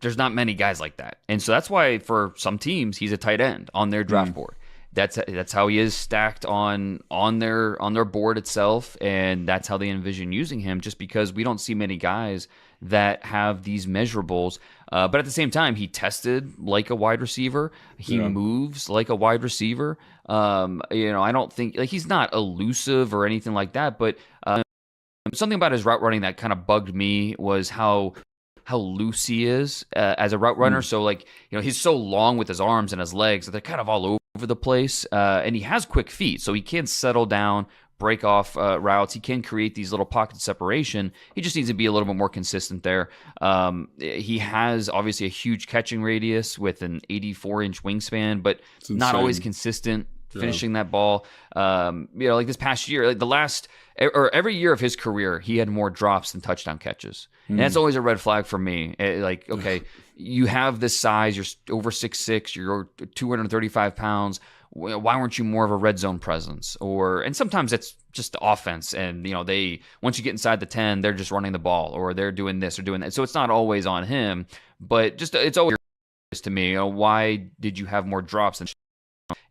there's not many guys like that, and so that's why for some teams he's a tight end on their draft board. That's how he is stacked on their board itself, and that's how they envision using him. Just because we don't see many guys that have these measurables, but at the same time, he tested like a wide receiver. He moves like a wide receiver. I don't think he's not elusive or anything like that, but something about his route running that kind of bugged me was how loose he is as a route runner. So he's so long with his arms and his legs that they're kind of all over the place, and he has quick feet, so he can settle down, break off routes. He can create these little pockets of separation. He just needs to be a little bit more consistent there. He has obviously a huge catching radius with an 84-inch wingspan, but not always consistent finishing that ball. Like this past year, every year of his career, he had more drops than touchdown catches. And that's always a red flag for me. Okay, you have this size, you're over 6'6", you're 235 pounds. Why weren't you more of a red zone presence? And sometimes it's just the offense, and they once you get inside the 10, they're just running the ball, or they're doing this or doing that. So it's not always on him, but just it's always to me. Why did you have more drops than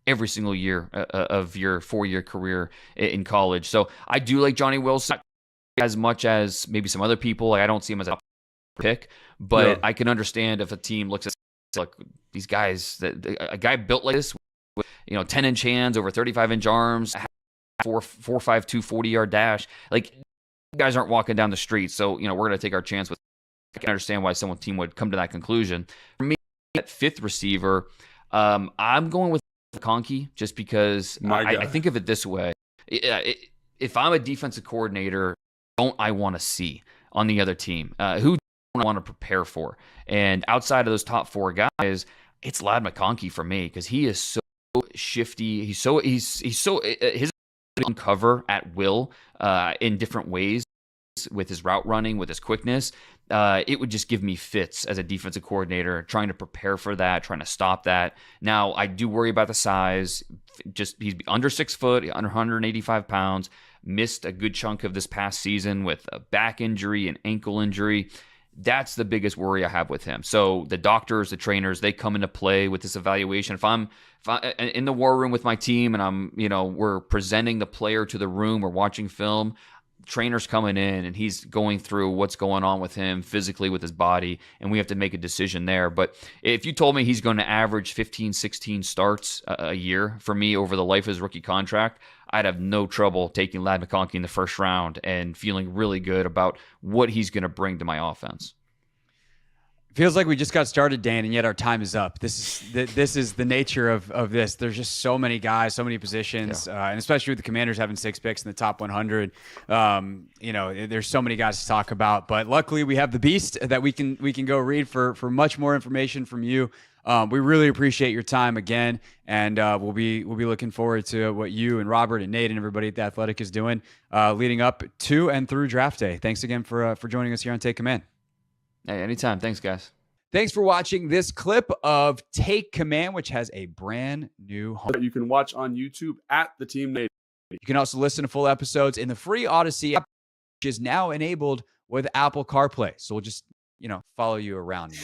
every single year of your 4-year career in college? So I do like Johnny Wilson as much as maybe some other people. I don't see him as a pick, but I can understand if a team looks at these guys, a guy built like this, with 10-inch hands, over 35-inch arms, 4.52 40-yard dash. Guys aren't walking down the street, so we're going to take our chance with. I can understand why some team would come to that conclusion. For me, at 5th receiver, I'm going with Conkey just because I think of it this way. If I'm a defensive coordinator, don't I want to see on the other team? Who do I want to prepare for? And outside of those top 4 guys, it's Ladd McConkey for me because he is so shifty. He's so his uncover at will in different ways with his route running, with his quickness. It would just give me fits as a defensive coordinator, trying to prepare for that, trying to stop that. Now, I do worry about the size. He's under 6 foot, under 185 pounds, missed a good chunk of this past season with a back injury and ankle injury. That's the biggest worry I have with him. So the doctors, the trainers, they come into play with this evaluation. If I'm in the war room with my team and we're presenting the player to the room, we're watching film, trainer's coming in and he's going through what's going on with him physically with his body, and we have to make a decision there. But if you told me he's going to average 15, 16 starts a year for me over the life of his rookie contract, I'd have no trouble taking Ladd McConkey in the first round and feeling really good about what he's going to bring to my offense. Feels like we just got started, Dan, and yet our time is up. This is the nature of this. There's just so many guys, so many positions, and especially with the Commanders having 6 picks in the top 100. There's so many guys to talk about. But luckily, we have the Beast that we can go read for much more information from you. We really appreciate your time again, and we'll be looking forward to what you and Robert and Nate and everybody at The Athletic is doing leading up to and through draft day. Thanks again for joining us here on Take Command. Hey, anytime. Thanks, guys. Thanks for watching this clip of Take Command, which has a brand new home. You can watch on YouTube at the Team 980. You can also listen to full episodes in the free Odyssey app, which is now enabled with Apple CarPlay. So we'll just, follow you around.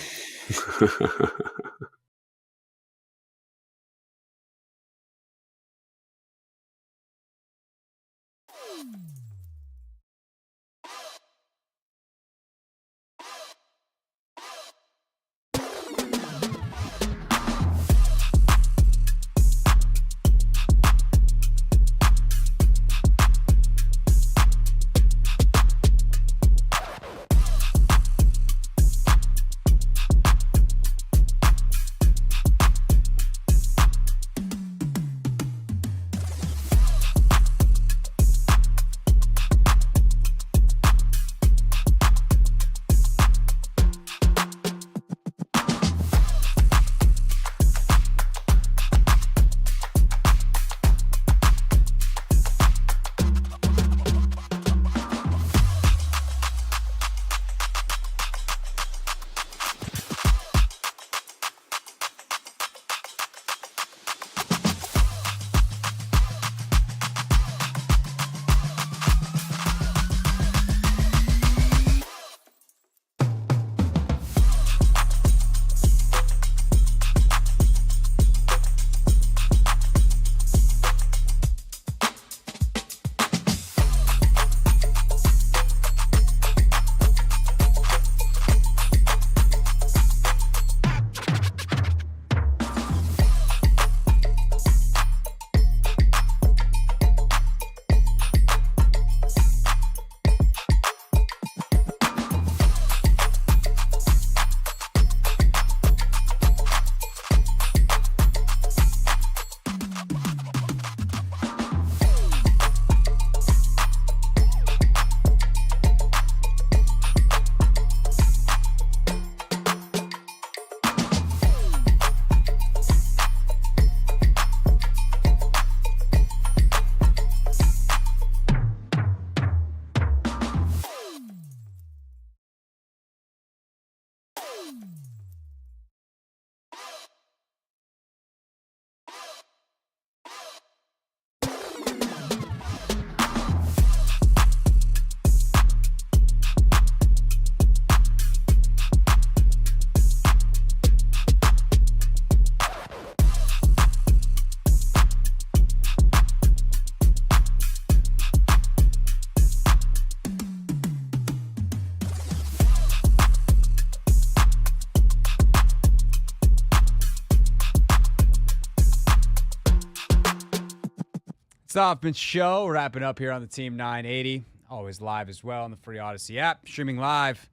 It's the Hoffman Show. Wrapping up here on the Team 980. Always live as well on the free Odyssey app. Streaming live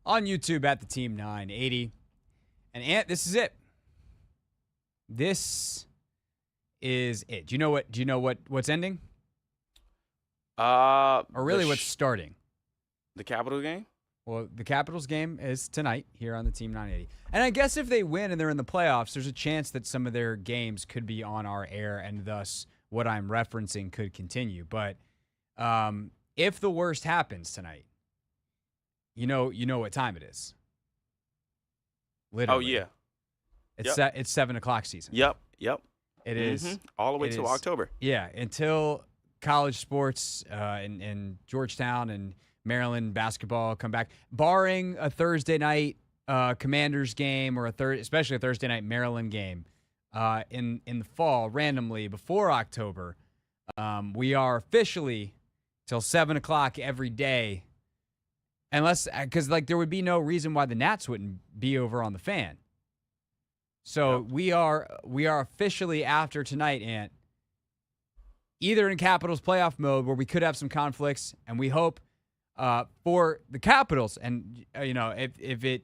on YouTube at the Team 980. And Ant, this is it. This is it. Do you know what's ending? Or really what's starting? The Capitals game? Well, the Capitals game is tonight here on the Team 980. And I guess if they win and they're in the playoffs, there's a chance that some of their games could be on our air, and thus what I'm referencing could continue. But if the worst happens tonight, you know what time it is. Literally. Oh, yeah. It's 7 o'clock season. Yep. It is. All the way till October. Yeah, until college sports in Georgetown and Maryland basketball come back, barring a Thursday night Commanders game or especially a Thursday night Maryland game in the fall randomly before October. We are officially till 7 o'clock every day, because there would be no reason why the Nats wouldn't be over on the Fan. So we are officially after tonight, Ant, either in Capitals playoff mode where we could have some conflicts, and we hope for the Capitals, and if it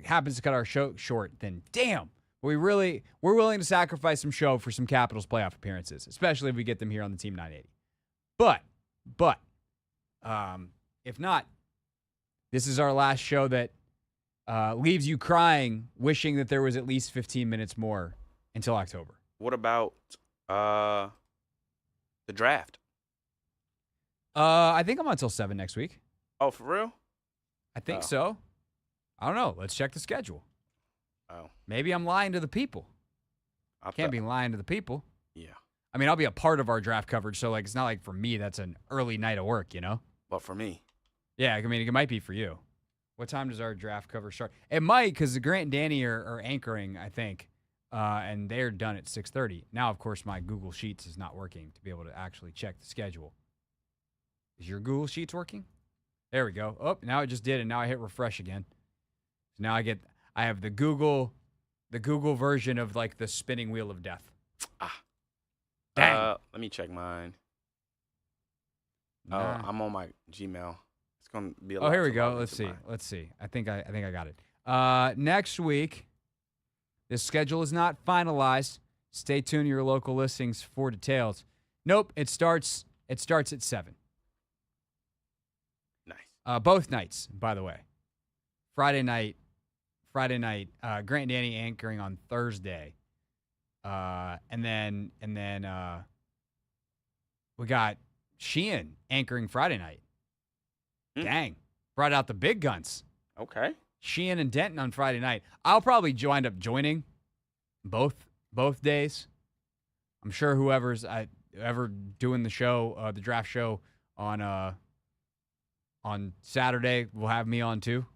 happens to cut our show short, then damn, we're willing to sacrifice some show for some Capitals playoff appearances, especially if we get them here on the Team 980. But if not, this is our last show that leaves you crying, wishing that there was at least 15 minutes more until October. What about the draft? I think I'm until 7 next week. Oh, for real? I think so. I don't know. Let's check the schedule. Oh. Maybe I'm lying to the people. Can't be lying to the people. Yeah. I mean, I'll be a part of our draft coverage, so like it's not like for me that's an early night of work, you know? But for me. Yeah, I mean, it might be for you. What time does our draft coverage start? It might, because Grant and Danny are anchoring, I think, and they're done at 6:30. Now, of course, my Google Sheets is not working to be able to actually check the schedule. Is your Google Sheets working? There we go. Oh, now it just did, and now I hit refresh again. So now I have the Google version of like the spinning wheel of death. Dang. Let me check mine. I'm on my Gmail. It's gonna be a lot. Oh, here we go. Let's see. I think I got it. Next week, the schedule is not finalized. Stay tuned to your local listings for details. Nope, it starts at 7. Nice. Both nights, by the way. Friday night, Grant and Danny anchoring on Thursday. And then we got Sheehan anchoring Friday night. Dang. Brought out the big guns. Okay. Sheehan and Denton on Friday night. I'll probably wind up joining both days. I'm sure whoever's ever doing the show, the draft show on Saturday will have me on too.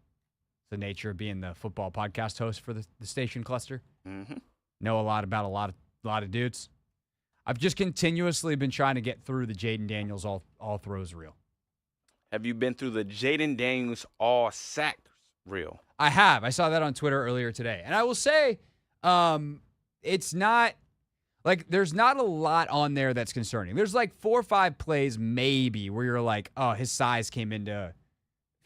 It's the nature of being the football podcast host for the station cluster. Mm-hmm. Know a lot about a lot of dudes. I've just continuously been trying to get through the Jaden Daniels all throws reel. Have you been through the Jaden Daniels all sacked reel? I have. I saw that on Twitter earlier today. And I will say, it's not like there's not a lot on there that's concerning. There's like 4 or 5 plays maybe where you're like, oh, his size came into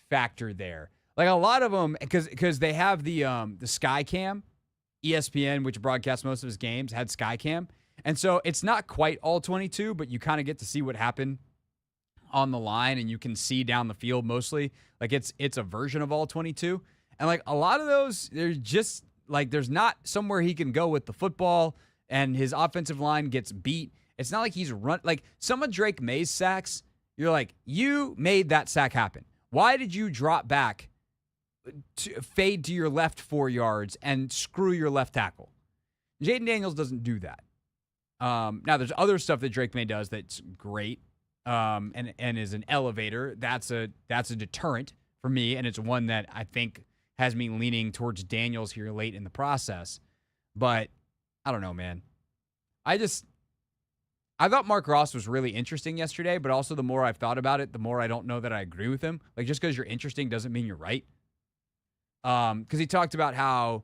factor there. Like a lot of them, because they have the Sky Cam. ESPN, which broadcasts most of his games, had Sky Cam. And so it's not quite all 22, but you kind of get to see what happened on the line, and you can see down the field mostly. Like it's a version of all 22. And like a lot of those, there's just like there's not somewhere he can go with the football, and his offensive line gets beat. It's not like he's like some of Drake May's sacks. You're like, you made that sack happen. Why did you drop back, fade to your left 4 yards, and screw your left tackle? Jaden Daniels doesn't do that. Now, there's other stuff that Drake May does that's great, and is an elevator. That's a deterrent for me, and it's one that I think has me leaning towards Daniels here late in the process. But I don't know, man. I thought Mark Ross was really interesting yesterday, but also the more I've thought about it, the more I don't know that I agree with him. Like, just because you're interesting doesn't mean you're right. Because he talked about how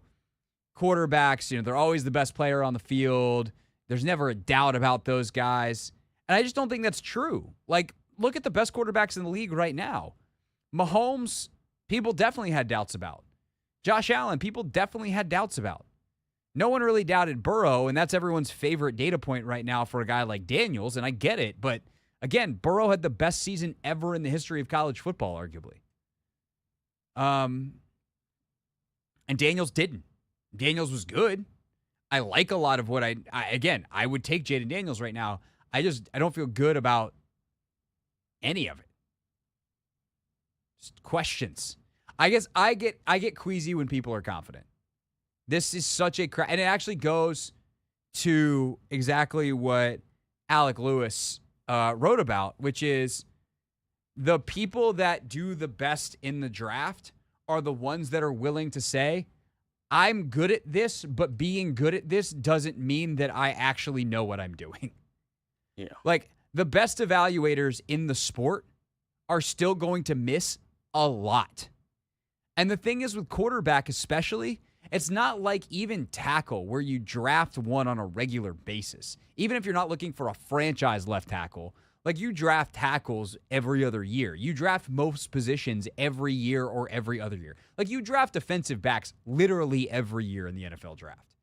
quarterbacks, they're always the best player on the field. There's never a doubt about those guys. And I just don't think that's true. Like, look at the best quarterbacks in the league right now. Mahomes, people definitely had doubts about. Josh Allen, people definitely had doubts about. No one really doubted Burrow, and that's everyone's favorite data point right now for a guy like Daniels, and I get it. But, again, Burrow had the best season ever in the history of college football, arguably. And Daniels didn't. Daniels was good. I like a lot of what I would take Jaden Daniels right now. I don't feel good about any of it. Just questions. I guess I get queasy when people are confident. This is such a and it actually goes to exactly what Alec Lewis wrote about, which is the people that do the best in the draft are the ones that are willing to say, I'm good at this, but being good at this doesn't mean that I actually know what I'm doing. Yeah. Like, the best evaluators in the sport are still going to miss a lot. And the thing is with quarterback especially, it's not like even tackle where you draft one on a regular basis. Even if you're not looking for a franchise left tackle, like you draft tackles every other year. You draft most positions every year or every other year. Like you draft defensive backs literally every year in the NFL draft.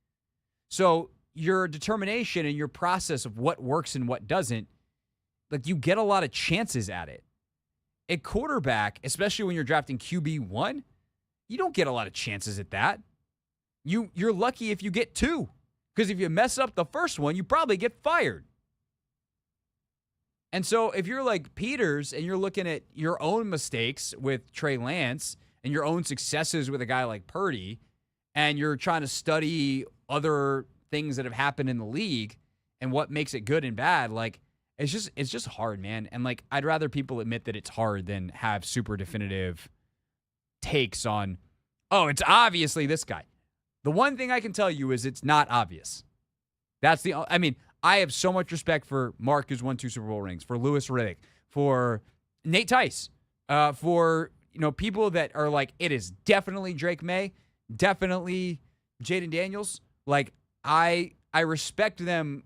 So your determination and your process of what works and what doesn't, like you get a lot of chances at it. At quarterback, especially when you're drafting QB1, you don't get a lot of chances at that. You're lucky if you get 2. Because if you mess up the first one, you probably get fired. And so if you're like Peters and you're looking at your own mistakes with Trey Lance and your own successes with a guy like Purdy, and you're trying to study other things that have happened in the league and what makes it good and bad, like, it's just hard, man. And, like, I'd rather people admit that it's hard than have super definitive takes on, oh, it's obviously this guy. The one thing I can tell you is it's not obvious. I mean, I have so much respect for Mark, who's won 2 Super Bowl rings, for Louis Riddick, for Nate Tice, for, people that are like, it is definitely Drake May, definitely Jaden Daniels. Like, I respect them,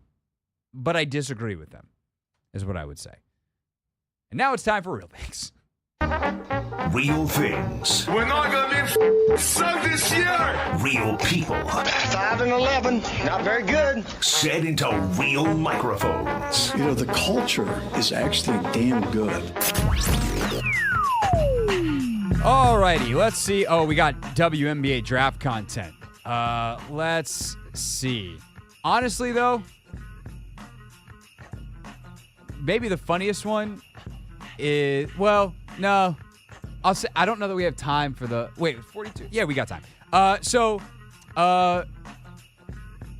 but I disagree with them, is what I would say. And now it's time for Real Things. Real things. We're not going to be sucked this year. Real people. 5-11, not very good. Said into real microphones. The culture is actually damn good. Alrighty, let's see. Oh, we got WNBA draft content. Let's see. Honestly, though, maybe the funniest one is, well, no. I'll say, I don't know that we have time for the, wait, 42? Yeah, we got time. A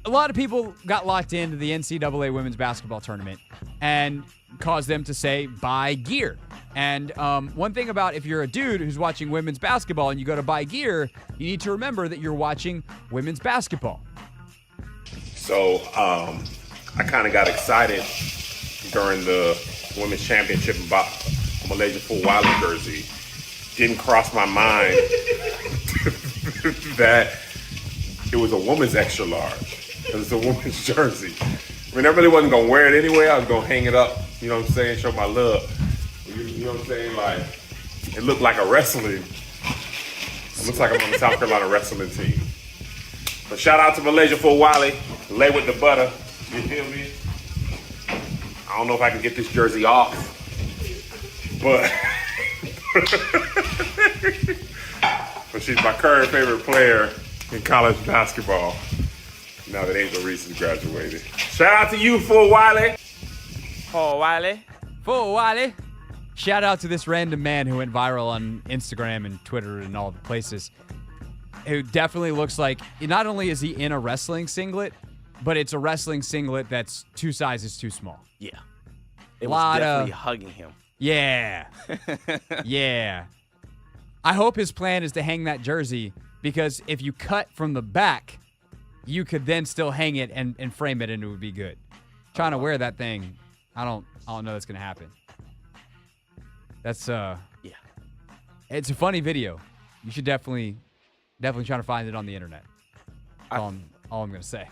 lot of people got locked into the NCAA women's basketball tournament and caused them to say, buy gear. And one thing about if you're a dude who's watching women's basketball and you go to buy gear, you need to remember that you're watching women's basketball. So I kind of got excited during the women's championship about a Malaysia Full Wiley jersey. Didn't cross my mind that it was a woman's extra large. It was a woman's jersey. I mean, I really wasn't going to wear it anyway. I was going to hang it up, you know what I'm saying, show my love. You know what I'm saying? Like, it looked like a wrestling. It looks like I'm on the South Carolina wrestling team. But shout out to Malaysia Full Wiley. Lay with the butter. You feel me? I don't know if I can get this jersey off. But but she's my current favorite player in college basketball. Now that Angel Reese has graduated. Shout out to you, Full Wiley. Full Wiley. Full Wiley. Shout out to this random man who went viral on Instagram and Twitter and all the places. Who definitely looks like, not only is he in a wrestling singlet, but it's a wrestling singlet that's 2 sizes too small. Yeah. It was definitely hugging him. Yeah. Yeah. I hope his plan is to hang that jersey, because if you cut from the back, you could then still hang it and frame it and it would be good. Trying to wear that thing, I don't know that's going to happen. That's, yeah. It's a funny video. You should definitely try to find it on the internet. All I'm going to say.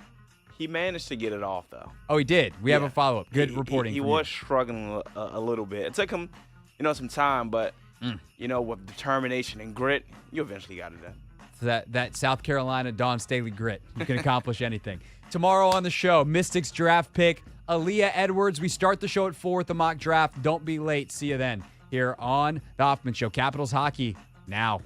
He managed to get it off, though. Oh, he did. We have a follow-up. Good reporting. He was struggling a little bit. It took him, some time, but, with determination and grit, you eventually got it done. So that South Carolina Dawn Staley grit. You can accomplish anything. Tomorrow on the show, Mystics draft pick, Aaliyah Edwards. We start the show at 4 with the mock draft. Don't be late. See you then here on The Hoffman Show. Capitals hockey now.